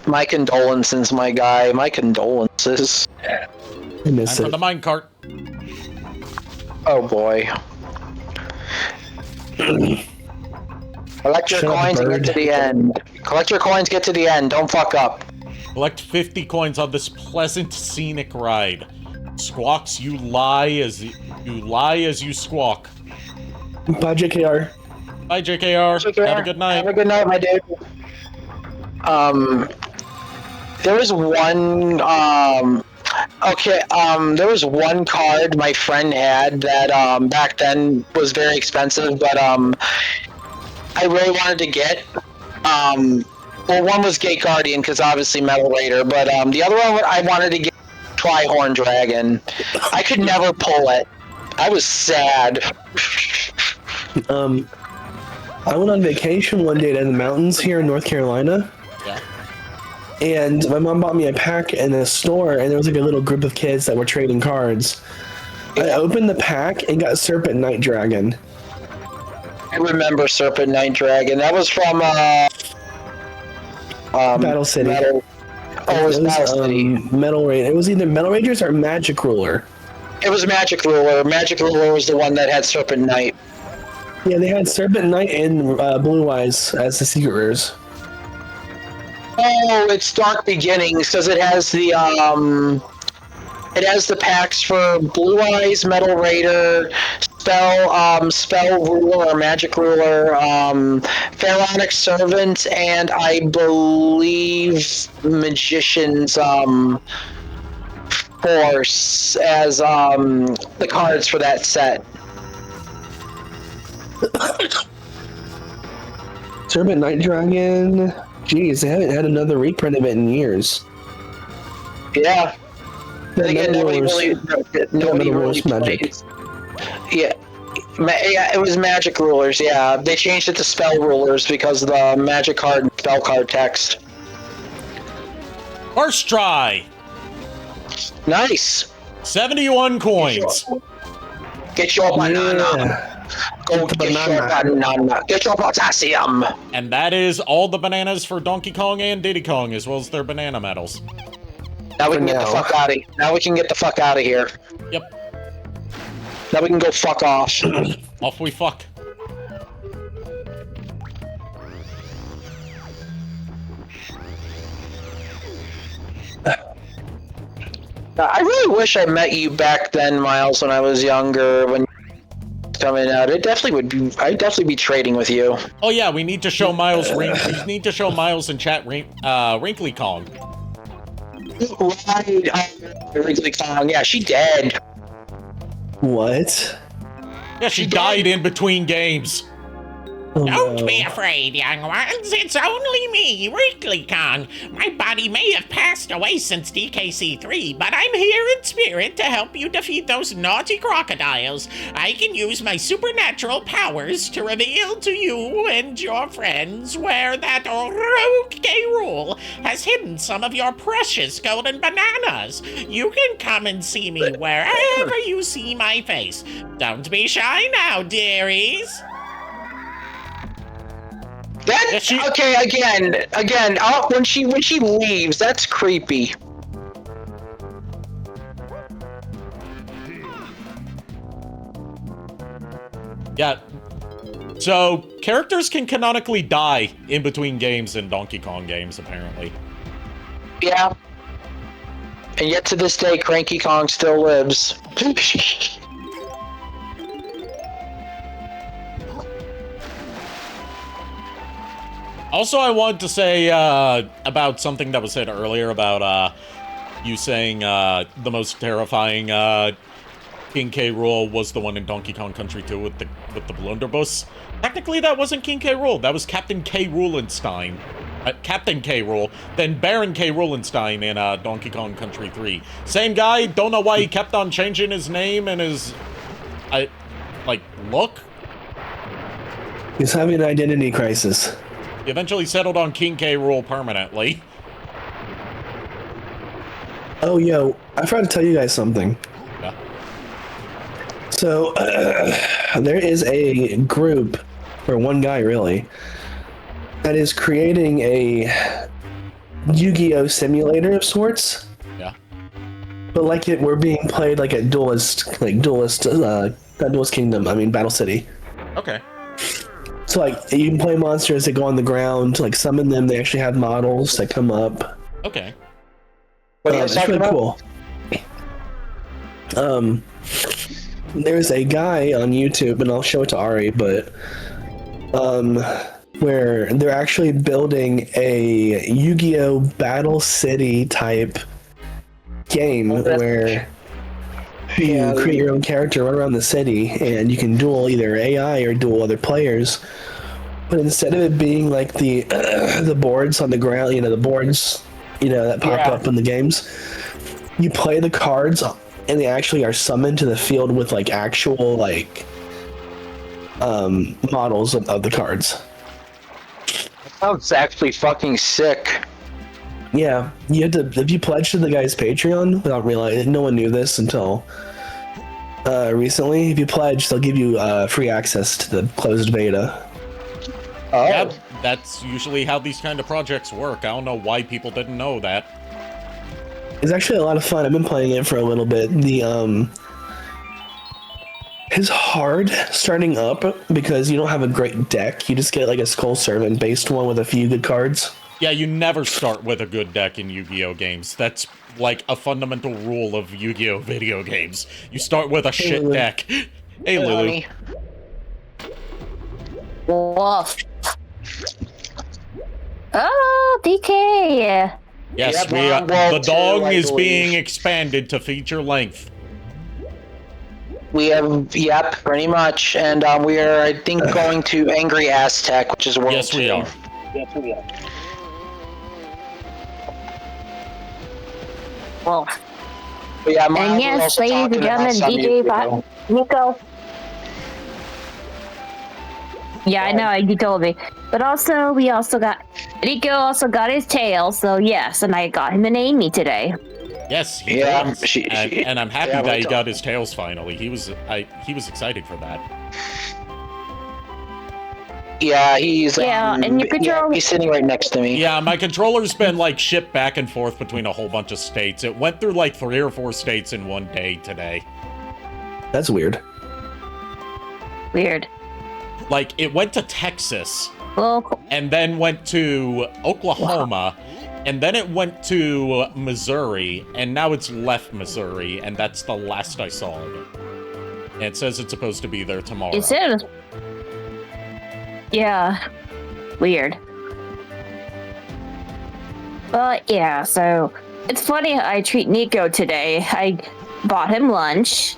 My condolences, my guy. My condolences. I miss For it. the minecart. Oh boy. Collect your Shut up, coins and bird. get to the end. Collect your coins, get to the end. Don't fuck up. Collect 50 coins on this pleasant scenic ride. Squawks, you lie as you squawk. Bye, JKR. Bye, JKR. Have a good night. Have a good night, my dude. There was one, there was one card my friend had that, back then was very expensive, but, I really wanted to get. Well, one was Gate Guardian, because obviously Metal Raider, but, the other one I wanted to get Trihorn Dragon. I could never pull it. I was sad. I went on vacation one day to the mountains here in North Carolina. Yeah. And my mom bought me a pack in a store, and there was like a little group of kids that were trading cards. I opened the pack and got Serpent Night Dragon. I remember Serpent Night Dragon. That was from, Battle City. it was Battle City. Metal Raid. It was either Metal Rangers or Magic Ruler. It was Magic Ruler. Magic Ruler was the one that had Serpent Knight. Yeah, they had Serpent Knight and Blue Eyes as the secret rares. Oh, it's Dark Beginnings because it has the packs for Blue Eyes, Metal Raider, Spell Ruler or Magic Ruler, Pharaonic Servant, and I believe Magician's Force as the cards for that set. Serpent Night Dragon. Jeez, they haven't had another reprint of it in years. Yeah. Then again, nobody really Magic. plays. Yeah. Yeah, it was Magic Rulers, yeah. They changed it to Spell Rulers because of the Magic card and Spell card text. First try. Nice. 71 coins. Get your banana. Yeah. Go get your banana. Get your potassium. And that is all the bananas for Donkey Kong and Diddy Kong, as well as their banana medals. Now we can get the fuck out of here. Now we can get the fuck out of here. Yep. Now we can go fuck off. Off we fuck. I really wish I met you back then, Miles, when I was younger, when coming out. I'd definitely be trading with you. Oh yeah, we need to show Miles we need to show Miles in chat Wrinkly Kong. Right, Wrinkly Kong. Yeah, she dead. What? Yeah, she died in between games. Oh, Don't no. be afraid, young ones. It's only me, Wrinkly Kong. My body may have passed away since DKC3, but I'm here in spirit to help you defeat those naughty crocodiles. I can use my supernatural powers to reveal to you and your friends where that rogue K. Rool has hidden some of your precious golden bananas. You can come and see me wherever you see my face. Don't be shy now, dearies. Okay, again. Oh, when she leaves, that's creepy. Yeah. So, characters can canonically die in between games in Donkey Kong games, apparently. Yeah. And yet to this day, Cranky Kong still lives. Also, I wanted to say about something that was said earlier about you saying the most terrifying King K. Rool was the one in Donkey Kong Country 2 with the blunderbuss. Technically, that wasn't King K. Rool. That was Captain K. Roolenstein. Captain K. Rool, then Baron K. Roolenstein in Donkey Kong Country 3. Same guy. Don't know why he kept on changing his name and his look. He's having an identity crisis. He eventually settled on King K. Rool permanently. Oh, yo, I forgot to tell you guys something. Yeah. So, there is a group, or one guy really, that is creating a Yu-Gi-Oh! Simulator of sorts. Yeah. But like we're being played like a Duelist Kingdom, Battle City. Okay. So like you can play monsters that go on the ground, like summon them. They actually have models that come up. Okay. What are you guys It's talking really about? cool. There's a guy on YouTube, and I'll show it to Ari, but where they're actually building a Yu-Gi-Oh! Battle City type game where you create your own character, run around the city, and you can duel either AI or duel other players. But instead of it being like the the boards on the ground, the boards, that pop up in the games, you play the cards, and they actually are summoned to the field with like actual models of the cards. Sounds actually fucking sick. Yeah, you have to, if you pledge to the guy's Patreon without realizing, no one knew this until recently. If you pledge, they'll give you free access to the closed beta. Oh. Yeah, that's usually how these kind of projects work. I don't know why people didn't know that. It's actually a lot of fun. I've been playing it for a little bit. It's hard starting up because you don't have a great deck. You just get like a Skull Servant based one with a few good cards. Yeah, you never start with a good deck in Yu-Gi-Oh! Games. That's like a fundamental rule of Yu-Gi-Oh! Video games. You start with a shit Lulu. deck. Hey, Lulu. Wolf. Oh, DK. Yes, Yeah, the too, dog I is believe. being expanded to feature length. We have, yep, pretty much. And we are, I think, going to Angry Aztec, which is World Yes, we 2. are. Yes, we are. Wolf. But yeah, Miles And was yes, also ladies and talking about gentlemen, some DJ Yu-Gi-Oh! Nico. Yeah, I know, you told me. But also, Nico also got his tail, so yes, and I got him an Amy today. Yes, he Yeah, does. And I'm happy that he got his tails finally. He was excited for that. Yeah, he's and your controller. he's sitting right next to me. Yeah, my controller's been like shipped back and forth between a whole bunch of states. It went through like 3 or 4 states in one day today. That's weird. Weird. Like, it went to Texas, Well, and then went to Oklahoma, and then it went to Missouri, and now it's left Missouri, and that's the last I saw of it. And it says it's supposed to be there tomorrow. it says. Yeah. Weird. But yeah, so it's funny how I treat Nico today. I bought him lunch.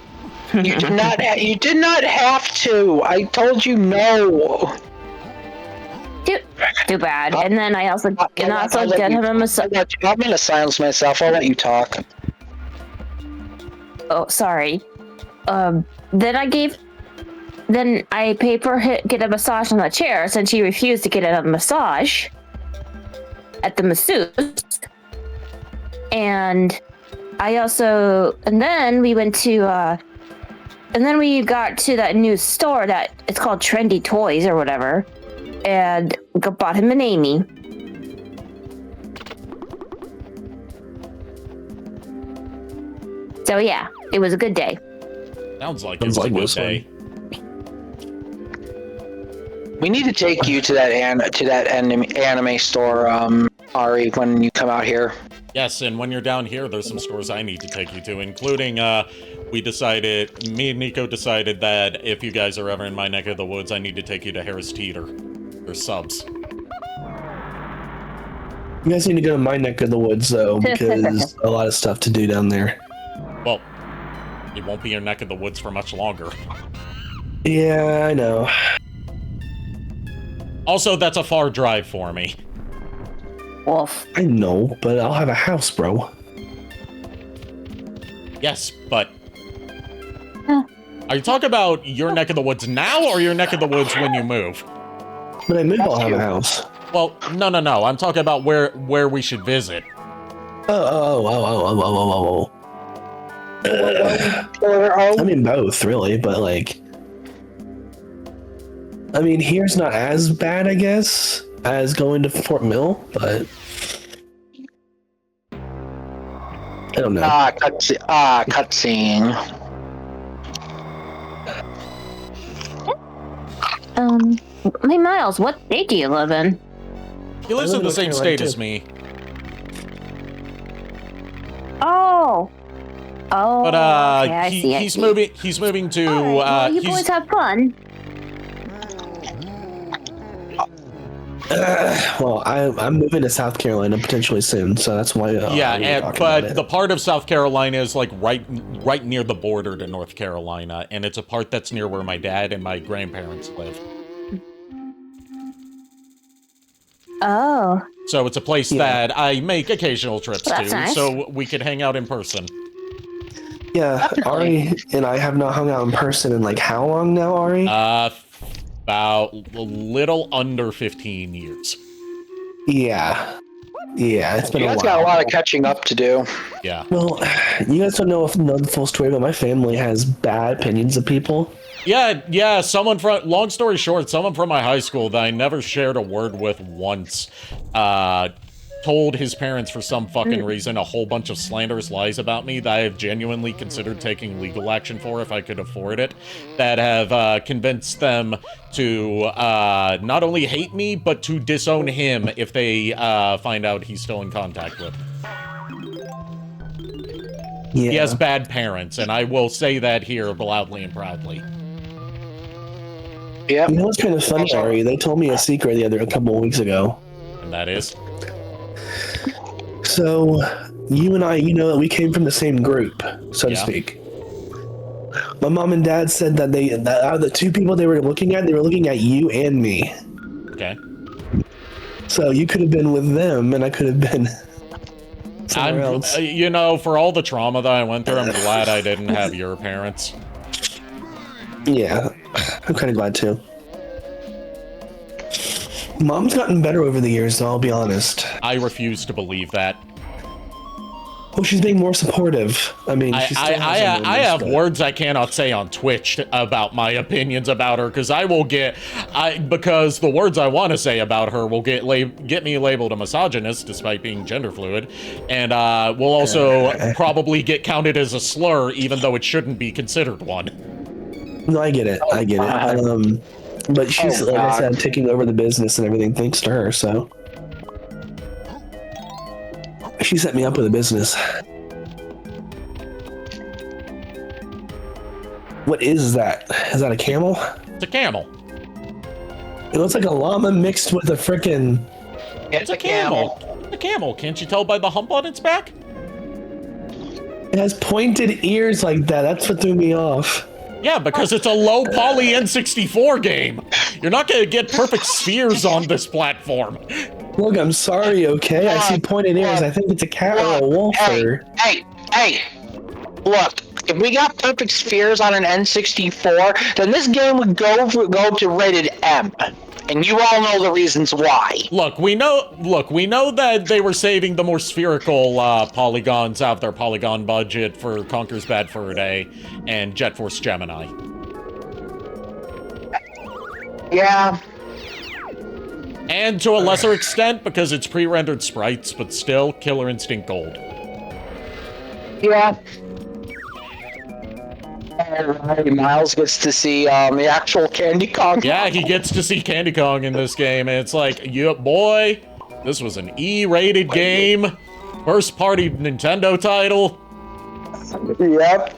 You did not. You did not have to. I told you no. Too bad. And then I also I'll let get you- him a massage. I'm gonna silence myself. I'll let you talk. Oh, sorry. Then I paid for get a massage on the chair since he refused to get a massage at the masseuse. And then we went to and then we got to that new store that it's called Trendy Toys or whatever, and bought him an Amy. So yeah, it was a good day. Sounds like it was a good day. We need to take you to that anime store, Ari, when you come out here. Yes, and when you're down here, there's some stores I need to take you to, including, me and Nico decided that if you guys are ever in my neck of the woods, I need to take you to Harris Teeter. Or Subs. You guys need to go to my neck of the woods, though, because a lot of stuff to do down there. Well, it won't be your neck of the woods for much longer. Yeah, I know. Also, that's a far drive for me. Wolf. I know, but I'll have a house, bro. Yes, but... Are you talking about your neck of the woods now, or your neck of the woods when you move? When I move, I'll have a house. Well, no. I'm talking about where we should visit. Oh. I mean, both, really, but, like... I mean, here's not as bad, I guess, as going to Fort Mill, but... I don't know. Cutscene. Hey, Miles, what state do you live in? He lives in the same state as me. Oh, But okay, I see, he's moving to All right, well, you boys have fun. Well, I'm moving to South Carolina potentially soon, so that's why. But the part of South Carolina is like right near the border to North Carolina, and it's a part that's near where my dad and my grandparents live. Oh. So it's a place that I make occasional trips to, nice. so we could hang out in person. Yeah, Ari and I have not hung out in person in like how long now, Ari? About a little under 15 years. Yeah, it's been a while. You guys got a lot of catching up to do. Yeah. Well, you guys don't know the full story, but my family has bad opinions of people. Yeah, long story short, someone from my high school that I never shared a word with once, told his parents for some fucking reason a whole bunch of slanderous lies about me that I have genuinely considered taking legal action for if I could afford it, that have convinced them to not only hate me, but to disown him if they find out he's still in contact with. Yeah. He has bad parents, and I will say that here loudly and proudly. Yeah. You know what's kind of funny, Ari? They told me a secret a couple of weeks ago. And that is? So, you and I, we came from the same group, so to speak. My mom and dad said that out of the two people they were looking at you and me. Okay. So you could have been with them, and I could have been somewhere else. For all the trauma that I went through, I'm glad I didn't have your parents. Yeah, I'm kind of glad too. Mom's gotten better over the years, though, I'll be honest. I refuse to believe that. Well, she's being more supportive. I mean, she still I have words I cannot say on Twitch about my opinions about her, because because the words I want to say about her will get me labeled a misogynist, despite being gender fluid, and will also probably get counted as a slur, even though it shouldn't be considered one. No, I get it. But she's, like I said, taking over the business and everything thanks to her, so. She set me up with a business. What is that? Is that a camel? It's a camel. It looks like a llama mixed with a frickin'... It's a camel. A camel. Can't you tell by the hump on its back? It has pointed ears like that. That's what threw me off. Yeah, because it's a low poly N64 game. You're not gonna get perfect spheres on this platform. Look, I'm sorry, okay? I see pointed ears. I think it's a cat or a wolf or... Hey! Look, if we got perfect spheres on an N64, then this game would go to rated M. And you all know the reasons why. Look, we know that they were saving the more spherical polygons out of their polygon budget for Conker's Bad Fur Day and Jet Force Gemini. Yeah. And to a lesser extent, because it's pre-rendered sprites, but still, Killer Instinct Gold. Yeah. Alright, Miles gets to see the actual Candy Kong. Yeah, he gets to see Candy Kong in this game, and it's like, yeah, boy, this was an E-rated game, first-party Nintendo title. Yep.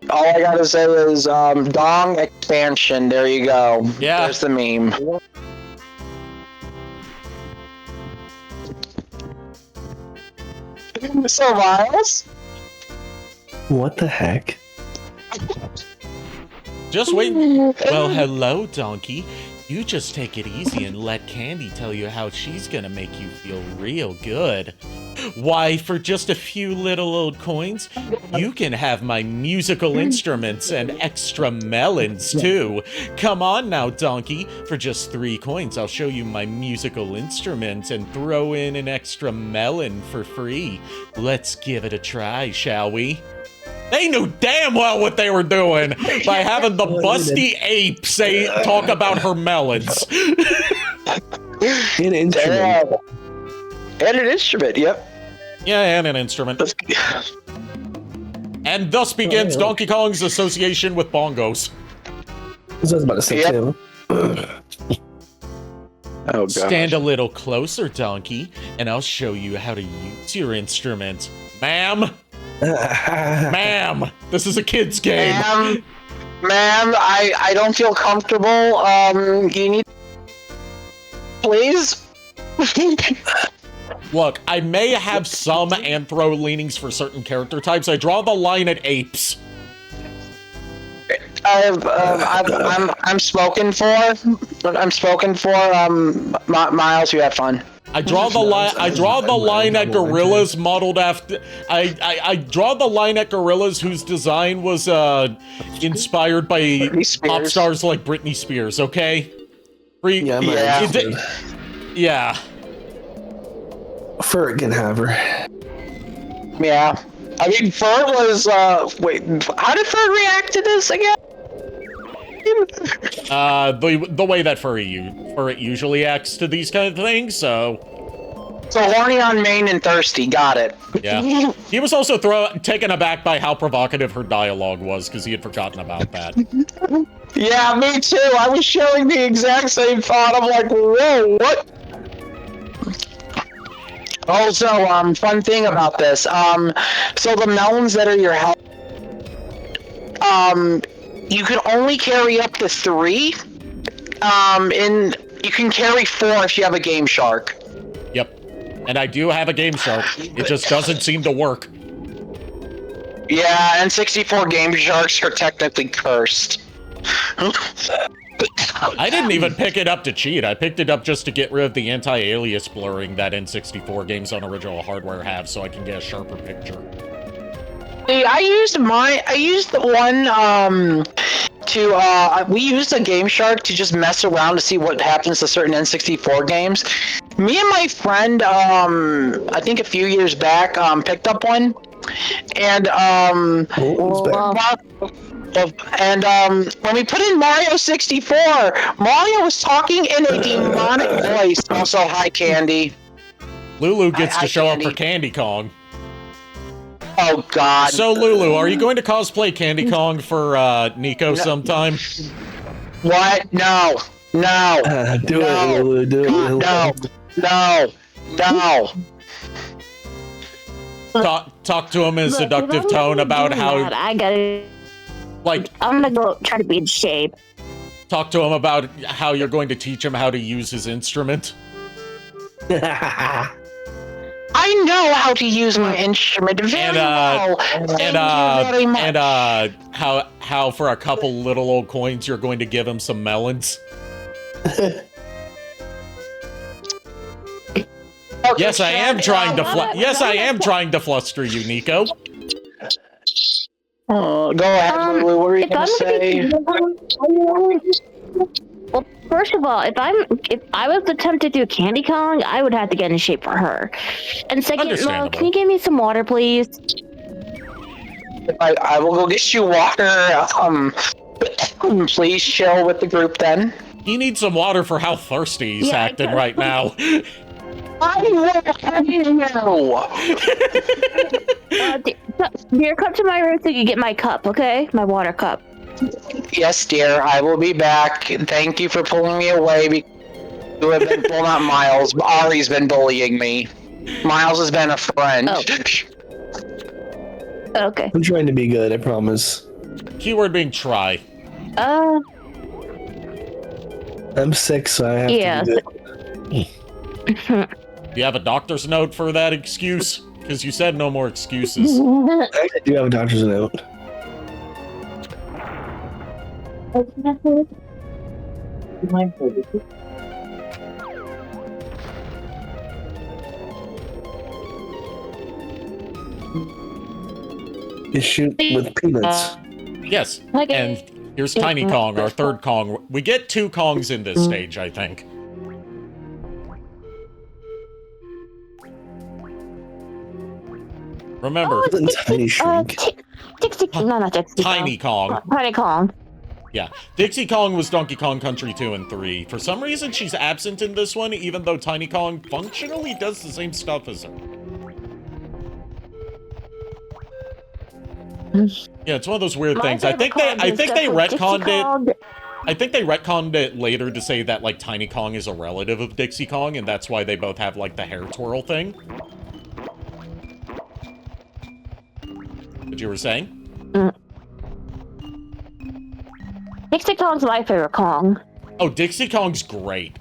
All I gotta say is Dong expansion. There you go. Yeah. There's the meme. So Miles. What the heck? Just wait. Well, hello, Donkey. You just take it easy and let Candy tell you how she's gonna make you feel real good. Why, for just a few little old coins, you can have my musical instruments and extra melons, too. Come on now, Donkey. For just 3 coins, I'll show you my musical instruments and throw in an extra melon for free. Let's give it a try, shall we? They knew damn well what they were doing by having the busty ape say talk about her melons. An instrument. And an instrument, yep. Yeah, and an instrument. And thus begins Donkey Kong's association with bongos. That's what I was about to say, Yep. too. Oh god. Stand a little closer, Donkey, and I'll show you how to use your instrument. Ma'am? Ma'am, this is a kid's game. Ma'am, I don't feel comfortable. You need... Please? Look, I may have some anthro leanings for certain character types. I draw the line at apes. I'm spoken for. I'm spoken for. Miles, you have fun. I draw the line. I draw the line at gorillas modeled after. I draw the line at gorillas whose design was inspired by pop stars like Britney Spears. Okay. Yeah. Ferg can have her. Yeah. I mean, Ferg was. Wait, how did Ferg react to this again? The way that furry usually acts to these kind of things, so horny on main and thirsty, got it. Yeah. He was also taken aback by how provocative her dialogue was, because he had forgotten about that. Yeah, me too. I was sharing the exact same thought. I'm like, whoa, what? Also, fun thing about this, so the melons that are your health, you can only carry up to 3, and you can carry 4 if you have a Game Shark. Yep. And I do have a Game Shark. It just doesn't seem to work. Yeah, and 64 Game Sharks are technically cursed. I didn't even pick it up to cheat. I picked it up just to get rid of the anti-alias blurring that N64 games on original hardware have, so I can get a sharper picture. See, I used the one, we used a Game Shark to just mess around to see what happens to certain N64 games. Me and my friend, I think a few years back, picked up one, and, when we put in Mario 64, Mario was talking in a demonic voice. Also, hi, Candy. Lulu gets to show Candy. up for Candy Kong. Oh, God. So, Lulu, are you going to cosplay Candy Kong for Nico sometime? What? No. No. Do it, Lulu. Do it, Lulu. No. Talk to him in a seductive tone about how... I gotta... I'm gonna go try to be in shape. Talk to him about how you're going to teach him how to use his instrument. I know how to use my instrument very well. And how for a couple little old coins you're going to give him some melons. Yes, I am trying to fluster you, Nico. Go ahead, Lulu. What were you gonna say? Well, first of all, if I was to attempt to do Candy Kong, I would have to get in shape for her. And second, Mo, can you give me some water, please? I will go get you water. Please chill with the group then. He needs some water for how thirsty he's acting right now. I will hang you! Dear, come to my room so you can get my cup, okay? My water cup. Yes, dear, I will be back. Thank you for pulling me away. You have been, well, not Miles, but Ari's been bullying me. Miles has been a friend. Oh. Okay. I'm trying to be good, I promise. Keyword being try. I'm sick, so I have to be good. Do you have a doctor's note for that excuse? Because you said no more excuses. I actually do have a doctor's note. You shoot with peanuts. Yes. Okay. And here's Tiny Kong, our third Kong. We get 2 Kongs in this stage, I think. Remember, Tiny Shrink. No, not Dixie Tiny Kong. Tiny Kong. Yeah. Dixie Kong was Donkey Kong Country 2 and 3. For some reason, she's absent in this one, even though Tiny Kong functionally does the same stuff as her. Yeah, it's one of those weird things. I think they retconned it. I think they retconned it later to say that, like, Tiny Kong is a relative of Dixie Kong, and that's why they both have, like, the hair twirl thing. What you were saying? Dixie Kong's my favorite Kong. Oh, Dixie Kong's great.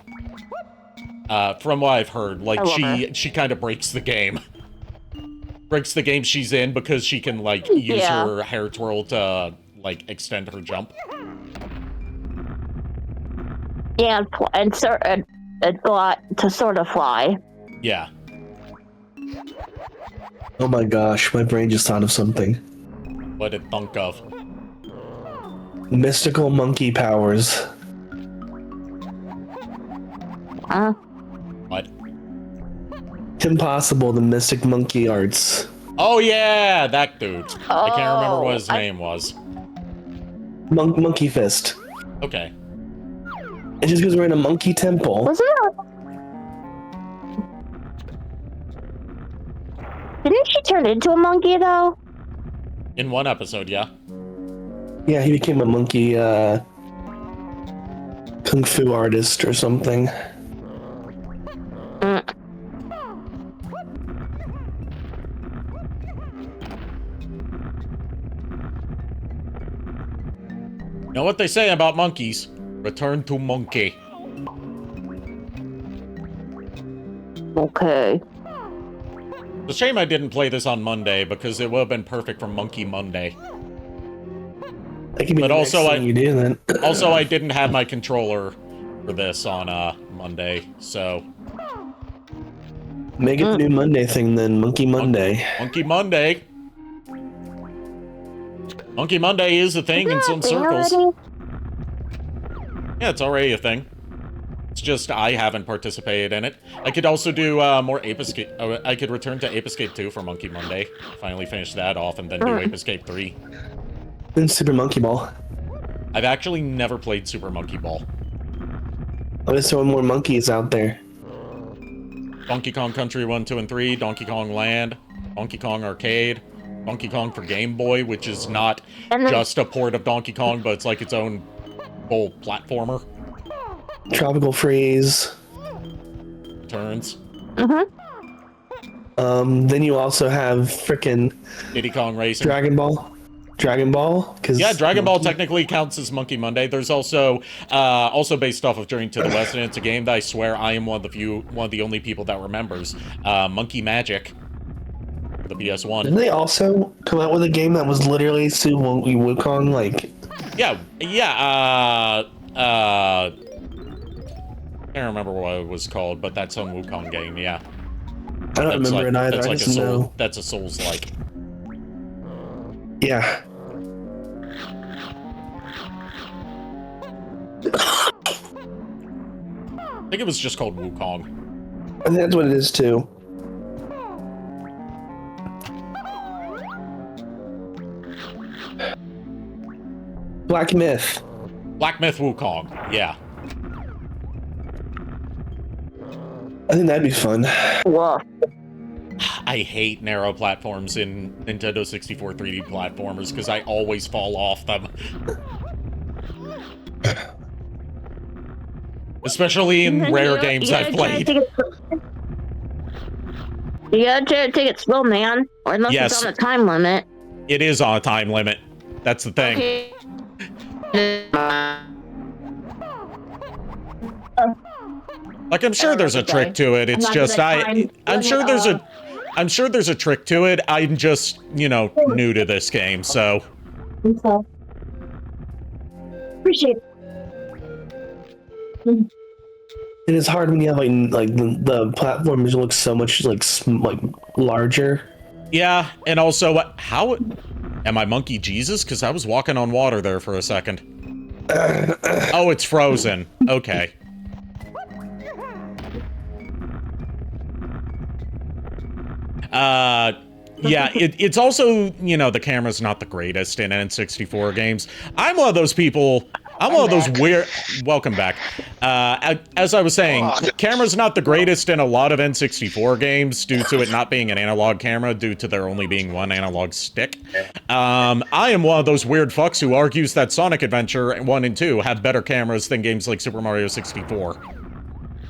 From what I've heard, like, she kind of breaks the game. Breaks the game she's in because she can, like, use her hair twirl to, like, extend her jump. Yeah, and to sort of fly. Yeah. Oh my gosh, my brain just thought of something. What did thunk of? Mystical monkey powers. What? Kim Possible, the Mystic Monkey Arts. Oh yeah, that dude. I can't remember what his name was. Monkey Fist. Okay. It just because we're in a monkey temple. Was it? Didn't she turn into a monkey though? In one episode, yeah. Yeah, he became a monkey kung fu artist or something. You know what they say about monkeys? Return to monkey. Okay. It's a shame I didn't play this on Monday because it would have been perfect for Monkey Monday. That could be But also, you do then. Also, I didn't have my controller for this on Monday, so Make it the new Monday thing then, Monkey Monday. Monkey Monday. Monkey Monday is a thing in some circles. Yeah, it's already a thing. It's just I haven't participated in it. I could also do more Ape Escape. I could return to Ape Escape 2 for Monkey Monday. Finally finish that off and then do Ape Escape 3. Then Super Monkey Ball. I've actually never played Super Monkey Ball. I'm just throwing more monkeys out there. Donkey Kong Country 1, 2, and 3, Donkey Kong Land, Donkey Kong Arcade, Donkey Kong for Game Boy, which is not just a port of Donkey Kong, but it's like its own whole platformer. Tropical Freeze. Turns. Then you also have frickin' Diddy Kong Racing. Dragon Ball. Dragon Ball? Yeah, Dragon Ball technically counts as Monkey Monday. There's also based off of Journey to the West, and it's a game that I swear I am one of the only people that remembers. Monkey Magic for the PS1. Didn't they also come out with a game that was literally Su Wukong, like? Yeah. Can't remember what it was called, but that's some Wukong game. Yeah. I don't remember it either. That's I like just know. That's a Souls-like. Yeah. I think it was just called Wukong. I think that's what it is too. Black Myth. Black Myth Wukong, yeah. I think that'd be fun. Whoa. I hate narrow platforms in Nintendo 64 3D platformers because I always fall off them. Especially in rare games I've played. You gotta take it slow, man. Or unless it's on a time limit. It is on a time limit. That's the thing. Okay. Like, I'm sure there's a trick to it. It's just I'm sure there's a trick to it. I'm just, you know, new to this game, so. Appreciate it. And it's hard when you have like the platforms look so much like larger. Yeah, and also, how am I Monkey Jesus? Because I was walking on water there for a second. Oh, it's frozen. Okay. Yeah, it's also, you know, the camera's not the greatest in N64 games. I'm one of those people. I'm one of those weird. Welcome back. As I was saying, the camera's not the greatest in a lot of N64 games due to it not being an analog camera, due to there only being one analog stick. I am one of those weird fucks who argues that Sonic Adventure 1 and 2 have better cameras than games like Super Mario 64.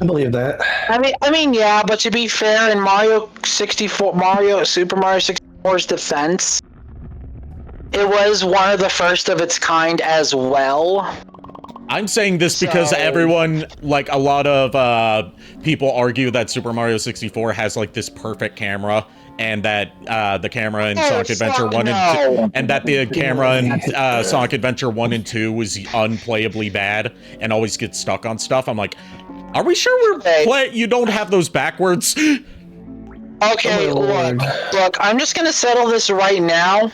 I believe that. I mean, yeah, but to be fair, in Super Mario 64's defense, it was one of the first of its kind as well. I'm saying this because everyone, like, a lot of people argue that Super Mario 64 has, like, this perfect camera, and that the camera in Sonic Adventure 1 and 2, and that the camera in Sonic Adventure 1 and 2 was unplayably bad and always gets stuck on stuff. I'm like, are we sure you don't have those backwards? Okay, look, I'm just gonna settle this right now.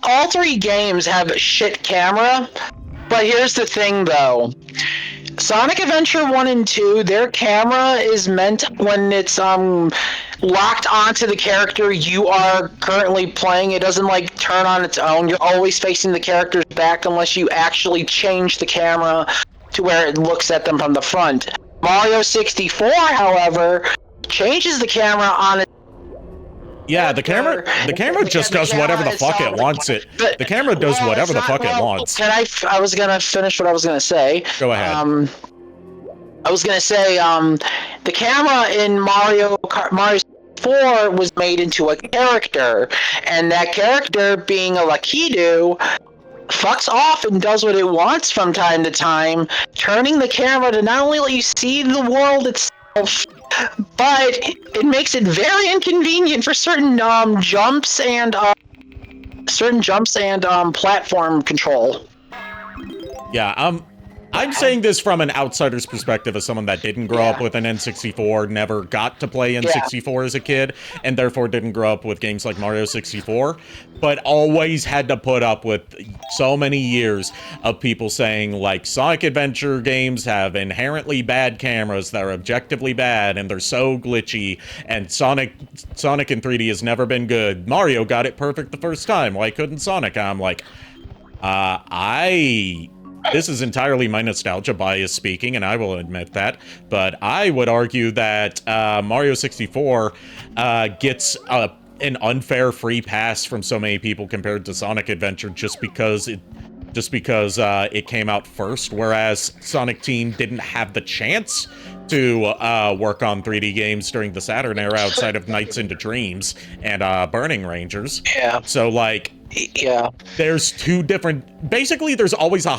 All three games have shit camera, but here's the thing though. Sonic Adventure 1 and 2, their camera is meant when it's locked onto the character you are currently playing. It doesn't like turn on its own. You're always facing the character's back unless you actually change the camera to where it looks at them from the front. Mario 64, however, changes the camera on it. Yeah, the camera just does whatever the fuck it wants it. The camera does whatever the fuck it wants. I was gonna finish what I was gonna say. Go ahead. I was gonna say, the camera in Mario 4 was made into a character, and that character, being a Lakitu, fucks off and does what it wants from time to time, turning the camera to not only let you see the world itself, but it makes it very inconvenient for certain jumps and platform control. Yeah, I'm saying this from an outsider's perspective, as someone that didn't grow up with an N64, never got to play N64 as a kid, and therefore didn't grow up with games like Mario 64, but always had to put up with so many years of people saying, like, Sonic Adventure games have inherently bad cameras that are objectively bad, and they're so glitchy, and Sonic in 3D has never been good. Mario got it perfect the first time. Why couldn't Sonic? I'm like, this is entirely my nostalgia bias speaking, and I will admit that, but I would argue that Mario 64 gets an unfair free pass from so many people compared to Sonic Adventure just because it came out first, whereas Sonic Team didn't have the chance to work on 3D games during the Saturn era outside of Nights into Dreams and Burning Rangers. Yeah. So, like, yeah, there's two different. Basically, there's always a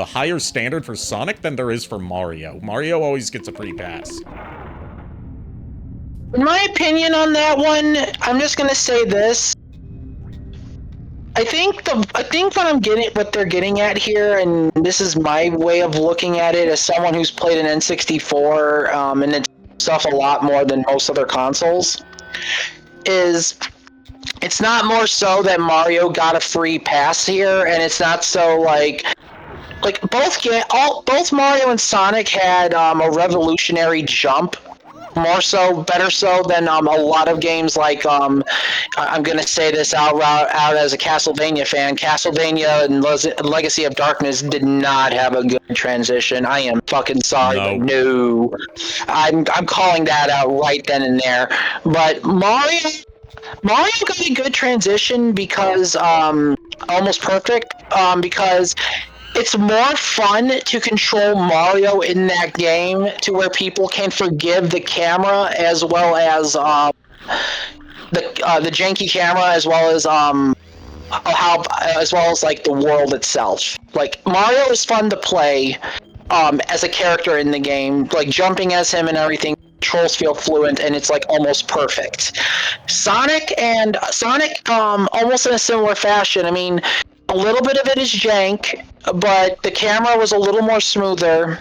higher standard for Sonic than there is for Mario. Mario always gets a free pass. In my opinion on that one, I'm just gonna say this. I think what they're getting at here, and this is my way of looking at it as someone who's played an N64 and it's stuff a lot more than most other consoles, is it's not more so that Mario got a free pass here, and it's not so like both Mario and Sonic had a revolutionary jump more so, better so than a lot of games like I'm gonna say this out as a Castlevania fan. Castlevania and Legacy of Darkness did not have a good transition. I am fucking sorry, but no, I'm calling that out right then and there. But Mario got a good transition because almost perfect because it's more fun to control Mario in that game to where people can forgive the camera as well as the janky camera as well as like the world itself. Like Mario is fun to play as a character in the game, like jumping as him and everything. Controls feel fluent and it's like almost perfect. Sonic almost in a similar fashion. I mean, a little bit of it is jank, but the camera was a little more smoother,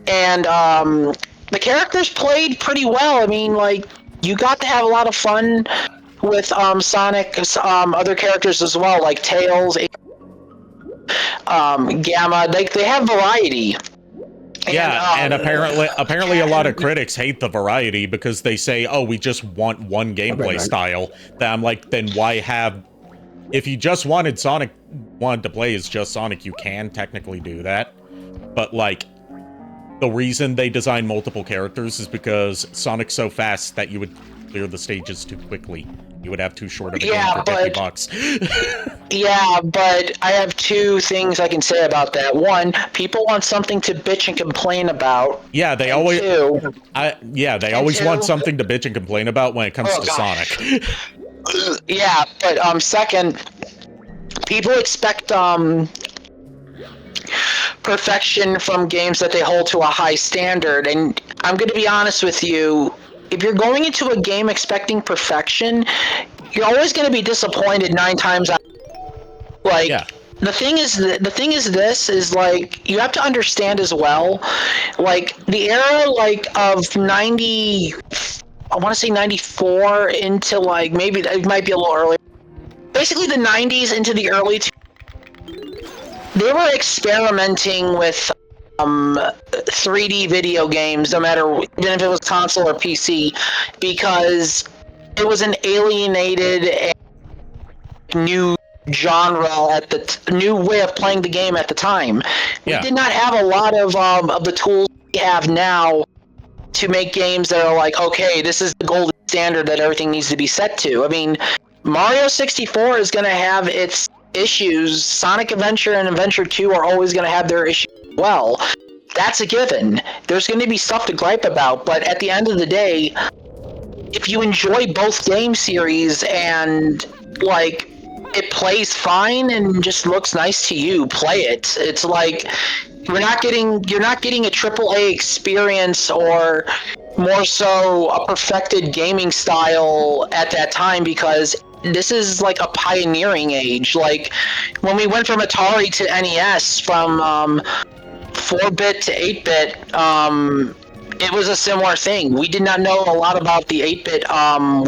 and the characters played pretty well. I mean, like, you got to have a lot of fun with Sonic's other characters as well, like Tails, Gamma. They have variety. And apparently a lot of critics hate the variety because they say, oh, we just want one gameplay style. That I'm like, then why have... If you just wanted to play as just Sonic, you can technically do that. But, like, the reason they design multiple characters is because Sonic's so fast that you would clear the stages too quickly. You would have too short of a game for $50. Yeah, but I have two things I can say about that. One, people want something to bitch and complain about. Yeah, they always... want something to bitch and complain about when it comes to Sonic. Yeah, but second, people expect perfection from games that they hold to a high standard, and I'm going to be honest with you. If you're going into a game expecting perfection, you're always going to be disappointed 9 times out. Like, the thing is like, you have to understand as well, like, the era, like, of 90, I want to say 94 into, like, maybe, it might be a little earlier. Basically, the 90s into the early they were experimenting with 3D video games, no matter even if it was console or PC, because it was an alienated new genre at the new way of playing the game at the time. We did not have a lot of the tools we have now to make games that are like, okay, this is the golden standard that everything needs to be set to. I mean, Mario 64 is going to have its issues. Sonic Adventure and Adventure 2 are always going to have their issues as well. That's a given. There's going to be stuff to gripe about, but at the end of the day, if you enjoy both game series and, like, it plays fine and just looks nice to you, play it. It's like you're not getting a AAA experience or more so a perfected gaming style at that time, because this is like a pioneering age. Like when we went from Atari to NES, from 4-bit to 8-bit, it was a similar thing. We did not know a lot about the 8-bit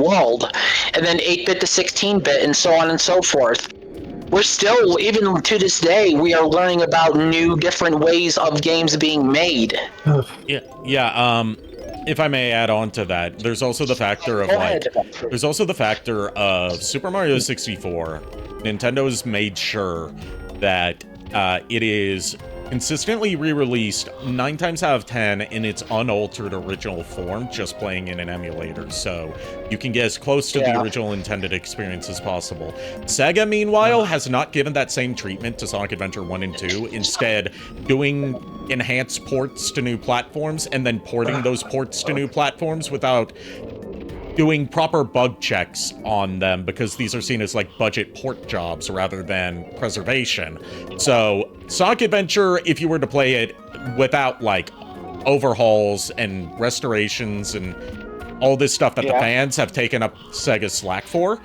world, and then 8-bit to 16-bit, and so on and so forth. We're still, even to this day, we are learning about new, different ways of games being made. If I may add on to that, there's also the factor of Super Mario 64. Nintendo's made sure that it is consistently re-released 9 times out of 10 in its unaltered original form, just playing in an emulator, so you can get as close to the original intended experience as possible. Sega, meanwhile, has not given that same treatment to Sonic Adventure 1 and 2, instead doing enhanced ports to new platforms and then porting those ports to new platforms without doing proper bug checks on them, because these are seen as like budget port jobs rather than preservation. So Sonic Adventure, if you were to play it without like overhauls and restorations and all this stuff that the fans have taken up Sega's slack for,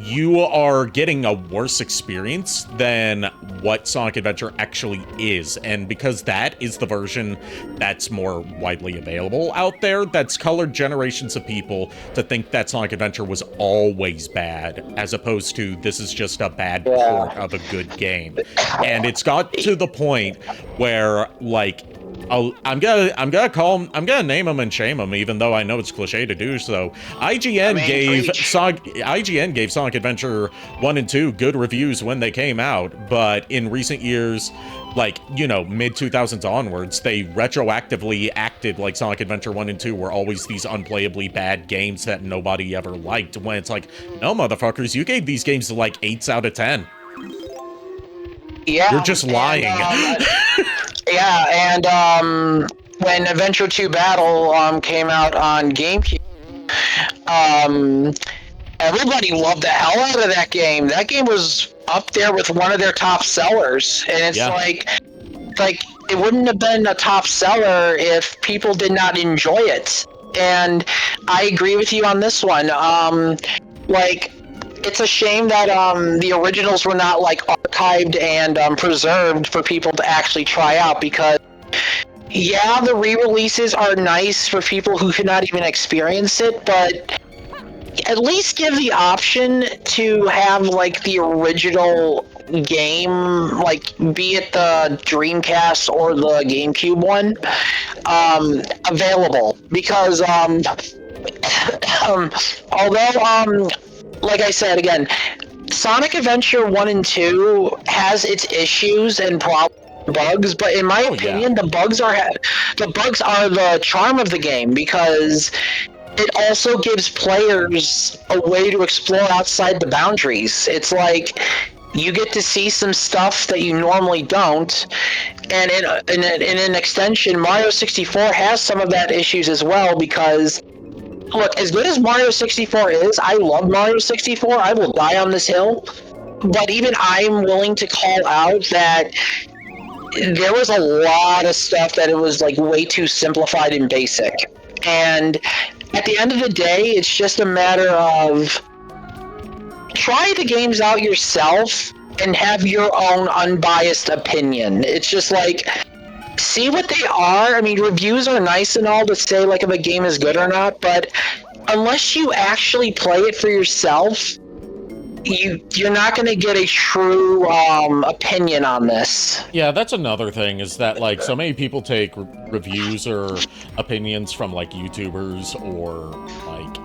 you are getting a worse experience than what Sonic Adventure actually is. And because that is the version that's more widely available out there, that's colored generations of people to think that Sonic Adventure was always bad, as opposed to this is just a bad port of a good game. And it's got to the point where, like, I'm gonna name him and shame him, even though I know it's cliche to do so. IGN gave Sonic Adventure 1 and 2 good reviews when they came out, but in recent years, like, you know, mid-2000s onwards, they retroactively acted like Sonic Adventure 1 and 2 were always these unplayably bad games that nobody ever liked, when it's like, no, motherfuckers, you gave these games like 8s out of 10. Yeah. You're just lying. Yeah, and when Adventure 2 Battle came out on GameCube, everybody loved the hell out of that game. That game was up there with one of their top sellers, and it's like it wouldn't have been a top seller if people did not enjoy it. And I agree with you on this one. Like, it's a shame that the originals were not like archived and preserved for people to actually try out, because yeah, the re-releases are nice for people who could not even experience it, but at least give the option to have like the original game, like be it the Dreamcast or the GameCube one, available, because although like I said again, Sonic Adventure 1 and 2 has its issues and bugs, but in my opinion, the bugs are the charm of the game, because it also gives players a way to explore outside the boundaries. It's like you get to see some stuff that you normally don't, and in an extension, Mario 64 has some of that issues as well, because look, as good as Mario 64 is, I love Mario 64, I will die on this hill, but even I'm willing to call out that there was a lot of stuff that it was like way too simplified and basic. And at the end of the day, it's just a matter of try the games out yourself and have your own unbiased opinion. It's just like, see what they are. I mean, reviews are nice and all to say like if a game is good or not, but unless you actually play it for yourself, you're not going to get a true opinion on this. Yeah, that's another thing, is that like so many people take reviews or opinions from like YouTubers or like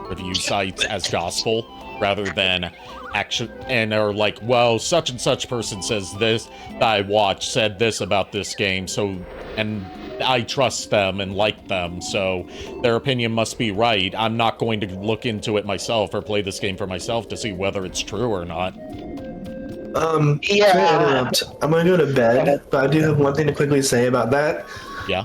review sites as gospel, rather than action, and are like, well, such and such person says this that I watched said this about this game, so, and I trust them and like them, so their opinion must be right. I'm not going to look into it myself or play this game for myself to see whether it's true or not. Yeah. I'm gonna go to bed, but I do have one thing to quickly say about that. Yeah.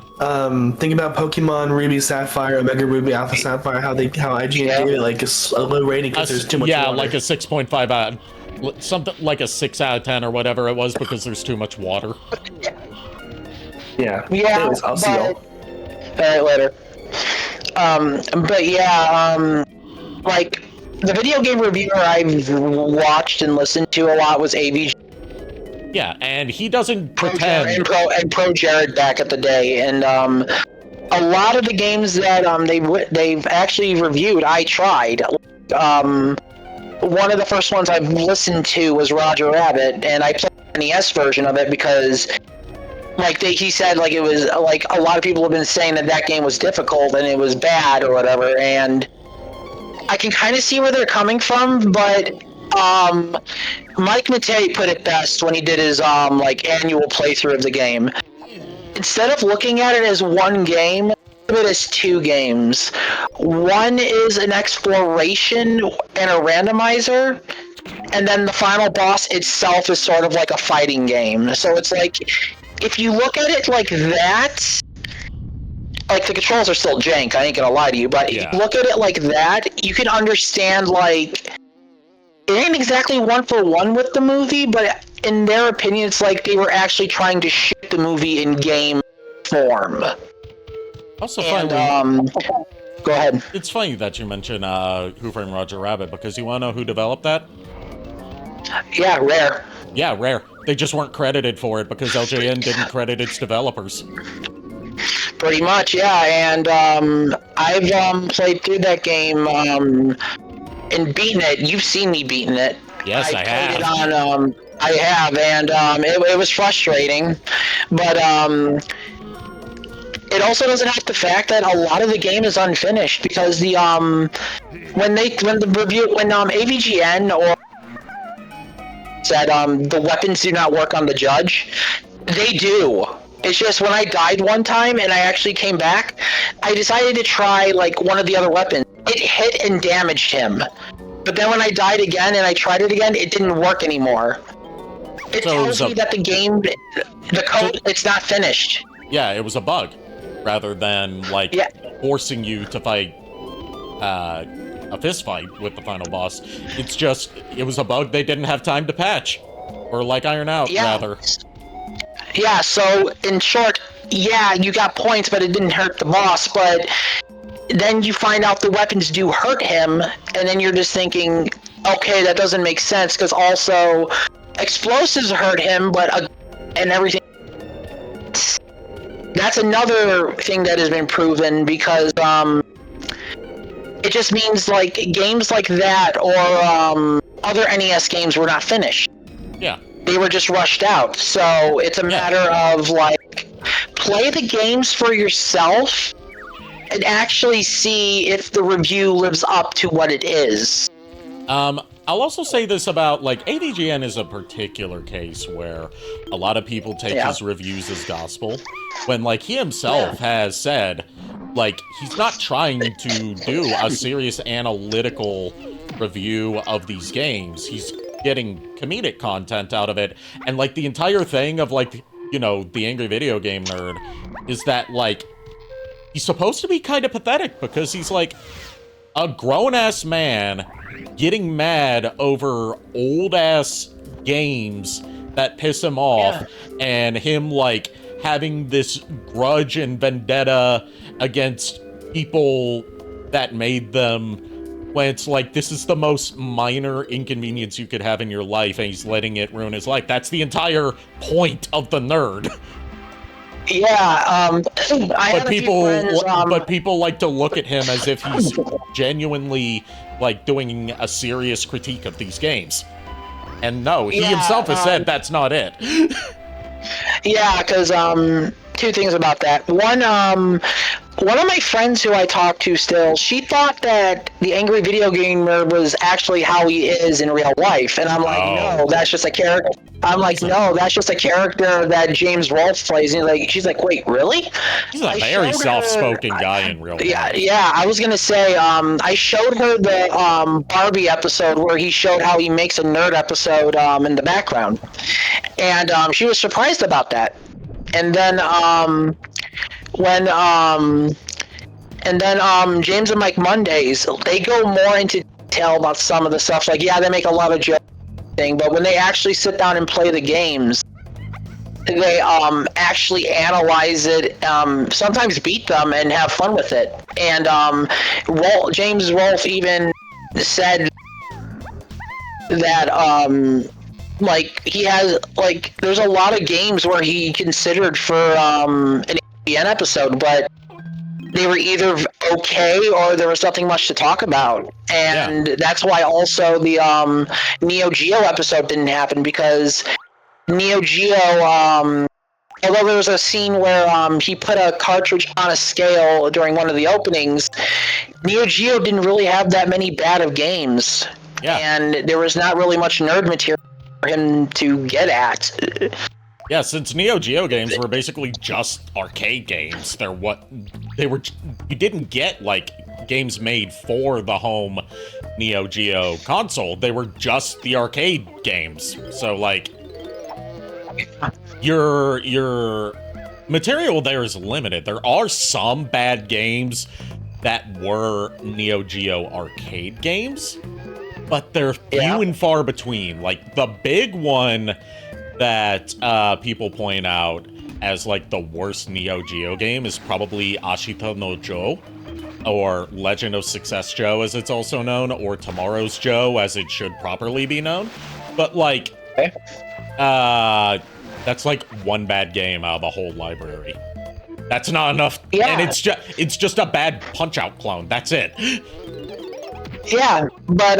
Think about Pokemon Ruby Sapphire, Omega Ruby Alpha Sapphire, how IGN gave it like a low rating because there's too much water. Like a 6.5 out, something like a 6 out of 10 or whatever it was, because there's too much water. Yeah. Anyways, I'll see y'all. Alright, later. But yeah, like, the video game reviewer I've watched and listened to a lot was AVG. Yeah, and he doesn't pretend. Pro Jared back at the day, and a lot of the games that they've actually reviewed, I tried. One of the first ones I've listened to was Roger Rabbit, and I played the NES version of it because, like, he said, like, it was like a lot of people have been saying that game was difficult and it was bad or whatever, and I can kind of see where they're coming from, but Mike Matei put it best when he did his like annual playthrough of the game. Instead of looking at it as one game, look at it as two games. One is an exploration and a randomizer, and then the final boss itself is sort of like a fighting game. So it's like, if you look at it like that, like, the controls are still jank, I ain't gonna lie to you, but if you look at it like that, you can understand, like, it ain't exactly one for one with the movie, but in their opinion, it's like they were actually trying to shoot the movie in game form. Also, and, go ahead. It's funny that you mention Who Framed Roger Rabbit, because you want to know who developed that? Yeah, Rare. Yeah, Rare. They just weren't credited for it because LJN didn't credit its developers. Pretty much, yeah, and I've played through that game and beaten it. You've seen me beating it. Yes, I have. I have, and it was frustrating, but it also doesn't help the fact that a lot of the game is unfinished because the when AVGN or said the weapons do not work on the judge, they do. It's just when I died one time and I actually came back, I decided to try like one of the other weapons. It hit and damaged him. But then when I died again and I tried it again, it didn't work anymore. It tells me that the game, the code, it's not finished. Yeah, it was a bug, rather than like forcing you to fight a fist fight with the final boss. It's just, it was a bug they didn't have time to patch, or like iron out, rather. Yeah, so in short, yeah, you got points, but it didn't hurt the boss, but then you find out the weapons do hurt him, and then you're just thinking, okay, that doesn't make sense, because also explosives hurt him, but and everything. That's another thing that has been proven, because it just means like games like that or other NES games were not finished. Yeah. They were just rushed out. So it's a matter of like play the games for yourself and actually see if the review lives up to what it is. I'll also say this about, like, AVGN is a particular case where a lot of people take his reviews as gospel, when, like, he himself has said, like, he's not trying to do a serious analytical review of these games. He's getting comedic content out of it, and, like, the entire thing of, like, you know, the Angry Video Game Nerd is that, like, he's supposed to be kind of pathetic, because he's, like, a grown-ass man getting mad over old-ass games that piss him off, and him, like, having this grudge and vendetta against people that made them, when it's like, this is the most minor inconvenience you could have in your life, and he's letting it ruin his life. That's the entire point of the nerd. Yeah, but people like to look at him as if he's genuinely, like, doing a serious critique of these games. And no, he himself has said that's not it. Yeah, because, two things about that. One of my friends who I talk to still, she thought that the Angry Video Gamer was actually how he is in real life. And I'm like, no, that's just a character. I'm like, no, that's just a character that James Rolfe plays. And she's like, wait, really? He's a very soft-spoken guy in real life. Yeah, I was going to say, I showed her the Barbie episode where he showed how he makes a nerd episode in the background. And she was surprised about that. And then, James and Mike Mondays, they go more into detail about some of the stuff. Like, yeah, they make a lot of jokes, but when they actually sit down and play the games, they actually analyze it, sometimes beat them and have fun with it. And James Rolfe even said that like he has, like, there's a lot of games where he considered for an AVN episode, but they were either okay or there was nothing much to talk about. And that's why also the Neo Geo episode didn't happen, because Neo Geo, although there was a scene where he put a cartridge on a scale during one of the openings, Neo Geo didn't really have that many bad of games. Yeah. And there was not really much nerd material for him to get at. Yeah, since Neo Geo games were basically just arcade games, you didn't get, like, games made for the home Neo Geo console. They were just the arcade games. So, like, your material there is limited. There are some bad games that were Neo Geo arcade games, but they're few and far between. Like, the big one that people point out as, like, the worst Neo Geo game is probably Ashita no Joe, or Legend of Success Joe as it's also known, or Tomorrow's Joe as it should properly be known. But, like, that's like one bad game out of the whole library. That's not enough, and it's just a bad Punch-Out clone. That's it. Yeah, but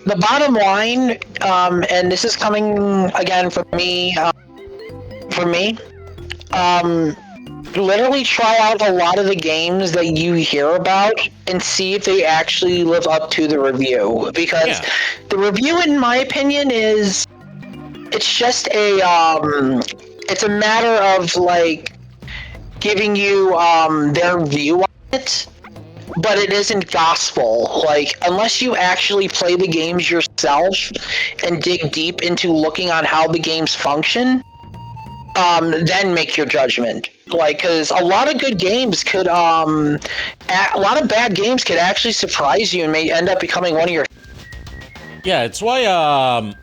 the bottom line, and this is coming again from me, literally try out a lot of the games that you hear about and see if they actually live up to the review. Because the review, in my opinion, it's just it's a matter of like giving you their view on it, but it isn't gospel. Like, unless you actually play the games yourself and dig deep into looking on how the games function, then make your judgment. Like, because a lot of good games could, a lot of bad games could actually surprise you and may end up becoming one of your. Yeah, it's why,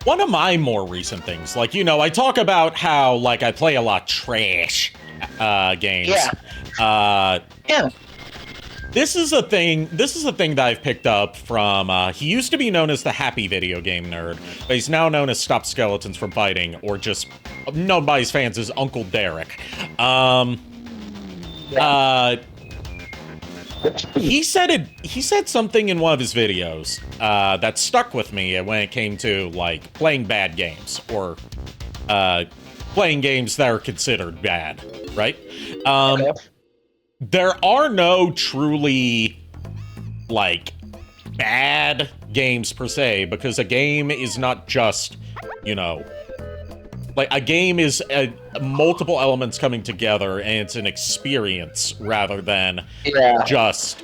one of my more recent things, like, you know, I talk about how, like, I play a lot trash, games. Yeah. Yeah. This is a thing that I've picked up from, he used to be known as the Happy Video Game Nerd, but he's now known as Stop Skeletons from Fighting, or just known by his fans as Uncle Derek. He said something in one of his videos, that stuck with me when it came to, like, playing bad games, or, playing games that are considered bad, right? Okay. There are no truly, like, bad games per se, because a game is not just, you know, like, a game is multiple elements coming together, and it's an experience rather than just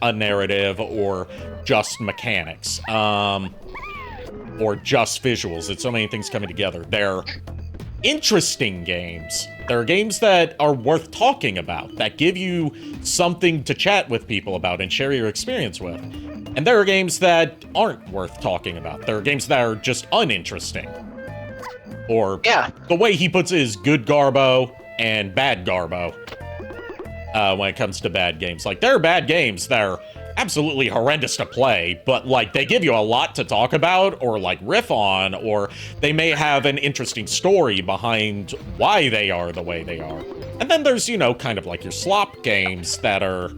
a narrative or just mechanics, or just visuals. It's so many things coming together. They're interesting games. There are games that are worth talking about, that give you something to chat with people about and share your experience with. And there are games that aren't worth talking about. There are games that are just uninteresting. Or, the way he puts it is good garbo and bad garbo, when it comes to bad games. Like, there are bad games that are absolutely horrendous to play, but, like, they give you a lot to talk about or, like, riff on, or they may have an interesting story behind why they are the way they are. And then there's, you know, kind of like your slop games that are,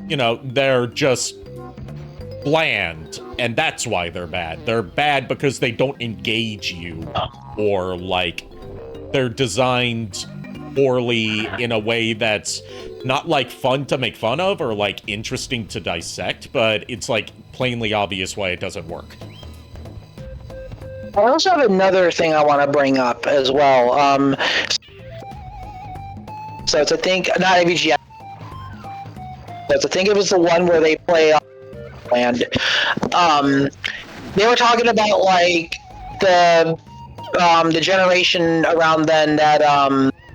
you know, they're just bland, and that's why they're bad. They're bad because they don't engage you, or, like, they're designed poorly in a way that's not, like, fun to make fun of or, like, interesting to dissect, but it's, like, plainly obvious why it doesn't work. I also have another thing I want to bring up as well. So it's, I think, not AVGI, but I think it was the one where they play land. They were talking about, like, the generation around then that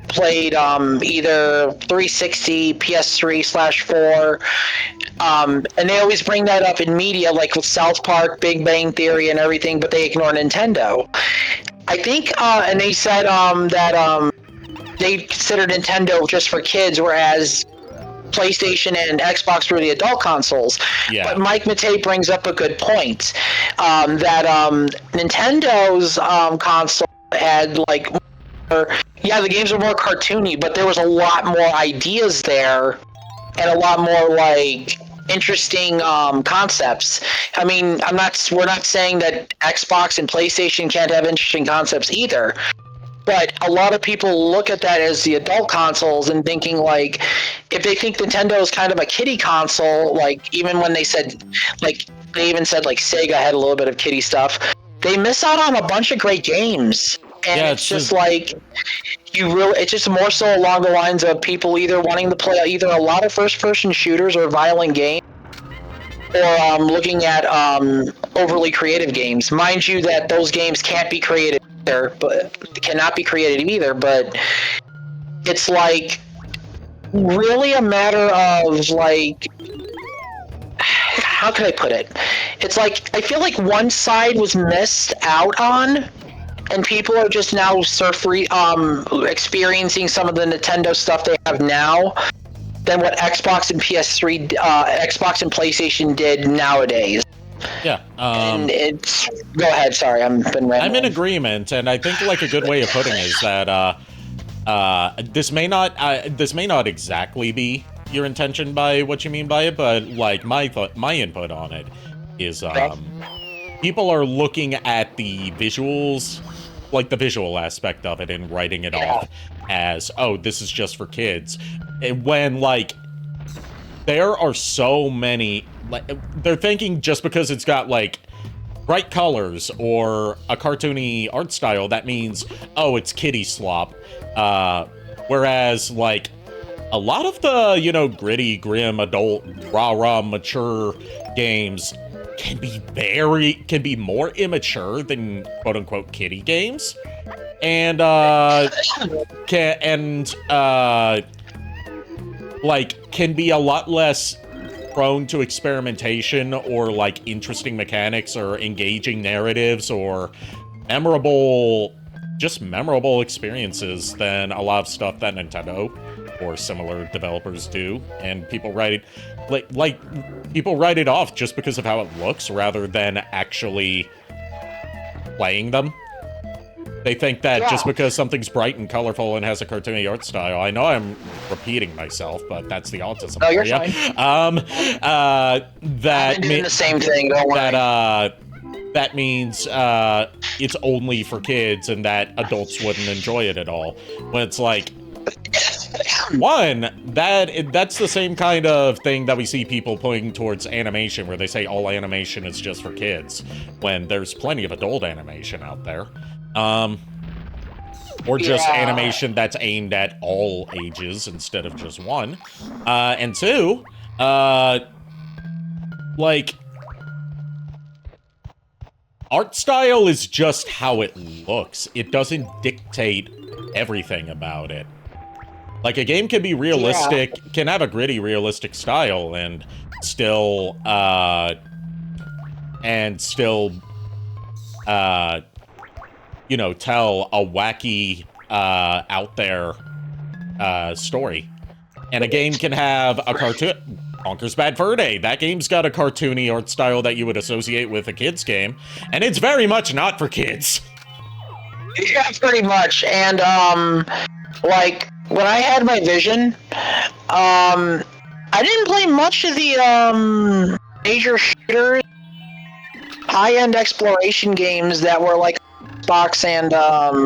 played either 360, PS3/4, and they always bring that up in media, like with South Park, Big Bang Theory, and everything, but they ignore Nintendo. I think, and they said that they consider Nintendo just for kids, whereas PlayStation and Xbox were the adult consoles. Yeah. But Mike Matei brings up a good point, that Nintendo's console had, like, the games were more cartoony, but there was a lot more ideas there and a lot more, like, interesting concepts. I mean, we're not saying that Xbox and PlayStation can't have interesting concepts either, but a lot of people look at that as the adult consoles and thinking, like, if they think Nintendo is kind of a kiddie console, like, even when they said, like, they even said, like, Sega had a little bit of kiddie stuff, they miss out on a bunch of great games. And it's just like, it's just more so along the lines of people either wanting to play either a lot of first-person shooters or violent games, or looking at overly creative games. Mind you that those games can't be creative either, but cannot be creative either, but it's like really a matter of, like, how can I put it? It's like, I feel like one side was missed out on, and people are just now experiencing some of the Nintendo stuff they have now than what Xbox and Xbox and PlayStation did nowadays. Yeah. And it's, go ahead. Sorry, I'm been rambling. I'm in agreement, and I think, like, a good way of putting it is that this may not exactly be your intention by what you mean by it, but, like, my input on it is people are looking at the visuals like the visual aspect of it and writing it off as, oh, this is just for kids. When, like, there are so many, like, they're thinking just because it's got, like, bright colors or a cartoony art style, that means, oh, it's kiddie slop. Whereas, like, a lot of the, you know, gritty, grim, adult, rah-rah, mature games can be more immature than quote-unquote kiddie games. And, can be a lot less prone to experimentation or, like, interesting mechanics or engaging narratives or memorable experiences than a lot of stuff that Nintendo or similar developers do. And people write it, people write it off just because of how it looks rather than actually playing them. They think that just because something's bright and colorful and has a cartoony art style, I know I'm repeating myself, but that's the autism. Oh, you're fine. I've been doing the same thing. Don't worry. That means it's only for kids and that adults wouldn't enjoy it at all. When it's like, that's the same kind of thing that we see people pointing towards animation, where they say all animation is just for kids, when there's plenty of adult animation out there. Or just animation that's aimed at all ages instead of just one. And two, like, art style is just how it looks. It doesn't dictate everything about it. Like, a game can be realistic, can have a gritty, realistic style, and still, you know, tell a wacky, out there, story. And a game can have a cartoon. Conker's Bad Fur Day. That game's got a cartoony art style that you would associate with a kid's game, and it's very much not for kids. Yeah, pretty much. And, like, when I had my vision, I didn't play much of the, major shooters, high-end exploration games that were, like, Xbox and,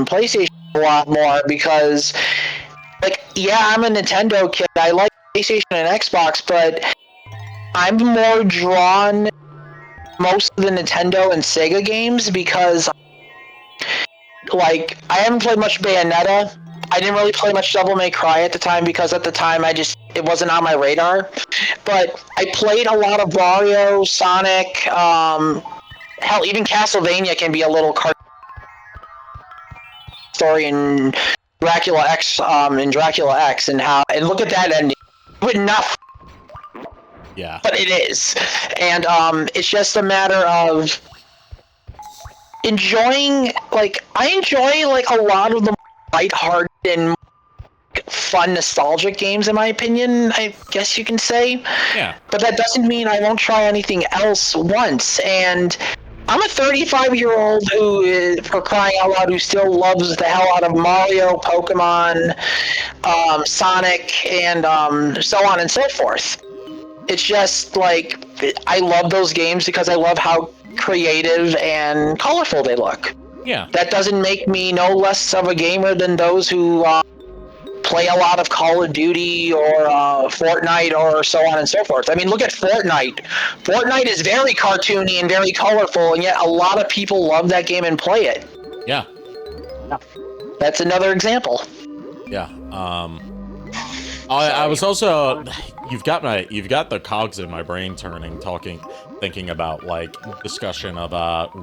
PlayStation a lot more, because, like, yeah, I'm a Nintendo kid, I like PlayStation and Xbox, but I'm more drawn most of the Nintendo and Sega games because, like, I haven't played much Bayonetta. I didn't really play much Devil May Cry at the time because at the time it wasn't on my radar. But I played a lot of Mario, Sonic, hell, even Castlevania can be a little story in Dracula X, and look at that ending. It would not. Yeah. But it is. And it's just a matter of enjoying, like, I enjoy, like, a lot of the lighthearted and fun nostalgic games, in my opinion, I guess you can say. Yeah. But that doesn't mean I won't try anything else once. And I'm a 35-year-old who is, for crying out loud, who still loves the hell out of Mario, Pokemon, Sonic, and so on and so forth. It's just, like, I love those games because I love how creative and colorful they look. Yeah. That doesn't make me no less of a gamer than those who play a lot of Call of Duty or Fortnite or so on and so forth. I mean, look at Fortnite. Fortnite is very cartoony and very colorful, and yet a lot of people love that game and play it. Yeah. That's another example. Yeah. I was also, you've got the cogs in my brain turning, thinking about, like, discussion of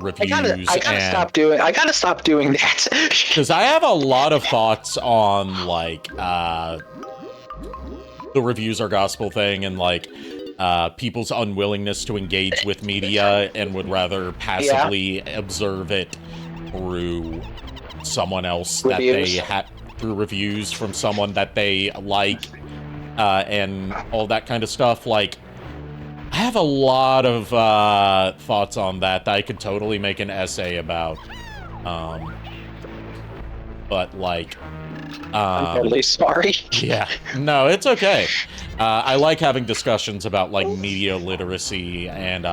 reviews. I gotta stop doing that. Because I have a lot of thoughts on, like, the reviews are gospel thing and, like, people's unwillingness to engage with media and would rather passively observe it through someone else that they through reviews from someone that they like, and all that kind of stuff. Like, I have a lot of thoughts on that I could totally make an essay about. But, like, I'm totally sorry. Yeah, no, it's okay. I like having discussions about, like, media literacy and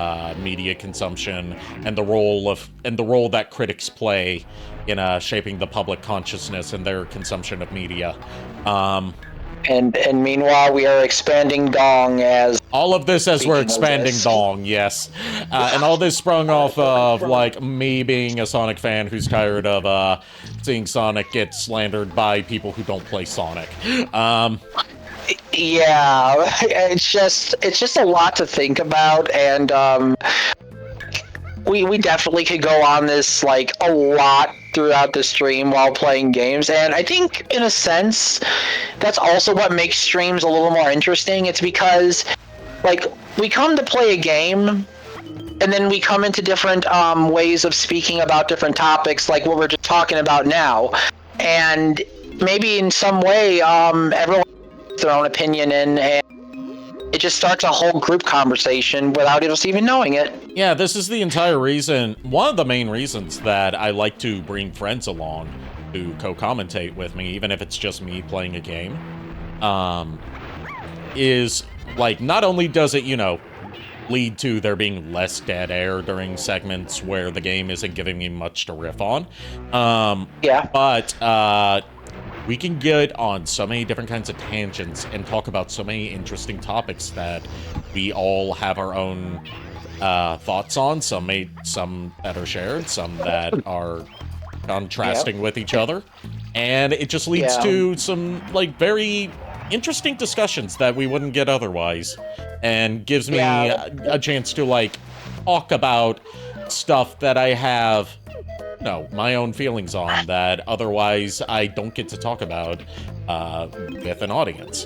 media consumption and the role that critics play in shaping the public consciousness and their consumption of media. And meanwhile, we are expanding Dong as... All of this as we're Speaking of expanding this. Dong, yes. And all this sprung off of, like, me being a Sonic fan who's tired of, seeing Sonic get slandered by people who don't play Sonic. Yeah, it's just a lot to think about, and, we definitely could go on this, like, a lot throughout the stream while playing games, and I think, in a sense, that's also what makes streams a little more interesting. It's because, like, we come to play a game, and then we come into different, ways of speaking about different topics, like what we're just talking about now, and maybe in some way, everyone has their own opinion in, and it just starts a whole group conversation without us even knowing it. Yeah, this is the entire reason, one of the main reasons that I like to bring friends along to co-commentate with me, even if it's just me playing a game, is, like, not only does it, you know, lead to there being less dead air during segments where the game isn't giving me much to riff on, but, we can get on so many different kinds of tangents and talk about so many interesting topics that we all have our own thoughts on. Some that are shared, some that are contrasting with each other. And it just leads to some, like, very interesting discussions that we wouldn't get otherwise. And gives me a chance to, like, talk about stuff that I have... my own feelings on that otherwise I don't get to talk about with an audience.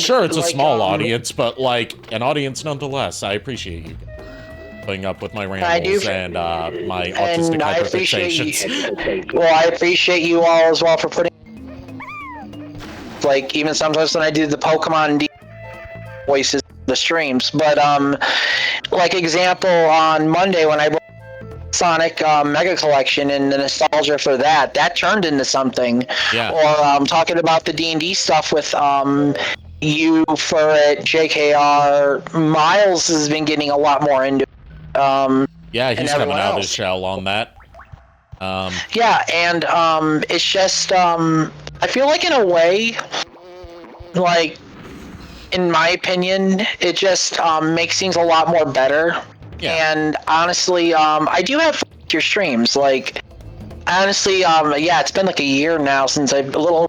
Sure, it's a small audience, but, like, an audience nonetheless. I appreciate you putting up with my rambles and my autistic hyperfixations. Well, I appreciate you all as well for putting... Like, even sometimes when I do the Pokemon voices the streams, but, like, example, on Monday when I Sonic Mega Collection and the nostalgia for that turned into something. Yeah. Or talking about the D&D stuff with you for it, JKR. Miles has been getting a lot more into it. Yeah, he's coming out of his shell on that. Yeah, and it's just I feel like in a way, like, in my opinion, it just makes things a lot more better. Yeah. And honestly, I do have your streams. Like, honestly, it's been like a year now since I've Yeah,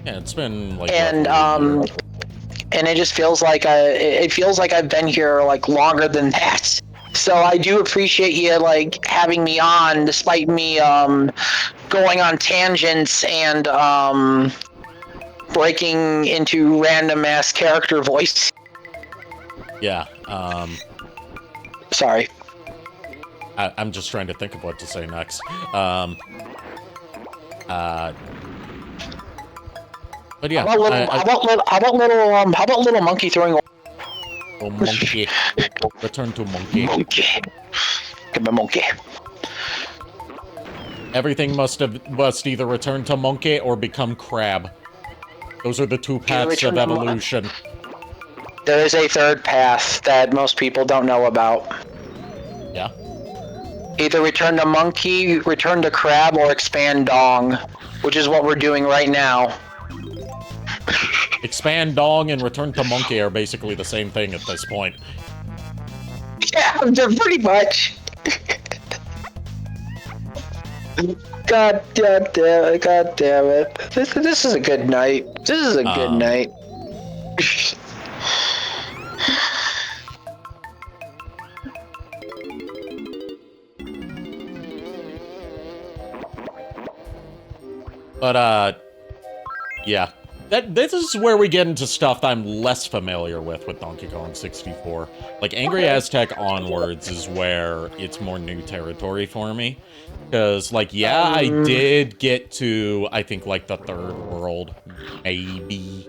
it's been like. And it just feels like I've been here like longer than that. So I do appreciate you like having me on, despite me going on tangents and breaking into random ass character voice. Yeah. Sorry. I'm just trying to think of what to say next. But yeah. How about little monkey throwing? Oh, monkey. Return to monkey. Monkey. Give me monkey. Everything must either return to monkey or become crab. Those are the two paths of evolution. There is a third path that most people don't know about. Yeah. Either return to monkey, return to crab, or expand dong, which is what we're doing right now. Expand dong and return to monkey are basically the same thing at this point. Yeah, they're pretty much. God damn it. This is a good night. This is a good night. But, yeah. This is where we get into stuff that I'm less familiar with Donkey Kong 64. Like, Angry Aztec onwards is where it's more new territory for me. Because, like, yeah, I did get to, I think, like, the third world, maybe.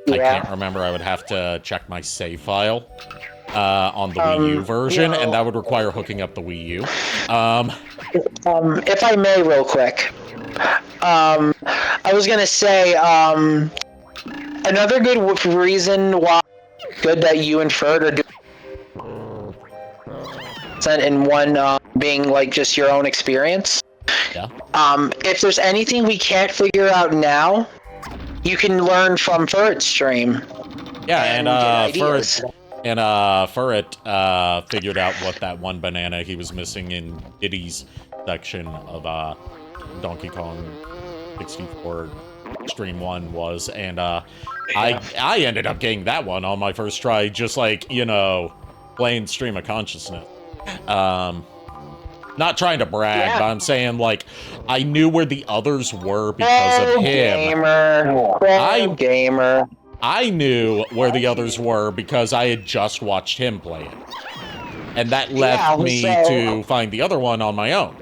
Yeah. I can't remember. I would have to check my save file on the Wii U version, and that would require hooking up the Wii U. If I may, real quick. I was gonna say, another good reason why good that you and Ferd are doing and one being like just your own experience. Yeah. If there's anything we can't figure out now, you can learn from Furret's stream. Yeah, and Furret figured out what that one banana he was missing in Diddy's section of Donkey Kong 64 Stream 1 was, and I ended up getting that one on my first try, just like, you know, playing Stream of Consciousness. Not trying to brag, but I'm saying, like, I knew where the others were because of him. Gamer. I knew where the others were because I had just watched him play it. And that left me to find the other one on my own.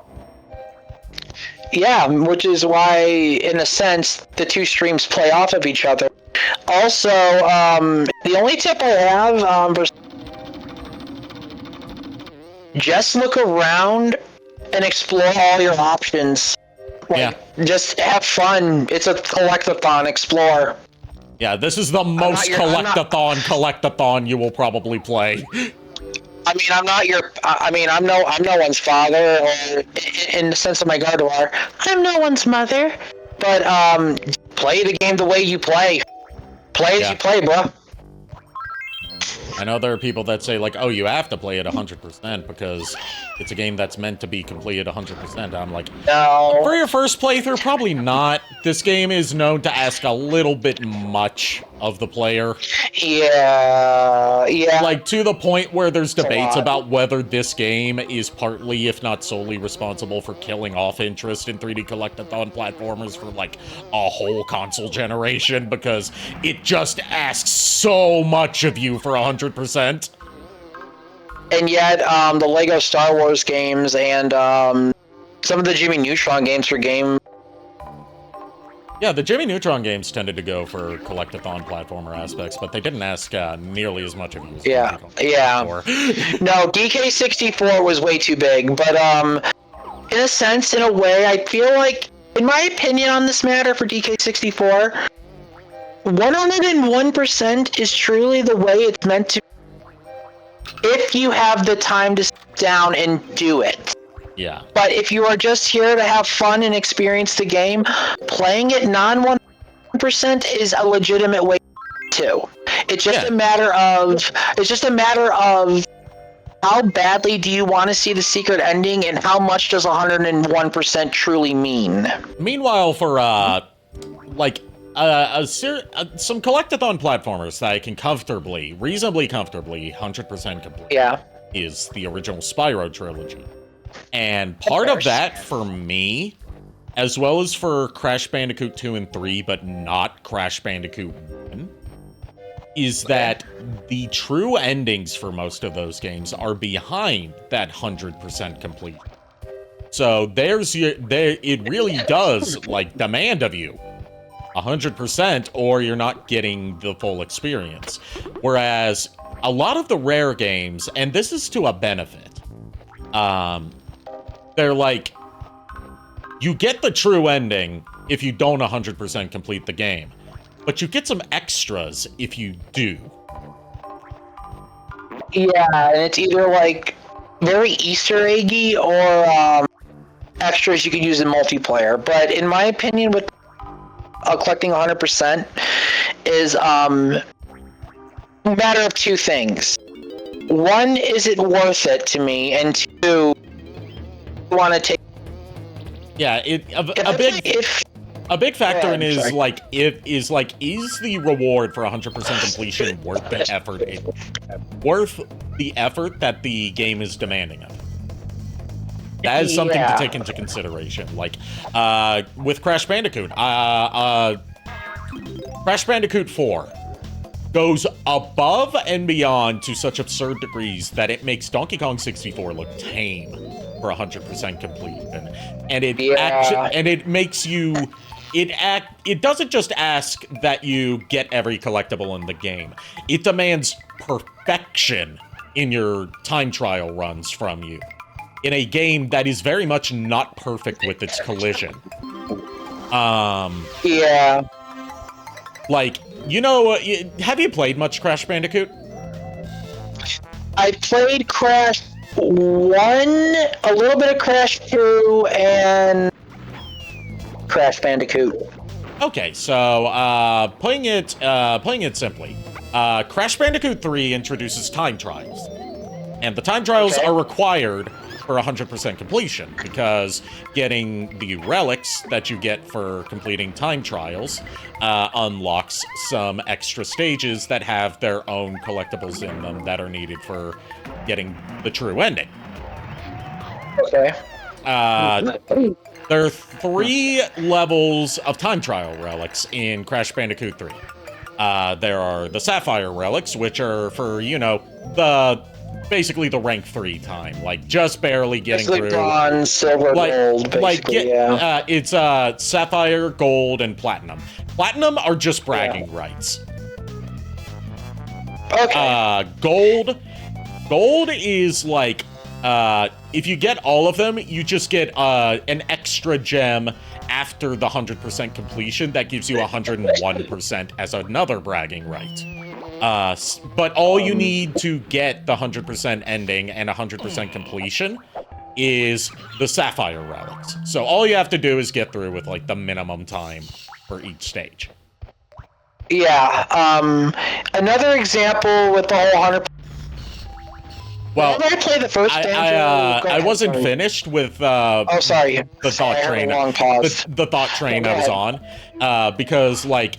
Yeah, which is why, in a sense, the two streams play off of each other. Also, the only tip I have, just look around and explore all your options. Like, just have fun. It's a collectathon. Explore. Yeah, this is the most collectathon you will probably play. I mean, I'm no one's father, or in the sense of my Gardevoir, I'm no one's mother. But play the game the way you play. Play as you play, bro. I know there are people that say, like, oh, you have to play it 100% because it's a game that's meant to be completed 100%. I'm like, no. For your first playthrough, probably not. This game is known to ask a little bit much of the player. Yeah. Like, to the point where there's debates about whether this game is partly, if not solely, responsible for killing off interest in 3D collectathon platformers for, like, a whole console generation, because it just asks so much of you for 100%. And yet, the Lego Star Wars games and some of the Jimmy Neutron games for game. Yeah, the Jimmy Neutron games tended to go for collectathon platformer aspects, but they didn't ask nearly as much of you as Yeah. No, DK64 was way too big, but in a sense, in a way, I feel like, in my opinion on this matter for DK64, 101% is truly the way it's meant to, if you have the time to sit down and do it. Yeah. But if you are just here to have fun and experience the game, playing it non-1% is a legitimate way too. It's just a matter of how badly do you want to see the secret ending, and how much does 101% truly mean? Meanwhile, for like some collectathon platformers that I can reasonably comfortably 100% complete, is the original Spyro trilogy. And part of that, for me, as well as for Crash Bandicoot 2 and 3, but not Crash Bandicoot 1, is that the true endings for most of those games are behind that 100% complete. So it really does, like, demand of you 100%, or you're not getting the full experience. Whereas a lot of the rare games, and this is to a benefit, they're like, you get the true ending if you don't 100% complete the game, but you get some extras if you do. Yeah, and it's either like very Easter eggy or extras you could use in multiplayer. But in my opinion, with collecting 100% is a matter of two things. One, is it worth it to me? And two, want to take. Yeah, a big factor in is like, is the reward for 100% completion worth the effort? Worth the effort that the game is demanding of? That is something to take into consideration. Like, with Crash Bandicoot, Crash Bandicoot 4 goes above and beyond to such absurd degrees that it makes Donkey Kong 64 look tame for 100% completion. And it makes you, it doesn't just ask that you get every collectible in the game. It demands perfection in your time trial runs from you, in a game that is very much not perfect with its collision. Like, you know, have you played much Crash Bandicoot? I played Crash a little bit of Crash 2, and Crash Bandicoot. Okay, so playing it simply, Crash Bandicoot 3 introduces time trials, and the time trials are required for 100% completion, because getting the relics that you get for completing time trials unlocks some extra stages that have their own collectibles in them that are needed for getting the true ending. Okay. There are 3 levels of time trial relics in Crash Bandicoot 3. There are the Sapphire relics, which are for, basically the rank 3 time, like just barely getting basically through. Bronze, silver, gold, basically, it's Sapphire, Gold, and Platinum. Platinum are just bragging rights. Okay. Gold is like, if you get all of them, you just get an extra gem after the 100% completion that gives you 101% as another bragging right. But all you need to get the 100% ending and 100% completion is the Sapphire relics. So all you have to do is get through with, like, the minimum time for each stage. Yeah, another example with the whole 100%. Well, I played the first Banjo. I wasn't finished with sorry. The thought train. Long pause. The thought train I was on, because like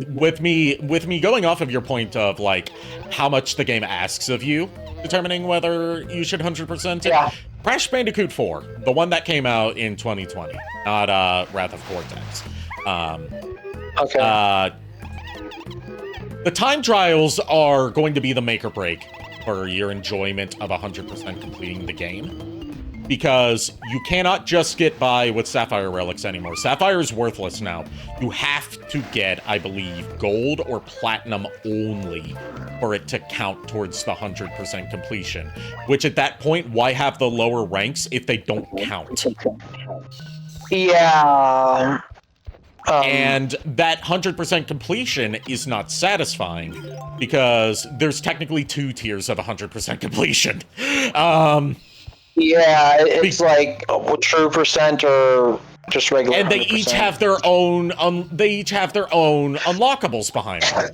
with me going off of your point of like how much the game asks of you, determining whether you should 100% it. Yeah. Crash Bandicoot 4, the one that came out in 2020, not Wrath of Cortex. Okay. The time trials are going to be the make or break for your enjoyment of 100% completing the game, because you cannot just get by with Sapphire relics anymore. Sapphire is worthless now. You have to get, I believe, Gold or Platinum only for it to count towards the 100% completion, which at that point, why have the lower ranks if they don't count? Yeah. And that 100% completion is not satisfying, because there's technically 2 tiers of 100% completion. Yeah, it's like true percent or just regular. And they 100%. each have their own. They each have their own unlockables behind them.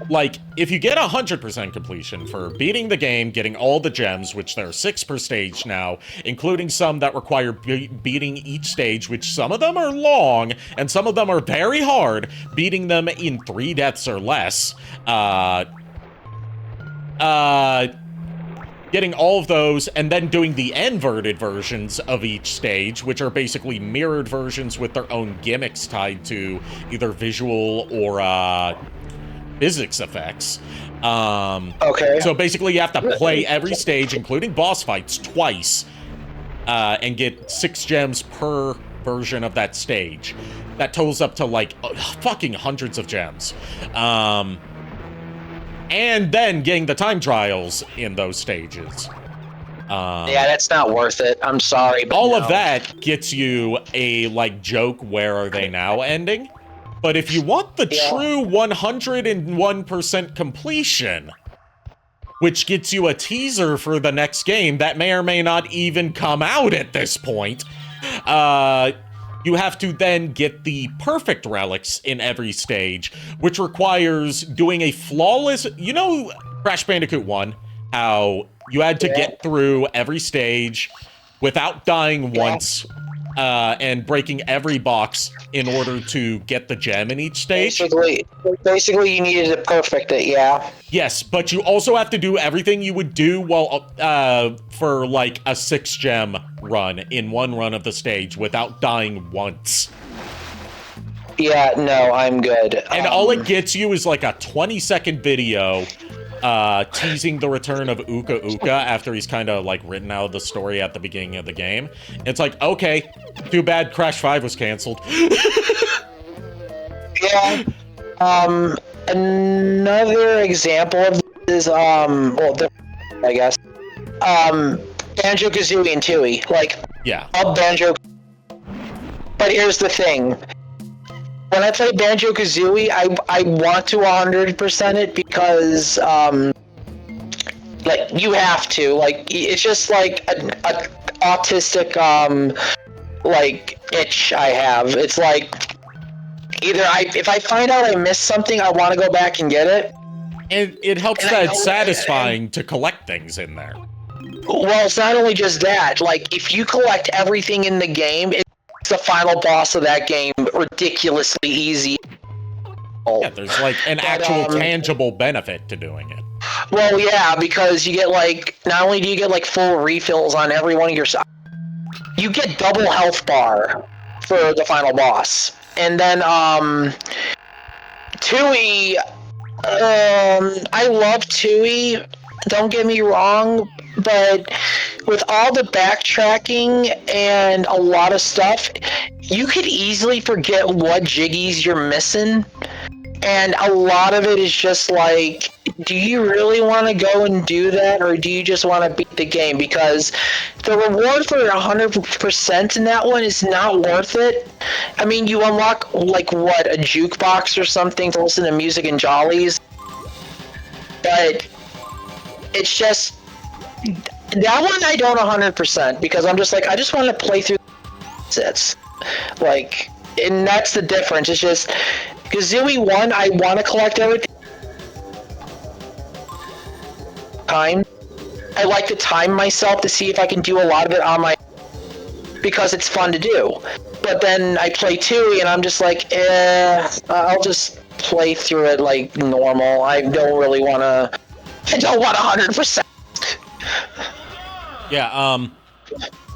Like, if you get 100% completion for beating the game, getting all the gems, which there are 6 per stage now, including some that require beating each stage, which some of them are long, and some of them are very hard, beating them in 3 deaths or less, getting all of those, and then doing the inverted versions of each stage, which are basically mirrored versions with their own gimmicks tied to either visual or, physics effects. Okay. So basically you have to play every stage, including boss fights, twice, and get 6 gems per version of that stage. That totals up to, like, fucking hundreds of gems. And then getting the time trials in those stages. Yeah, that's not worth it. I'm sorry, but all no. of that gets you a, like, joke, where are they now ending? But if you want the true 101% completion, which gets you a teaser for the next game that may or may not even come out at this point, you have to then get the perfect relics in every stage, which requires doing a flawless... You know Crash Bandicoot 1, how you had to get through every stage without dying once, and breaking every box in order to get the gem in each stage? Basically, you needed to perfect it, yeah. Yes, but you also have to do everything you would do while for like a 6-gem run in one run of the stage without dying once. Yeah, no, I'm good. And all it gets you is like a 20-second video teasing the return of Uka Uka after he's kind of like written out the story at the beginning of the game. It's like, okay, too bad Crash 5 was canceled. Yeah. Another example of this is, I guess, Banjo-Kazooie and Tooie. Like, yeah. Love Banjo. But here's the thing. When I play Banjo-Kazooie, I want to 100% it because, Like, you have to. Like, it's just like a autistic, like, itch I have. It's like, either if I find out I missed something, I want to go back and get it. And it helps that it's satisfying to collect things in there. Well, it's not only just that. Like, if you collect everything in the game, it's the final boss of that game ridiculously easy. Yeah, there's like an actual tangible benefit to doing it. Well, yeah, because you get like, not only do you get like full refills on every one of your, you get double health bar for the final boss. And then, Tui, I love Tui, don't get me wrong, but with all the backtracking and a lot of stuff, you could easily forget what jiggies you're missing. And a lot of it is just like, do you really want to go and do that, or do you just want to beat the game? Because the reward for 100% in that one is not worth it. I mean, you unlock, like, what, a jukebox or something to listen to music and jollies? But it's just, that one I don't 100%, because I'm just like, I just want to play through sets. Like, and that's the difference. It's just, Kazooie 1, I want to collect everything. Time. I like to time myself to see if I can do a lot of it on my, because it's fun to do. But then I play Tui and I'm just like, I'll just play through it like normal. I don't really want to. I don't want 100%. Yeah,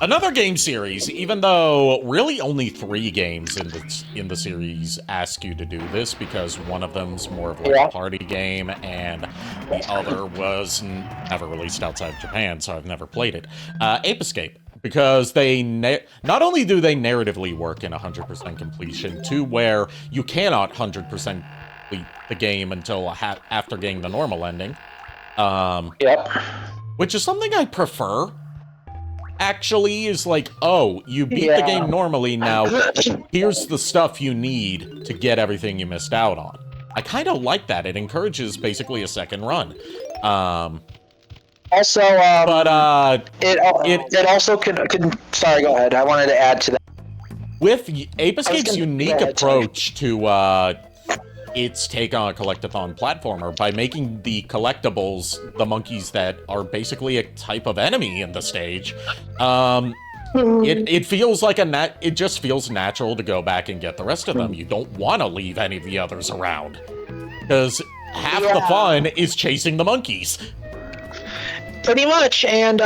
another game series, even though really only 3 games in the series ask you to do this, because one of them's more of like a party game, and the other was never released outside of Japan, so I've never played it. Ape Escape, because they not only do they narratively work in 100% completion, to where you cannot 100% complete the game until after getting the normal ending. Which is something I prefer. Actually, is like, oh, you beat the game normally, now here's the stuff you need to get everything you missed out on. I kind of like that. It encourages basically a second run. Also, but it also could. Sorry, go ahead. I wanted to add to that. With Ape Escape's unique approach to its take on a collectathon platformer, by making the collectibles the monkeys that are basically a type of enemy in the stage, it feels like it just feels natural to go back and get the rest of them. You don't want to leave any of the others around, because half the fun is chasing the monkeys. Pretty much, and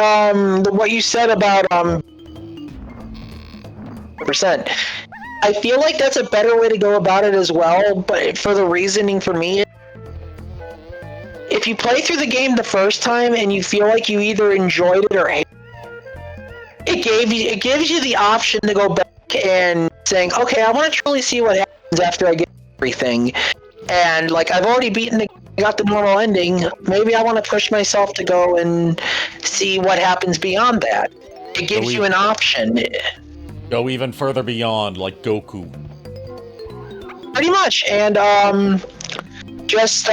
what you said about percent. I feel like that's a better way to go about it as well, but for the reasoning for me, if you play through the game the first time and you feel like you either enjoyed it or hated it, it gives you the option to go back and saying, okay, I want to truly see what happens after I get everything. And like, I've already got the normal ending, maybe I want to push myself to go and see what happens beyond that. It gives you an option. Go even further beyond, like Goku. Pretty much, and just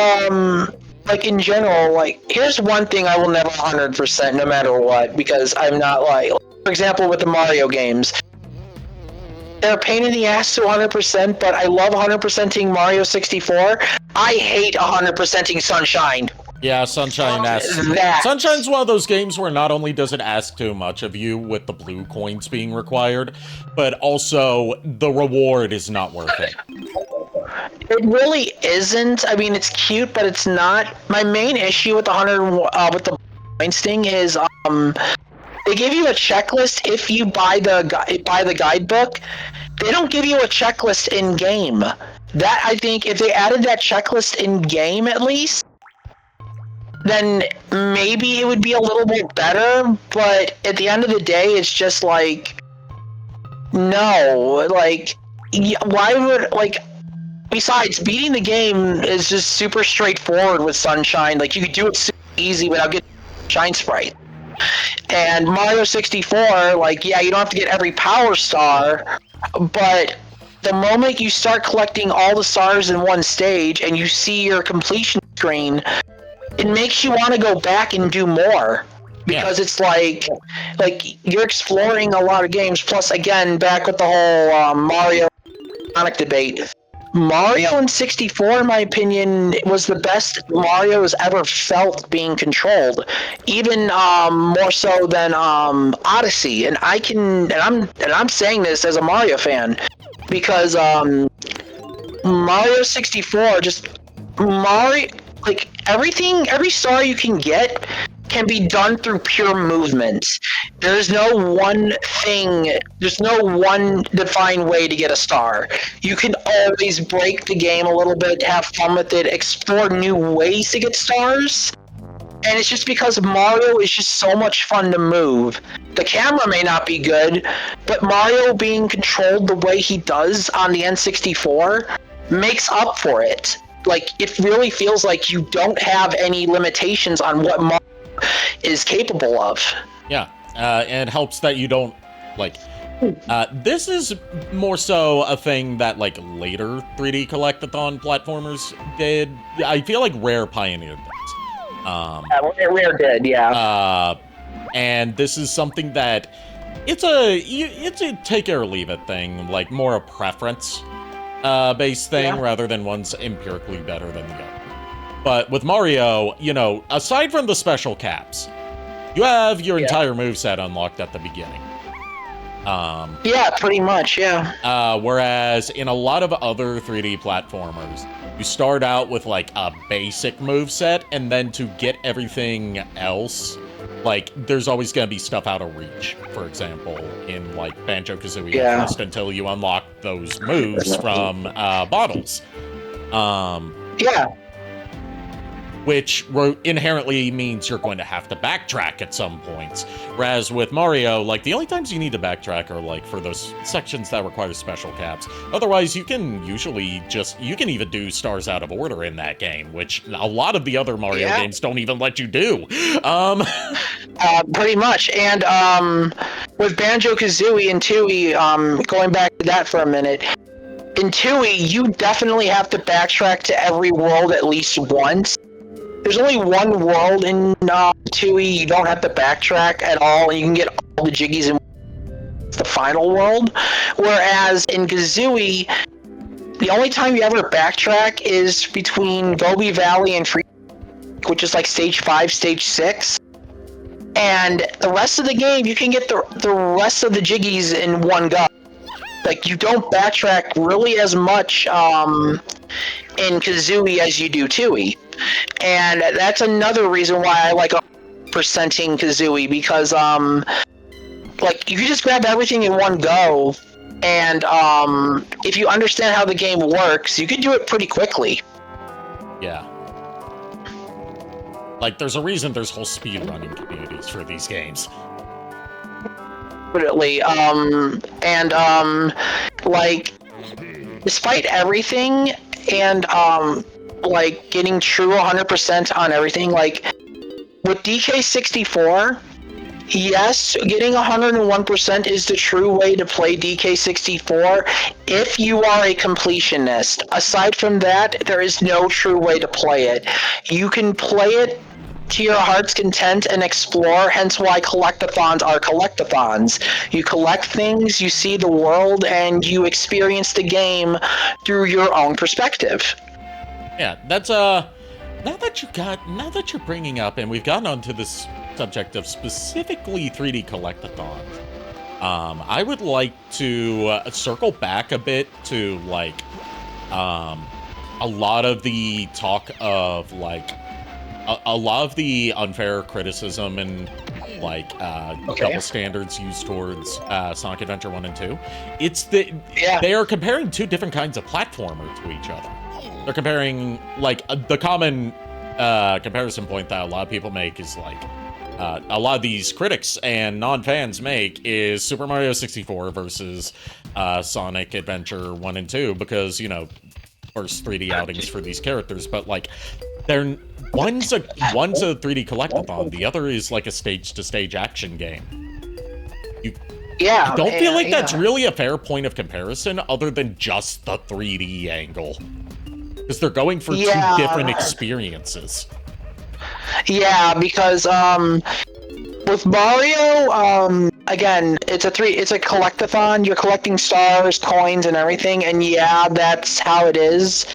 like in general, like, here's one thing I will never 100% no matter what, because I'm not like, for example, with the Mario games, they're a pain in the ass to 100%, but I love 100%ing Mario 64. I hate 100%ing Sunshine. Yeah, Sunshine's one of those games where not only does it ask too much of you with the blue coins being required, but also the reward is not worth it. It really isn't. I mean, it's cute, but it's not. My main issue with the with the points thing is they give you a checklist if you buy the guidebook. They don't give you a checklist in game. That, I think, if they added that checklist in game at least, then maybe it would be a little bit better, but at the end of the day, it's just like, no, like, why would, like, besides, beating the game is just super straightforward with Sunshine. Like, you could do it super easy without getting Shine Sprite. And Mario 64, like, yeah, you don't have to get every power star, but the moment you start collecting all the stars in one stage and you see your completion screen, it makes you want to go back and do more. Because it's like you're exploring a lot of games. Plus, again, back with the whole Mario Sonic debate. Mario in 64, in my opinion, was the best Mario has ever felt being controlled, even more so than Odyssey. And I'm saying this as a Mario fan because Mario 64 like everything, every star you can get can be done through pure movement. There's no one defined way to get a star. You can always break the game a little bit, have fun with it, explore new ways to get stars. And it's just because Mario is just so much fun to move. The camera may not be good, but Mario being controlled the way he does on the N64 makes up for it. Like, it really feels like you don't have any limitations on what Mario is capable of. Yeah, and it helps that you don't, like, this is more so a thing that, like, later 3D collectathon platformers did. I feel like Rare pioneered this. Rare did, yeah. And this is something that, it's a take it or leave it thing, like, more a preference based thing rather than one's empirically better than the other. But with Mario, you know, aside from the special caps, you have your entire moveset unlocked at the beginning. Yeah, pretty much, yeah. Whereas in a lot of other 3D platformers, you start out with like a basic moveset, and then to get everything else, like there's always going to be stuff out of reach. For example, in like Banjo-Kazooie, just until you unlock those moves from bottles. Yeah. Which inherently means you're going to have to backtrack at some points. Whereas with Mario, like, the only times you need to backtrack are, like, for those sections that require special caps. Otherwise, you can usually you can even do stars out of order in that game, which a lot of the other Mario games don't even let you do. Pretty much. And with Banjo-Kazooie and Tooie, going back to that for a minute, in Tooie, you definitely have to backtrack to every world at least once. There's only one world in Tooie you don't have to backtrack at all, and you can get all the Jiggies in the final world. Whereas in Kazooie, the only time you ever backtrack is between Gobi Valley and Free, which is like stage 5, stage 6. And the rest of the game, you can get the rest of the Jiggies in one go. Like, you don't backtrack really as much in Kazooie as you do Tooie. And that's another reason why I like percenting Kazooie, because like, you can just grab everything in one go, and if you understand how the game works, you can do it pretty quickly. Yeah. Like, there's a reason there's whole speedrunning communities for these games. Definitely. Like, despite everything, and like getting true 100% on everything, like with DK64, yes, getting 101% is the true way to play DK64 if you are a completionist. Aside from that, there is no true way to play it. You can play it to your heart's content and explore, hence why collectathons are collectathons. You collect things, you see the world, and you experience the game through your own perspective. Yeah, that's now that you're bringing up, and we've gotten onto this subject of specifically 3D collectathons, I would like to circle back a bit to like a lot of the talk of like a lot of the unfair criticism and like double standards used towards Sonic Adventure 1 and 2. It's that they are comparing two different kinds of platformer to each other. They're comparing, like, the common comparison point that a lot of people make is, like, a lot of these critics and non-fans make is Super Mario 64 versus Sonic Adventure 1 and 2, because, you know, first 3D outings for these characters, but, like, one's a 3D collectathon, the other is, like, a stage-to-stage action game. I don't feel like that's really a fair point of comparison other than just the 3D angle. Because they're going for two different experiences. Yeah, because with Mario, again, it's a collectathon. You're collecting stars, coins, and everything, and yeah, that's how it is.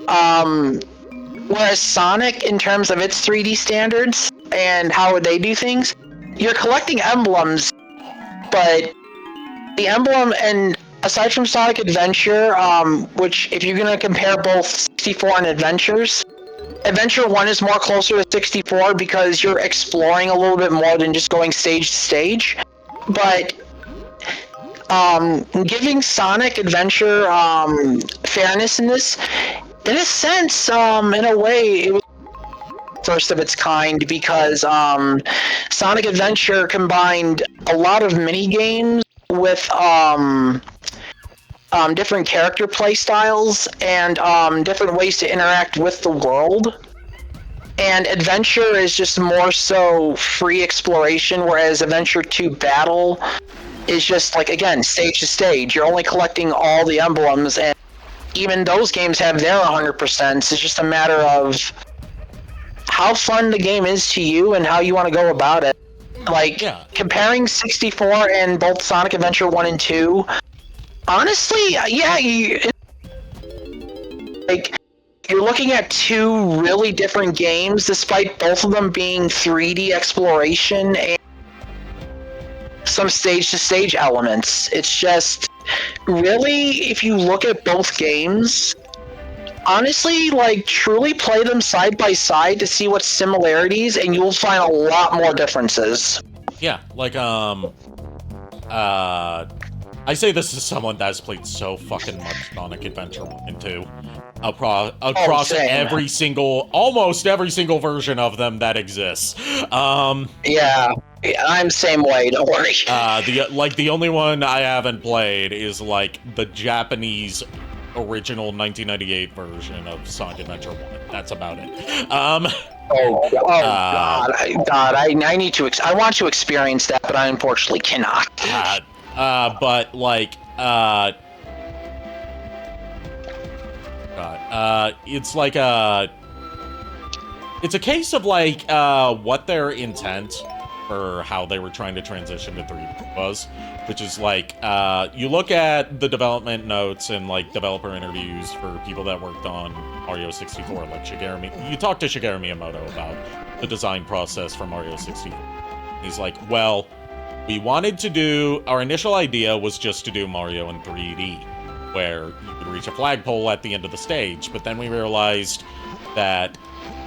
Whereas Sonic, in terms of its 3D standards and how they do things, you're collecting emblems, but the emblem, and aside from Sonic Adventure, which if you're gonna compare both 64 and Adventures, Adventure 1 is more closer to 64 because you're exploring a little bit more than just going stage to stage. But giving Sonic Adventure fairness in this, in a sense, in a way, it was first of its kind because Sonic Adventure combined a lot of mini games with different character play styles and different ways to interact with the world. And Adventure is just more so free exploration, whereas Adventure 2 Battle is just like, again, stage to stage. You're only collecting all the emblems, and even those games have their 100%. It's just a matter of how fun the game is to you and how you want to go about it. Like, comparing 64 and both Sonic Adventure 1 and 2, honestly, yeah, you're looking at two really different games, despite both of them being 3D exploration and some stage-to-stage elements. It's just, really, if you look at both games, honestly, like, truly play them side by side to see what similarities, and you'll find a lot more differences. Yeah, like, I say this as someone that's played so fucking much Sonic Adventure 1 and 2. Across almost every single version of them that exists. Yeah, I'm same way, don't worry. The only one I haven't played is, like, the Japanese original 1998 version of Sonic Adventure 1. That's about it. God, I need to, I want to experience that, but I unfortunately cannot. It's like it's a case of like what their intent for how they were trying to transition to 3D was, which is like you look at the development notes and like developer interviews for people that worked on Mario 64, like you talk to Shigeru Miyamoto about the design process for Mario 64. He's like, well, we wanted to do, our initial idea was just to do Mario in 3D, where you could reach a flagpole at the end of the stage, but then we realized that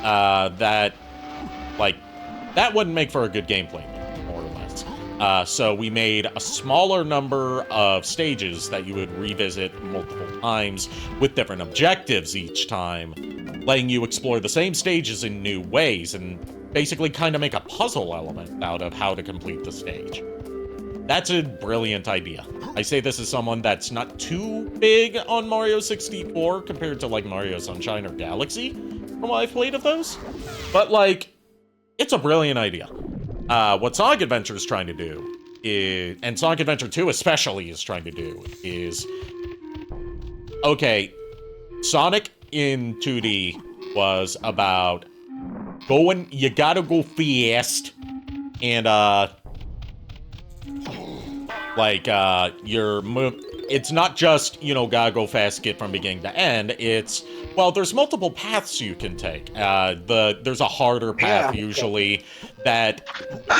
that wouldn't make for a good gameplay, more or less. So we made a smaller number of stages that you would revisit multiple times with different objectives each time, letting you explore the same stages in new ways and basically kind of make a puzzle element out of how to complete the stage. That's a brilliant idea. I say this as someone that's not too big on Mario 64 compared to like Mario Sunshine or Galaxy, from what I've played of those. But like, it's a brilliant idea. What Sonic Adventure is trying to do is, and Sonic Adventure 2 especially is trying to do, is, okay, Sonic in 2D was about you gotta go fast, and it's not just, gotta go fast, get from beginning to end. It's, well, there's multiple paths you can take. There's a harder path usually that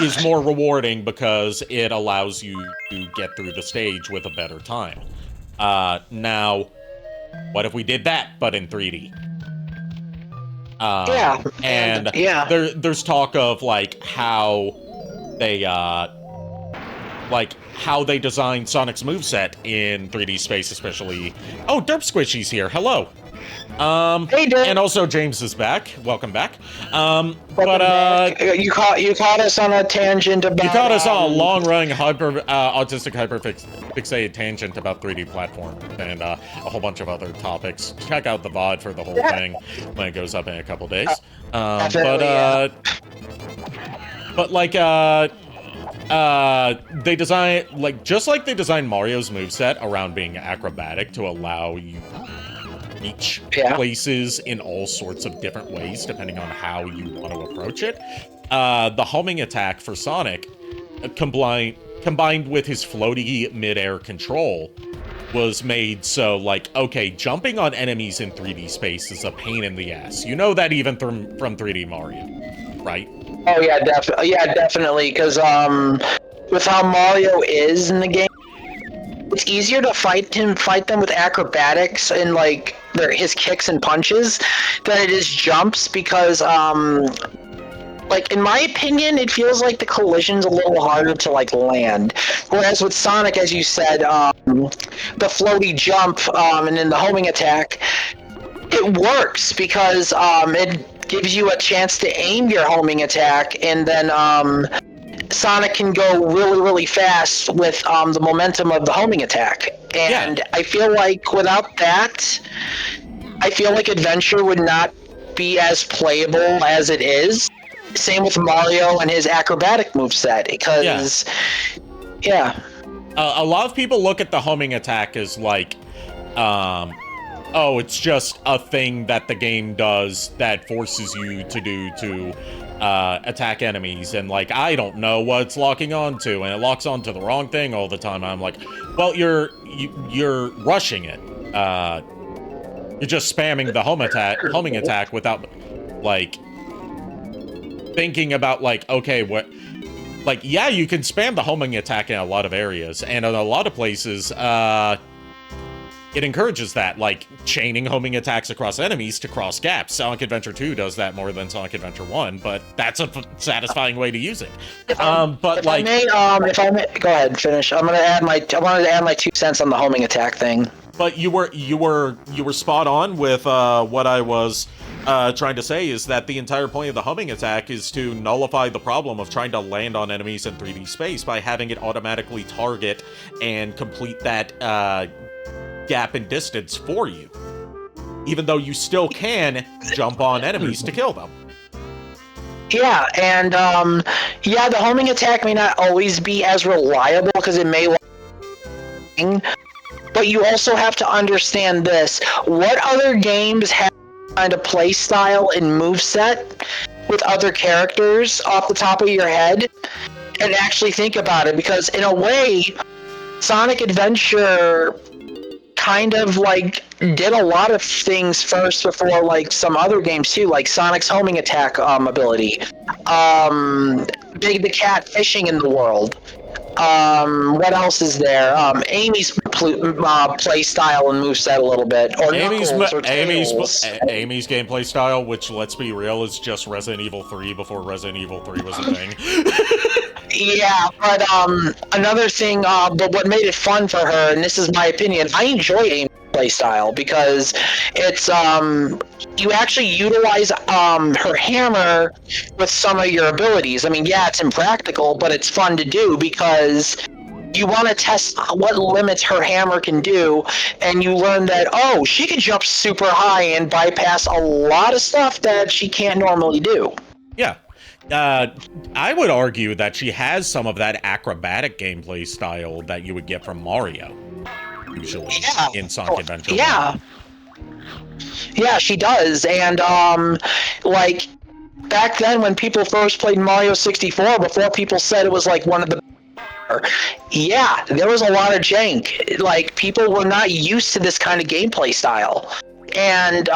is more rewarding because it allows you to get through the stage with a better time. Now, what if we did that, but in 3D? There's talk of like how they designed Sonic's moveset in 3D space, especially. Oh, Derp Squishy's here. Hello. Hey, Derp. And also James is back. Welcome back. You caught us on a tangent about. You caught us on a long-running autistic hyper-fixated tangent about 3D platform and a whole bunch of other topics. Check out the VOD for the whole thing when it goes up in a couple days. They design, like, just like they designed Mario's moveset around being acrobatic to allow you reach Yeah. places in all sorts of different ways, depending on how you want to approach it. The homing attack for Sonic, combined with his floaty mid-air control, was made so, like, okay, jumping on enemies in 3D space is a pain in the ass. You know that even from 3D Mario, right? Oh yeah, definitely. Because with how Mario is in the game, it's easier to fight them with acrobatics and like his kicks and punches than it is jumps. Because like in my opinion, it feels like the collision's a little harder to like land. Whereas with Sonic, as you said, the floaty jump and then the homing attack, it works because it gives you a chance to aim your homing attack, and then Sonic can go really, really fast with the momentum of the homing attack. And I feel like without that, I feel like Adventure would not be as playable as it is. Same with Mario and his acrobatic moveset, because a lot of people look at the homing attack as like, oh, it's just a thing that the game does that forces you to do to attack enemies, and like, I don't know what it's locking onto, and it locks onto the wrong thing all the time. I'm like, well, you're rushing it. You're just spamming the homing attack without like thinking about like, okay, what, like, yeah, you can spam the homing attack in a lot of areas, and in a lot of places, it encourages that, like chaining homing attacks across enemies to cross gaps. Sonic Adventure 2 does that more than Sonic Adventure 1, but that's a satisfying way to use it. If I may, go ahead, finish. I wanted to add my 2 cents on the homing attack thing. But you were spot on with what I was trying to say, is that the entire point of the homing attack is to nullify the problem of trying to land on enemies in 3D space by having it automatically target and complete that gap in distance for you, even though you still can jump on enemies to kill them. Yeah, and the homing attack may not always be as reliable because it may, but you also have to understand this. What other games have kind of play style and moveset with other characters off the top of your head? And actually think about it, because in a way, Sonic Adventure kind of like did a lot of things first before like some other games too, like Sonic's homing attack ability, Big the Cat fishing in the world. What else is there? Amy's play style and moveset a little bit, or Amy's Amy's gameplay style, which, let's be real, is just Resident Evil 3 before Resident Evil 3 was a thing. Yeah, but another thing, but what made it fun for her, and this is my opinion, I enjoy Amy's playstyle because it's you actually utilize her hammer with some of your abilities. I mean, yeah, it's impractical, but it's fun to do because you want to test what limits her hammer can do, and you learn that, oh, she can jump super high and bypass a lot of stuff that she can't normally do. Yeah. I would argue that she has some of that acrobatic gameplay style that you would get from Mario, usually, in Sonic Adventure. Yeah. Yeah, she does. And, like, back then when people first played Mario 64, before people said it was, like, one of the... Yeah, there was a lot of jank. Like, people were not used to this kind of gameplay style. And,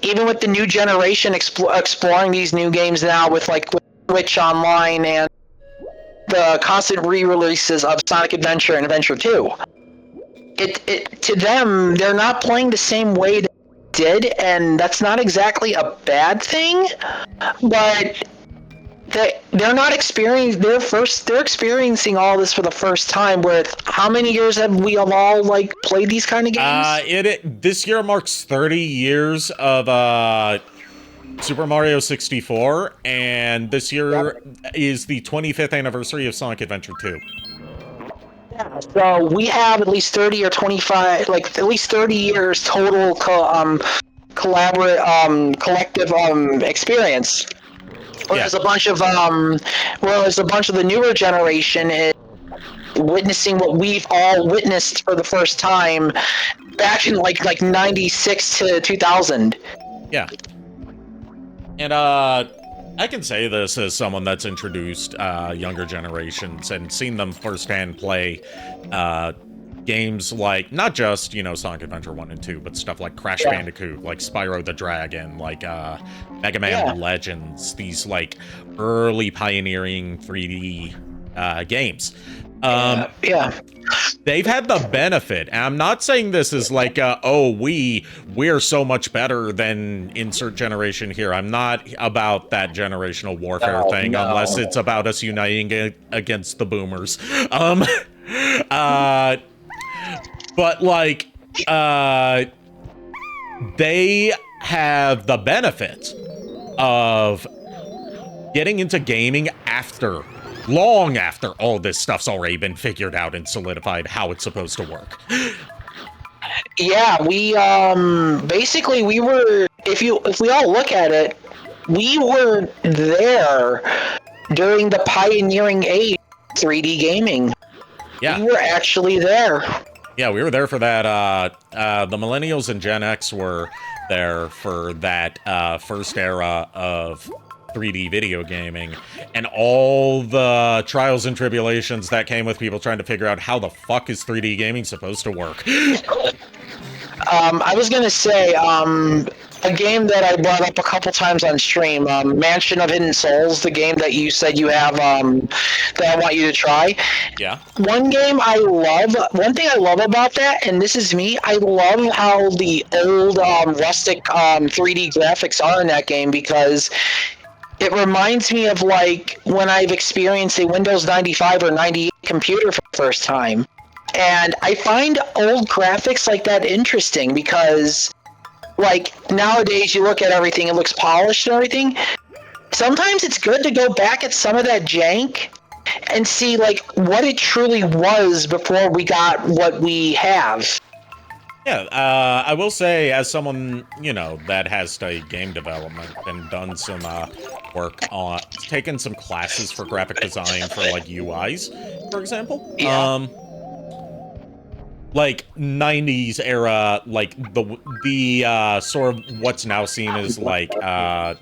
even with the new generation exploring these new games now with like Switch Online and the constant re-releases of Sonic Adventure and Adventure 2, it to them, they're not playing the same way they did, and that's not exactly a bad thing, but they're not experiencing they're experiencing all this for the first time. With how many years have we all like played these kind of games? This year marks 30 years of Super Mario 64, and this year is the 25th anniversary of Sonic Adventure 2. Yeah, so we have at least 30 or 25, like at least 30 years total collective experience. Whereas a bunch of the newer generation is witnessing what we've all witnessed for the first time back in like 96 to 2000. Yeah. And I can say this as someone that's introduced younger generations and seen them firsthand play games like, not just, you know, Sonic Adventure 1 and 2, but stuff like Crash Bandicoot, like Spyro the Dragon, like Mega Man Legends, these like early pioneering 3D games. They've had the benefit, and I'm not saying this is like, we're so much better than insert generation here. I'm not about that generational warfare thing, unless it's about us uniting against the boomers. But like, they have the benefit of getting into gaming long after all this stuff's already been figured out and solidified how it's supposed to work. Yeah, we basically we were, if we all look at it, we were there during the pioneering age of 3D gaming. Yeah. We were actually there. Yeah, we were there for that. The Millennials and Gen X were there for that first era of 3D video gaming, and all the trials and tribulations that came with people trying to figure out how the fuck is 3D gaming supposed to work. I was gonna say, a game that I brought up a couple times on stream, Mansion of Hidden Souls, the game that you said you have, that I want you to try. Yeah. One thing I love about that, and this is me, I love how the old, rustic, 3D graphics are in that game, because it reminds me of, like, when I've experienced a Windows 95 or 98 computer for the first time. And I find old graphics like that interesting because, like, nowadays you look at everything, it looks polished and everything. Sometimes it's good to go back at some of that jank and see, like, what it truly was before we got what we have. Yeah, I will say, as someone, you know, that has studied game development and done some work on, taken some classes for graphic design for, like, UIs, for example. Yeah. Like 90s era, like the sort of what's now seen as like an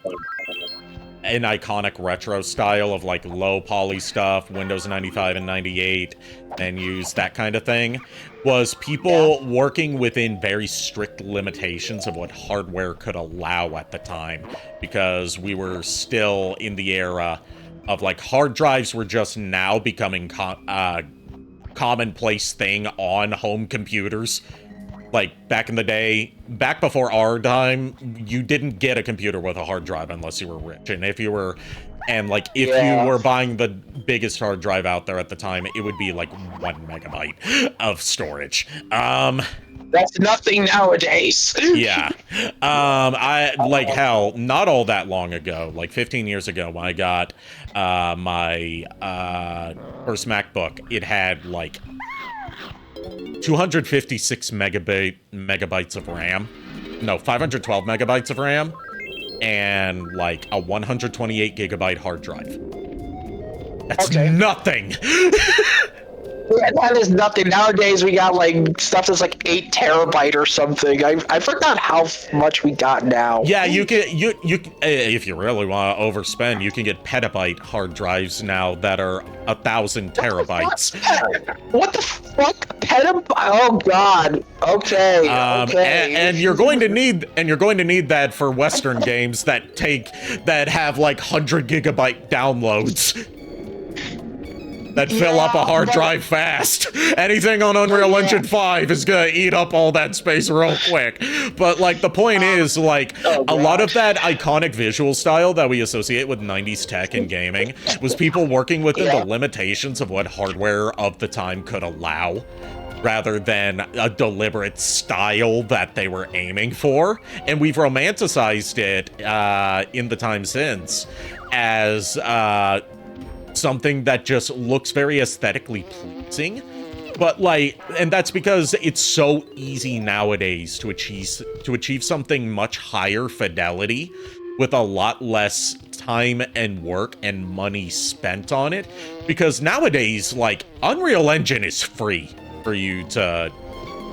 iconic retro style of like low poly stuff, Windows 95 and 98, and use that kind of thing, was people working within very strict limitations of what hardware could allow at the time, because we were still in the era of like hard drives were just now becoming commonplace thing on home computers. Like back in the day, back before our time, you didn't get a computer with a hard drive unless you were rich. And if you were buying the biggest hard drive out there at the time, it would be like 1 megabyte of storage. That's nothing nowadays. Yeah. I like hell, not all that long ago, like 15 years ago, when I got my first MacBook, it had like 256 megabytes of RAM. No, 512 megabytes of RAM, and like a 128 gigabyte hard drive. That's nothing. Yeah, that is nothing. Nowadays, we got, like, stuff that's, like, 8 terabyte or something. I forgot how much we got now. Yeah, you can, if you really want to overspend, you can get petabyte hard drives now that are 1,000 terabytes. What the fuck? Petabyte? Oh, God. Okay, okay. And you're going to need that for Western games that have, like, 100 gigabyte downloads. That fill up a hard drive fast. Anything on Unreal Engine 5 is gonna eat up all that space real quick. But, like, the point is, like, a lot of that iconic visual style that we associate with 90s tech and gaming was people working within the limitations of what hardware of the time could allow, rather than a deliberate style that they were aiming for. And we've romanticized it in the time since as something that just looks very aesthetically pleasing. But, like, and that's because it's so easy nowadays to achieve something much higher fidelity with a lot less time and work and money spent on it. Because nowadays, like, Unreal Engine is free for you to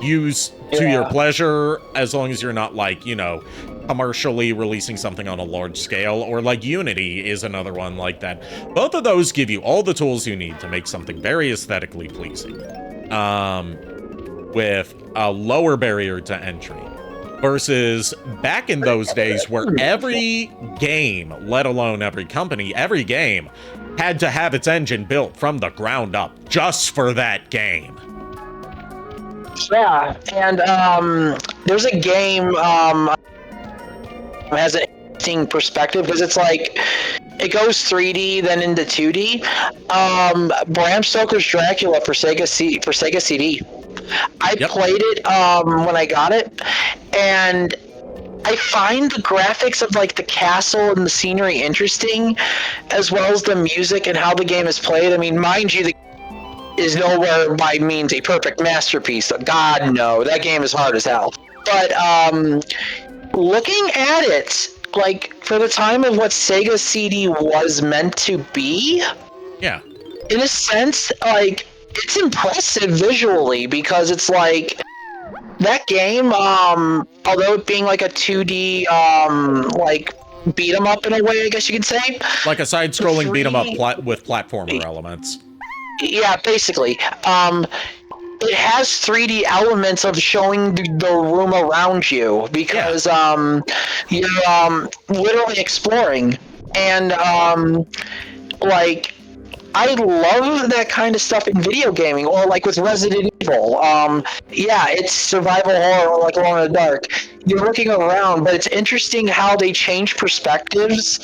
use to your pleasure, as long as you're not like, you know, commercially releasing something on a large scale, or like Unity is another one like that. Both of those give you all the tools you need to make something very aesthetically pleasing, with a lower barrier to entry. Versus back in those days where every game, let alone every company, every game had to have its engine built from the ground up just for that game. Yeah, and there's a game has an interesting perspective because it's like it goes 3D then into 2D. Bram Stoker's Dracula for Sega CD. I played it when I got it, and I find the graphics of like the castle and the scenery interesting, as well as the music and how the game is played. I mean, mind you, the is nowhere by means a perfect masterpiece. God, no, that game is hard as hell. But looking at it, like for the time of what Sega CD was meant to be, yeah, in a sense, like it's impressive visually because it's like that game, although it being like a 2D, like beat 'em up in a way, I guess you could say, like a side-scrolling beat 'em up with platformer elements. Yeah, basically. It has 3D elements of showing the room around you because you're literally exploring, and like I love that kind of stuff in video gaming, or like with Resident Evil. Yeah, it's survival horror, like Alone in the Dark. You're looking around, but it's interesting how they change perspectives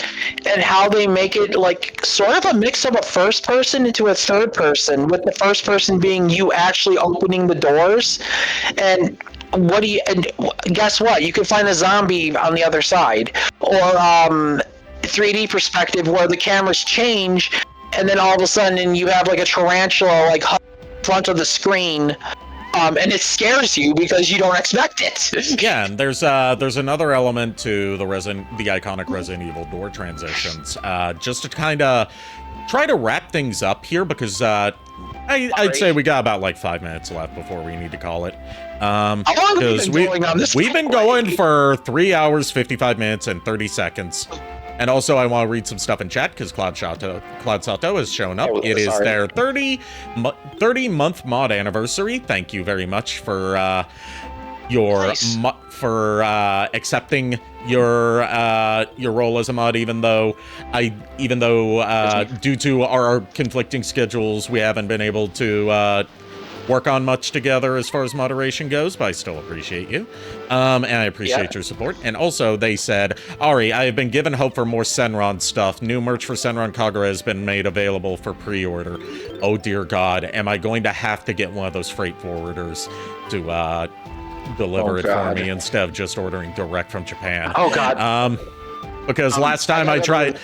and how they make it like sort of a mix of a first person into a third person, with the first person being you actually opening the doors. And guess what? You can find a zombie on the other side, or 3D perspective where the cameras change. And then all of a sudden, you have like a tarantula like in front of the screen, and it scares you because you don't expect it. Yeah, and there's another element to the iconic Resident Evil door transitions. Just to kind of try to wrap things up here, because I'd say we got about like 5 minutes left before we need to call it. How long have we been going on this? We've been going for 3 hours, 55 minutes, and 30 seconds. And also, I want to read some stuff in chat because Cloud Sato has shown up. It is their 30-month mod anniversary. Thank you very much for accepting your role as a mod, even though due to our conflicting schedules, we haven't been able to work on much together as far as moderation goes, but I still appreciate you. And I appreciate your support. And also, they said, Ari, I have been given hope for more Senran stuff. New merch for Senran Kagura has been made available for pre-order. Oh dear God, am I going to have to get one of those freight forwarders to deliver it for me instead of just ordering direct from Japan? Oh God. Because last time I tried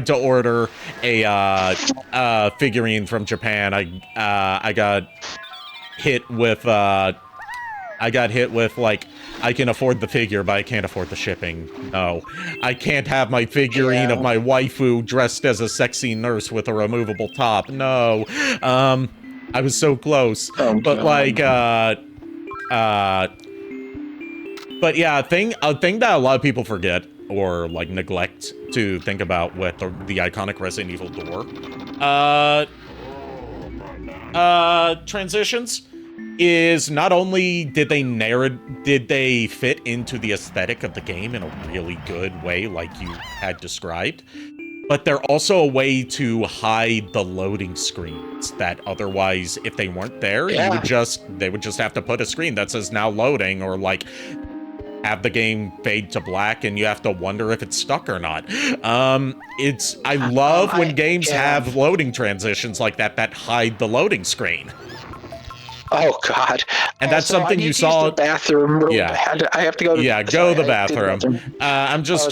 to order a figurine from Japan, I got hit with like, I can afford the figure, but I can't afford the shipping. No, I can't have my figurine of my waifu dressed as a sexy nurse with a removable top. No, I was so close, but like, but yeah, a thing that a lot of people forget or like neglect to think about with the iconic Resident Evil door transitions is not only did they fit into the aesthetic of the game in a really good way like you had described, but they're also a way to hide the loading screens that otherwise, if they weren't there, they would just have to put a screen that says now loading, or like have the game fade to black and you have to wonder if it's stuck or not. I love when games have loading transitions like that hide the loading screen. Oh God! And that's something you saw. Use the bathroom. Really bad. I have to go. Go to the bathroom. I'm just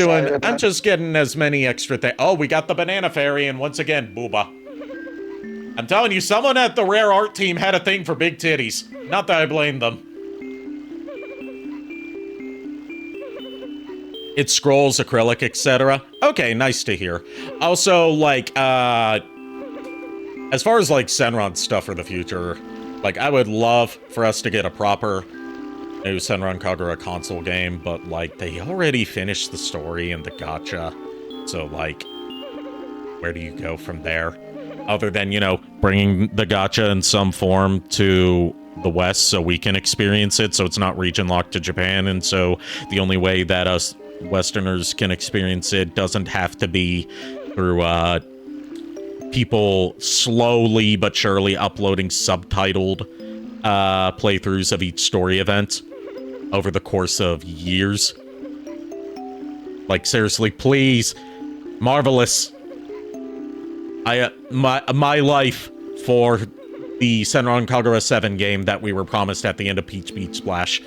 getting as many extra things. Oh, we got the banana fairy, and once again, booba. I'm telling you, someone at the Rare Art team had a thing for big titties. Not that I blame them. It scrolls, acrylic, etc. Okay, nice to hear. Also, like, as far as like Senran stuff for the future, like, I would love for us to get a proper new Senran Kagura console game, but, like, they already finished the story and the gacha. So, like, where do you go from there? Other than, you know, bringing the gacha in some form to the West so we can experience it, so it's not region locked to Japan, and so the only way that us Westerners can experience it doesn't have to be through, people slowly but surely uploading subtitled, playthroughs of each story event over the course of years. Like, seriously, please. Marvelous. My life for the Senran Kagura 7 game that we were promised at the end of Peach Beach Splash.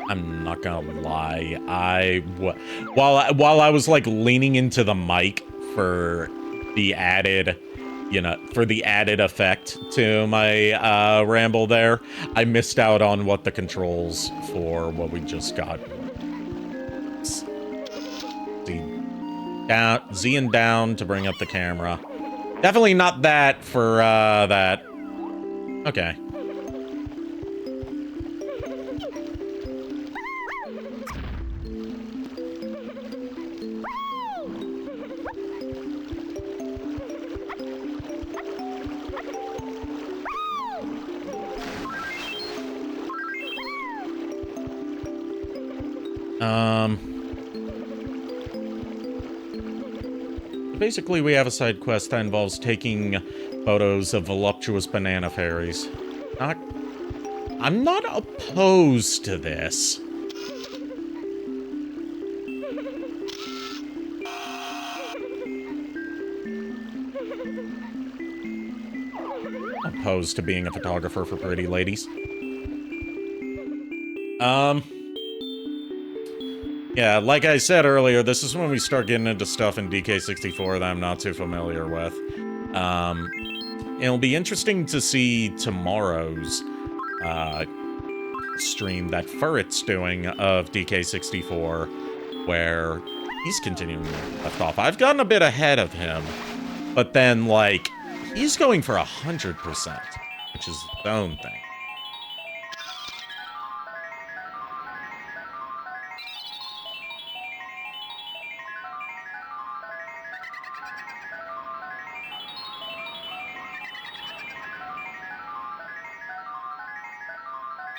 I'm not gonna lie. While I was like leaning into the mic for the added, you know, for the added effect to my ramble there, I missed out on what the controls for what we just got. Z and down to bring up the camera. Definitely not that for that. Okay. Basically, we have a side quest that involves taking photos of voluptuous banana fairies. I'm not opposed to this. Opposed to being a photographer for pretty ladies. Yeah, like I said earlier, this is when we start getting into stuff in DK64 that I'm not too familiar with. It'll be interesting to see tomorrow's stream that Furret's doing of DK64, where he's continuing left off. I've gotten a bit ahead of him, but then, like, he's going for 100%, which is his own thing.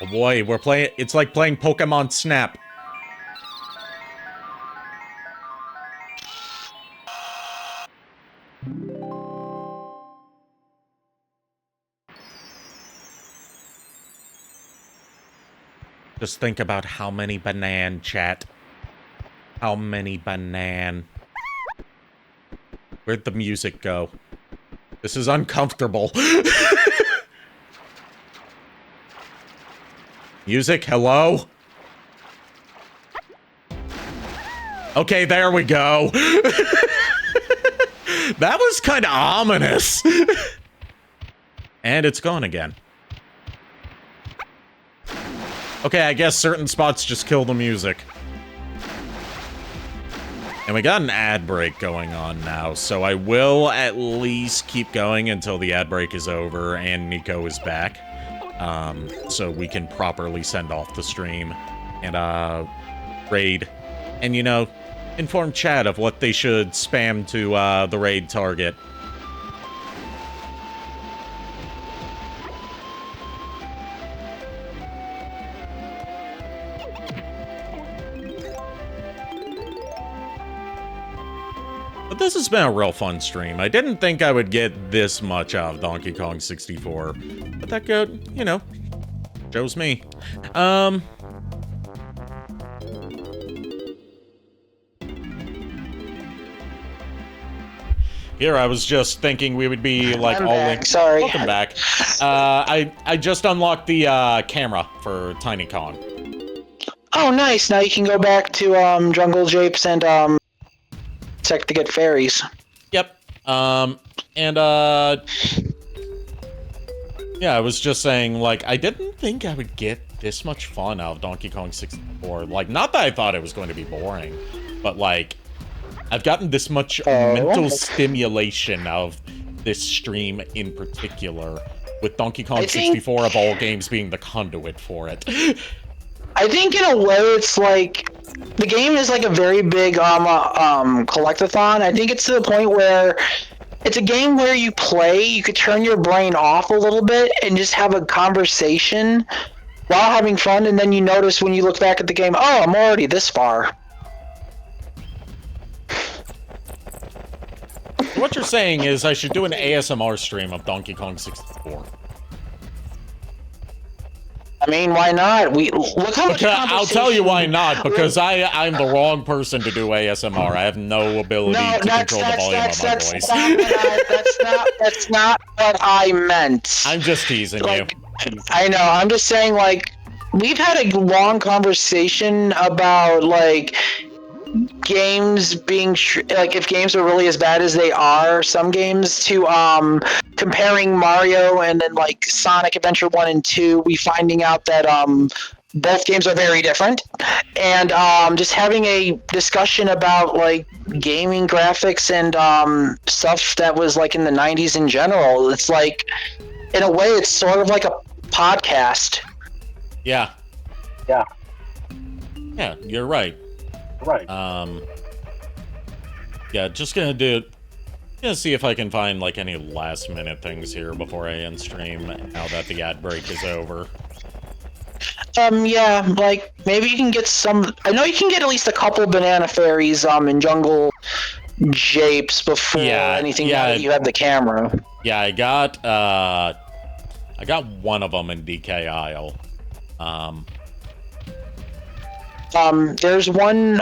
Oh boy, we're playing. It's like playing Pokemon Snap. Just think about how many banan, chat. How many banan. Where'd the music go? This is uncomfortable. Music, hello? Okay, there we go. That was kind of ominous. And it's gone again. Okay, I guess certain spots just kill the music. And we got an ad break going on now, so I will at least keep going until the ad break is over and Nico is back. So we can properly send off the stream and, raid. And, you know, inform chat of what they should spam to, the raid target. But this has been a real fun stream. I didn't think I would get this much out of Donkey Kong 64. But that good, you know, shows me. Here, I was just thinking we would be like I'm all back, in. sorry. Welcome back. I just unlocked the camera for TinyCon. Oh, nice. Now you can go back to Jungle Japes and check to get fairies. Yep. And yeah, I was just saying, like, I didn't think I would get this much fun out of Donkey Kong 64. Like, not that I thought it was going to be boring, but like, I've gotten this much mental stimulation out of this stream in particular, with Donkey Kong 64 of all games being the conduit for it. I think in a way it's like the game is like a very big collectathon. I think it's to the point where it's a game where you play, you could turn your brain off a little bit and just have a conversation while having fun, and then you notice when you look back at the game, oh, I'm already this far. What you're saying is I should do an ASMR stream of Donkey Kong 64. I mean, why not? Look how much I'll tell you why not, because I'm the wrong person to do ASMR. I have no ability to control the volume of my voice. That's not what I meant. I'm just teasing you. I know, I'm just saying, like, we've had a long conversation about, like, games being like if games are really as bad as they are, some games, to comparing Mario and then like Sonic Adventure 1 and 2, we finding out that both games are very different, and just having a discussion about like gaming graphics and stuff that was like in the 90s in general. It's like, in a way, it's sort of like a podcast. Yeah, you're right. Yeah, just gonna see if I can find like any last minute things here before I end stream now that the ad break is over. Yeah, like maybe you can get some. I know you can get at least a couple banana fairies in Jungle Japes before anything. Now that you have the camera. Yeah, I got one of them in DK Isle. There's one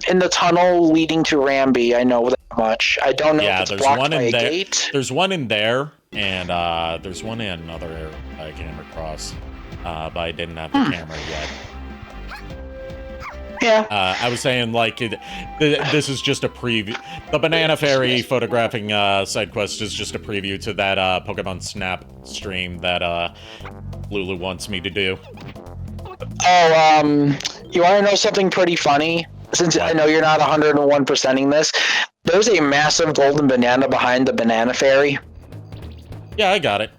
in the tunnel leading to Ramby. I know that much. I don't know if it's blocked by a gate. There's one in there, and there's one in another area I came across, but I didn't have the camera yet. Yeah. I was saying, like, this is just a preview. The Banana Fairy photographing side quest is just a preview to that Pokemon Snap stream that Lulu wants me to do. Oh, you want to know something pretty funny? Since I know you're not 101%ing this, there's a massive golden banana behind the Banana Fairy. Yeah, I got it.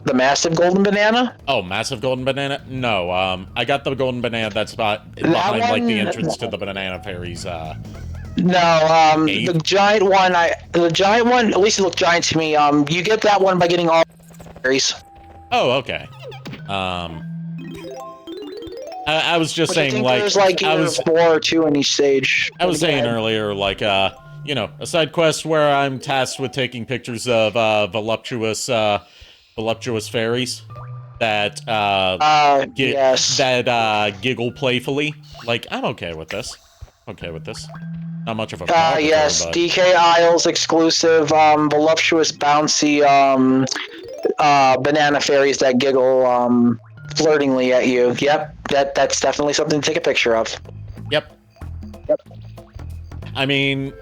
The massive golden banana? Oh, massive golden banana? No, I got the golden banana that's behind, like, the entrance to the Banana Fairy's, No, the giant one, at least it looked giant to me. You get that one by getting all fairies. Oh, okay. I was just saying, like, there's like either 4 or 2 in each stage. I was saying earlier, like, you know, a side quest where I'm tasked with taking pictures of voluptuous fairies that giggle playfully. Like, I'm okay with this. Not much of a problem. Yes, but... DK Isles exclusive, voluptuous, bouncy, banana fairies that giggle, flirtingly at you. Yep, that's definitely something to take a picture of. Yep. I mean,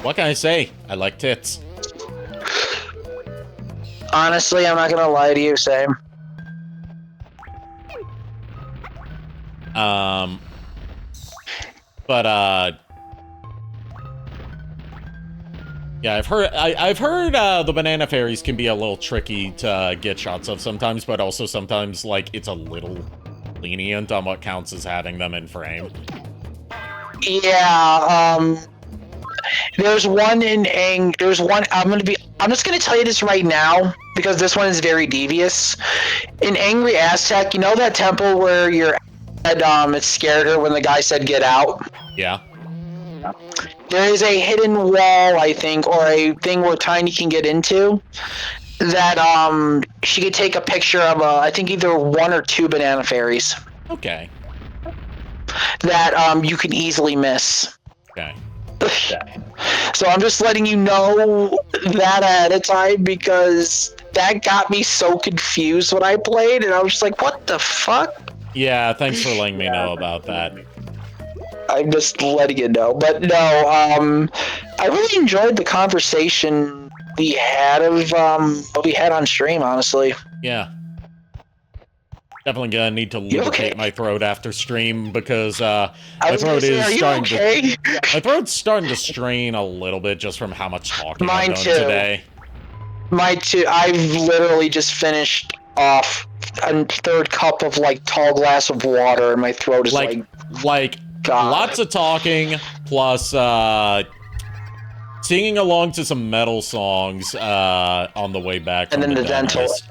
what can I say? I like tits. Honestly, I'm not gonna lie to you, same. Yeah, I've heard the banana fairies can be a little tricky to get shots of sometimes, but also sometimes, like, it's a little lenient on what counts as having them in frame. Yeah, there's one I'm just gonna tell you this right now, because this one is very devious. In Angry Aztec, you know that temple where your it scared her when the guy said get out? Yeah. There is a hidden wall, I think, or a thing where Tiny can get into, that she could take a picture of, I think either 1 or 2 banana fairies. Okay. that you can easily miss. Okay. So I'm just letting you know that ahead of time because that got me so confused when I played, and I was just like, what the fuck? Yeah, thanks for letting me know about that. I'm just letting you know. But no, I really enjoyed the conversation we had of what we had on stream, honestly. Yeah. Definitely gonna need to You lubricate okay? my throat after stream because I my was gonna throat say, is are you starting okay? my throat's starting to strain a little bit just from how much talking Mine I've done too. today. Mine too. I've literally just finished off a third cup of like tall glass of water, and my throat is like God. Lots of talking plus singing along to some metal songs on the way back from And then the dental. dentist.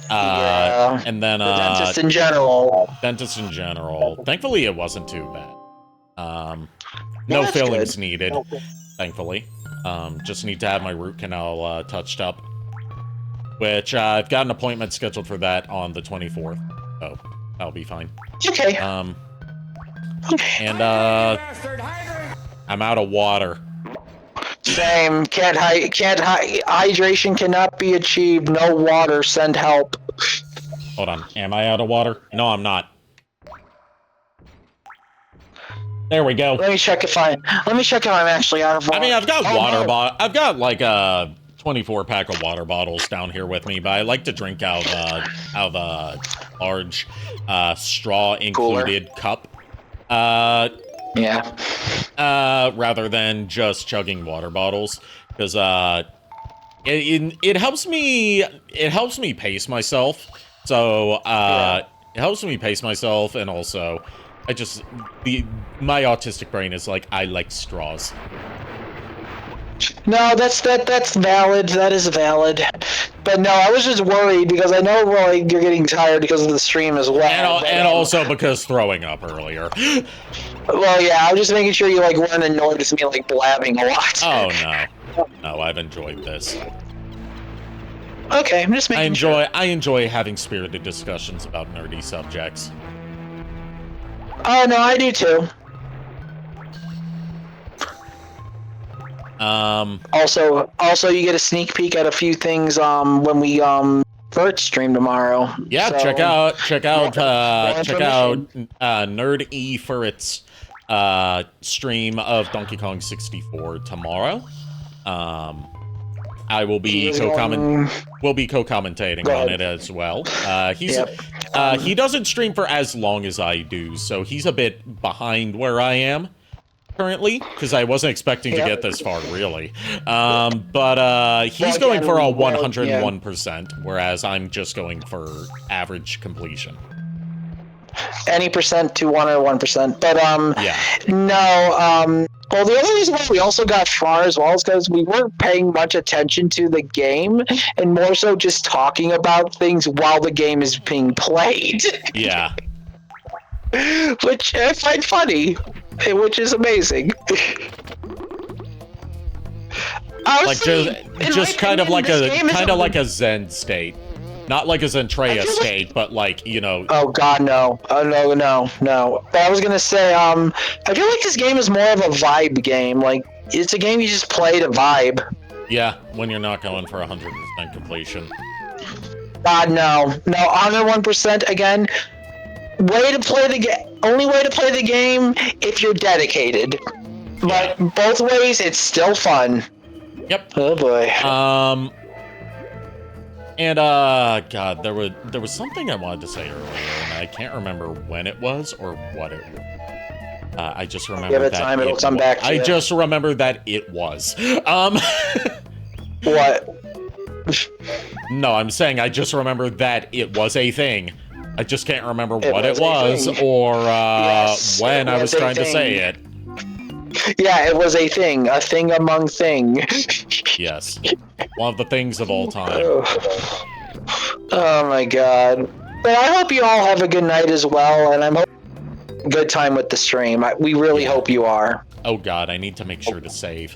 Yeah. And then The dentist in general. dentist in general. Thankfully, it wasn't too bad. No Well, that's fillings good. needed. Thankfully, just need to have my root canal touched up, which I've got an appointment scheduled for that on the 24th. So that'll be fine. Okay. And I'm out of water. Same. Hydration cannot be achieved. No water. Send help. Hold on. Am I out of water? No, I'm not. There we go. Let me check if I'm actually out of water. I mean, I've got water no. bottle. I've got like a 24 pack of water bottles down here with me, but I like to drink out of a large straw included cup. Yeah. Rather than just chugging water bottles, because it helps me pace myself. So it helps me pace myself, and also my autistic brain is like, I like straws. No, that's valid. That is valid. But no, I was just worried because I know like you're getting tired because of the stream as well. And also because throwing up earlier. Well, yeah, I was just making sure you like weren't annoyed with me like blabbing a lot. Oh no, I've enjoyed this. Okay, I'm just making sure. I enjoy having spirited discussions about nerdy subjects. Oh no, I do too. Also, you get a sneak peek at a few things when we Vert stream tomorrow. Yeah, so, check out Nerd E for its stream of Donkey Kong 64 tomorrow. I will be co-commentating on it as well. He doesn't stream for as long as I do, so he's a bit behind where I am currently, because I wasn't expecting to get this far, really. But he's going for a 101%, whereas I'm just going for average completion. Any percent to 101%. But well, the other reason why we also got far as well is because we weren't paying much attention to the game, and more so just talking about things while the game is being played. Yeah. Which I find funny, which is amazing. Just kind of like a Zen state. Not like a Zentreya state, but like, you know... Oh god, no. Oh, no. But I was gonna say, I feel like this game is more of a vibe game. Like, it's a game you just play to vibe. Yeah, when you're not going for 100% completion. God, no. No, 101% again. Only way to play the game if you're dedicated. But both ways, it's still fun. Yep. Oh boy. And God, there was something I wanted to say earlier, and I can't remember when it was or what it was. I just remember that time, it'll come back to you. just remember that it was. What? No, I'm saying I just remember that it was a thing. I just can't remember what it was or when I was trying to say it. Yeah, it was a thing among thing. Yes, one of the things of all time. Oh my god. But I hope you all have a good night as well, and I'm hoping a good time with the stream. We really hope you are. Oh god, I need to make sure to save.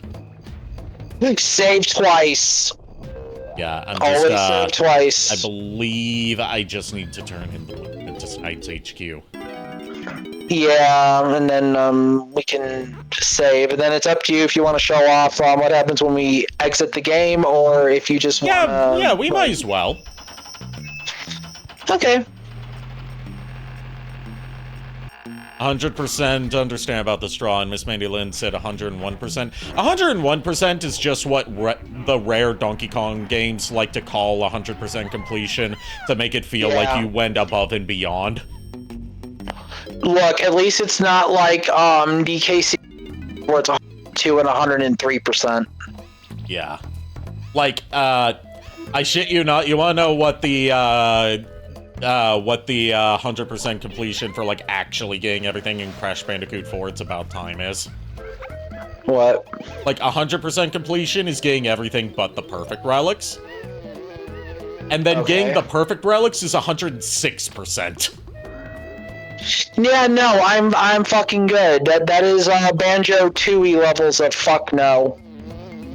Save twice. Yeah, I'm Always just, save twice. I believe I just need to turn into tonight's HQ. Yeah, and then we can just save, and then it's up to you if you want to show off what happens when we exit the game, or if you just want to... Yeah, we might as well. Okay. 100% understand about the straw, and Miss Mandy Lynn said 101%. 101% is just what the rare Donkey Kong games like to call 100% completion to make it feel like you went above and beyond. Look, at least it's not like DKC where it's 102 and 103%. Yeah. Like, I shit you not, you wanna know what the 100% completion for, like, actually getting everything in Crash Bandicoot 4 It's About Time is? What? Like, 100% completion is getting everything but the perfect relics. And then getting the perfect relics is 106%. Yeah, no, I'm fucking good. That is Banjo Tooie levels of fuck no.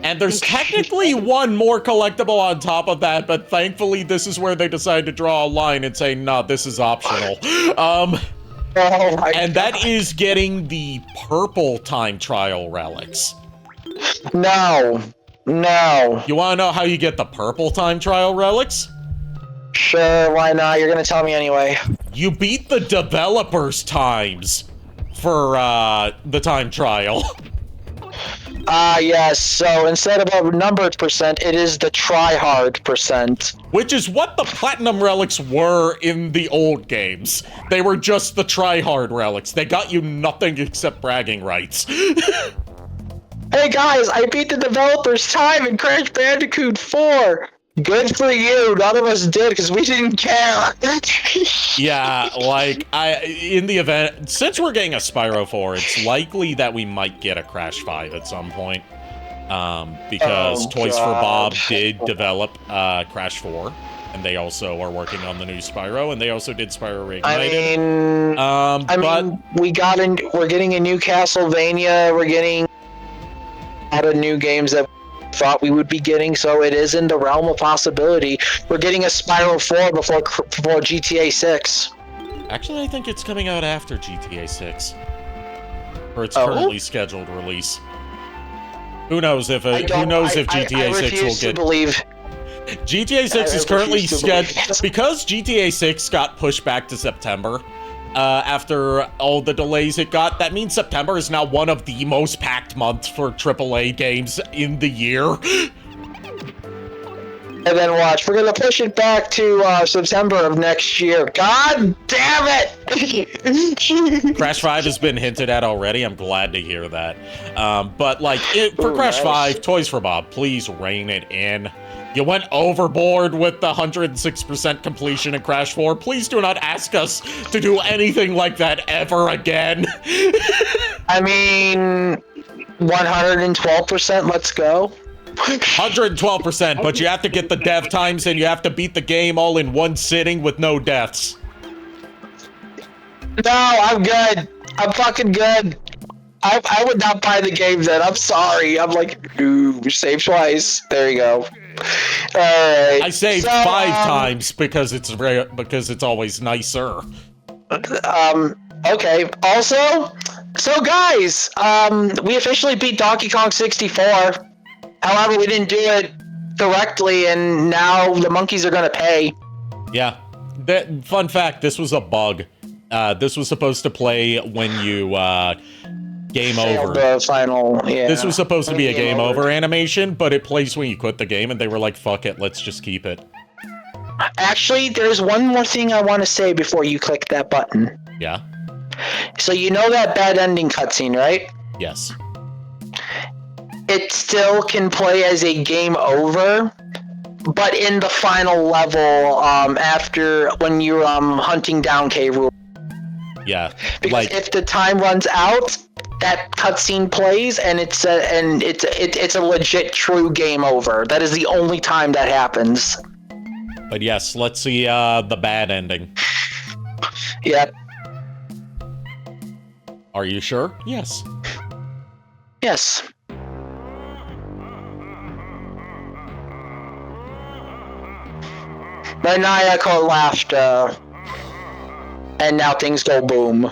And there's technically one more collectible on top of that, but thankfully this is where they decide to draw a line and say, nah, this is optional. And that is getting the purple time trial relics. No. You wanna know how you get the purple time trial relics? Sure, why not? You're gonna tell me anyway. You beat the developers' times for the time trial. Yes, so instead of a numbered percent, it is the try-hard percent. Which is what the platinum relics were in the old games. They were just the try-hard relics. They got you nothing except bragging rights. Hey guys, I beat the developer's time in Crash Bandicoot 4! Good for you, none of us did, because we didn't care. Yeah, like, in the event, since we're getting a Spyro 4, it's likely that we might get a Crash 5 at some point. Because Toys for Bob did develop Crash 4, and they also are working on the new Spyro, and they also did Spyro Reignited. We're getting a new Castlevania, we're getting a lot of new games that thought we would be getting, so it is in the realm of possibility. We're getting a Spyro 4 before GTA 6. Actually, I think it's coming out after GTA 6. For its currently scheduled release. Who knows if GTA 6 will get... believe. GTA 6 is currently scheduled... Because GTA 6 got pushed back to September, after all the delays it got, that means September is now one of the most packed months for AAA games in the year. And then watch, we're gonna push it back to September of next year. God damn it! Crash 5 has been hinted at already. I'm glad to hear that. But like, for Crash 5, Toys for Bob, please rein it in. You went overboard with the 106% completion in Crash 4. Please do not ask us to do anything like that ever again. I mean, 112%, let's go. 112%, but you have to get the dev times and you have to beat the game all in one sitting with no deaths. No, I'm good. I'm fucking good. I would not buy the game then. I'm sorry. I'm like, ooh, save twice. There you go. Alright. I saved 5 times because it's always nicer. Okay. Also, so guys, we officially beat Donkey Kong 64. However, we didn't do it directly, and now the monkeys are gonna pay. Yeah. Fun fact, this was a bug. This was supposed to play when you, game over. The final, yeah. This was supposed to be a game over animation, but it plays when you quit the game, and they were like, fuck it, let's just keep it. Actually, there's one more thing I want to say before you click that button. Yeah? So you know that bad ending cutscene, right? Yes. It still can play as a game over, but in the final level, after when you're hunting down K. Rool. Yeah. Because like, if the time runs out, that cutscene plays, and it's a legit true game over. That is the only time that happens. But yes, let's see the bad ending. Yep. Are you sure? Yes. Yes. Maniacal laughter. And now things go boom.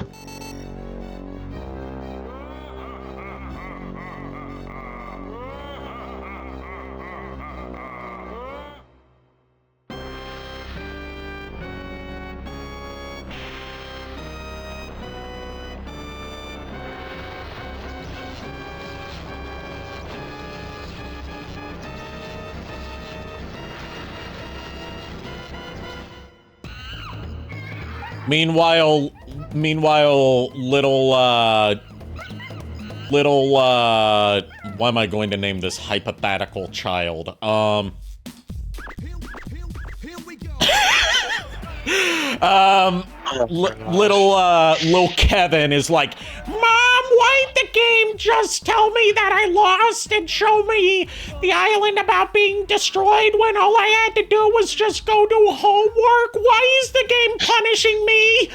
Meanwhile, little, why am I going to name this hypothetical child? Little Kevin is like, Mom, why'd the game just tell me that I lost and show me the island about being destroyed when all I had to do was just go do homework? Why is the game punishing me?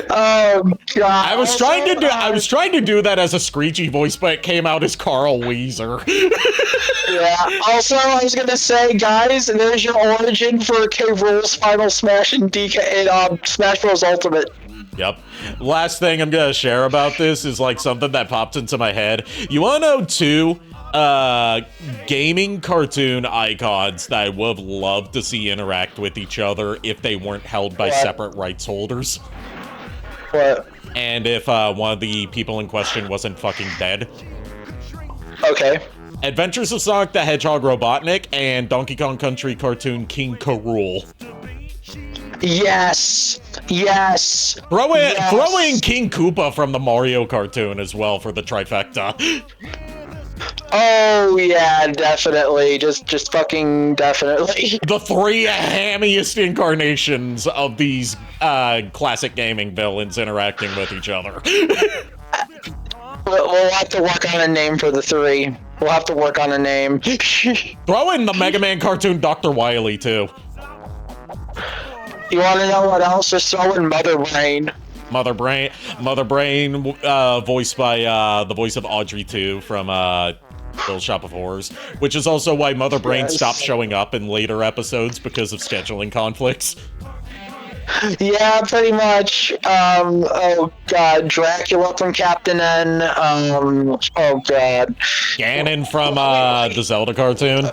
Oh God! I was trying to do that as a screechy voice, but it came out as Carl Weezer. Yeah. Also, I was gonna say, guys, there's your origin for K. Rool's Final Smash and Smash Bros. Ultimate. Yep. Last thing I'm gonna share about this is like something that popped into my head. You wanna know two gaming cartoon icons that I would have loved to see interact with each other if they weren't held by separate rights holders? What? And if one of the people in question wasn't fucking dead? Okay. Adventures of Sonic the Hedgehog Robotnik and Donkey Kong Country cartoon King K. Rool. Yes. Yes. Throw in King Koopa from the Mario cartoon as well for the trifecta. Oh yeah, definitely. Just fucking definitely. The three hammiest incarnations of these classic gaming villains interacting with each other. We'll have to work on a name for the three. We'll have to work on a name. Throw in the Mega Man cartoon Dr. Wily too. You want to know what else? Just throw in Mother Brain. Mother Brain, voiced by the voice of Audrey 2 from Little Shop of Horrors, which is also why Mother Brain stopped showing up in later episodes because of scheduling conflicts. Yeah, pretty much. Oh God, Dracula from Captain N. Oh God, Ganon from the Zelda cartoon.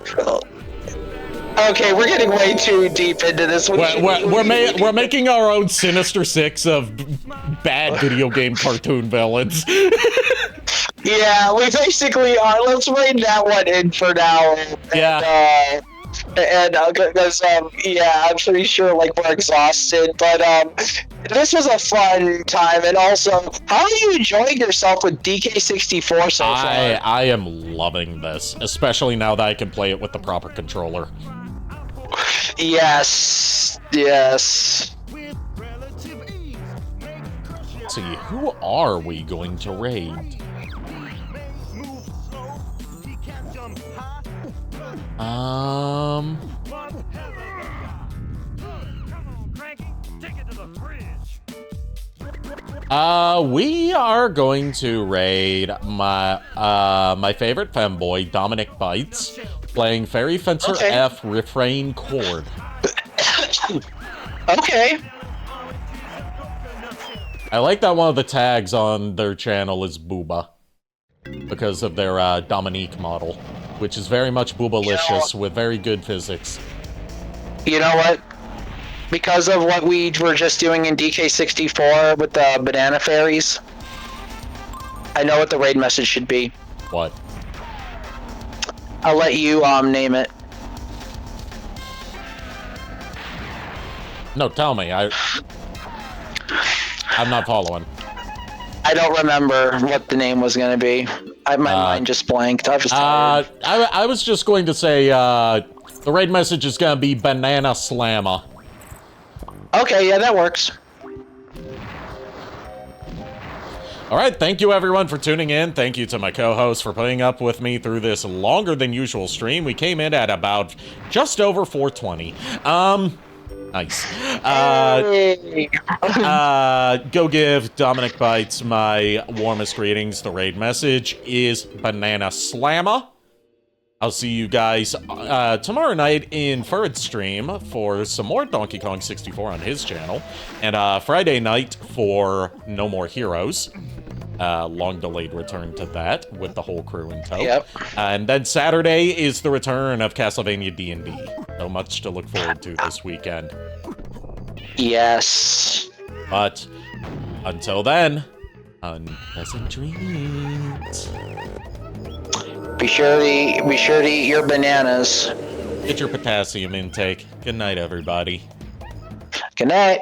Okay, we're getting way too deep into this one. We're making our own Sinister Six of bad video game cartoon villains. Yeah, we basically are. Let's rein that one in for now. Yeah. Because yeah, I'm pretty sure like we're exhausted, but this was a fun time, and also, how are you enjoying yourself with DK64 so far? I am loving this, especially now that I can play it with the proper controller. Yes, yes. Let's see, who are we going to raid? We are going to raid my favorite femboy, Dominic Bites, playing Fairy Fencer F Refrain Chord. Okay. I like that one of the tags on their channel is Booba, because of their Dominique model, which is very much Boobalicious with very good physics. You know what? Because of what we were just doing in DK64 with the banana fairies, I know what the raid message should be. What? I'll let you name it. No, tell me. I'm not following. I don't remember what the name was gonna be. My mind just blanked. I was tired. I was just going to say the raid message is gonna be Banana Slammer. Okay, yeah, that works. Alright, thank you everyone for tuning in. Thank you to my co-host for putting up with me through this longer than usual stream. We came in at about just over 420. Nice. Go give Dominic Bites my warmest greetings. The raid message is Banana Slammer. I'll see you guys tomorrow night in Furred stream for some more Donkey Kong 64 on his channel, and Friday night for No More Heroes. Long delayed return to that with the whole crew in tow. Yep. And then Saturday is the return of Castlevania D&D. So much to look forward to this weekend. Yes. But until then, unpleasant dreams. Be sure to eat your bananas. Get your potassium intake. Good night, everybody. Good night.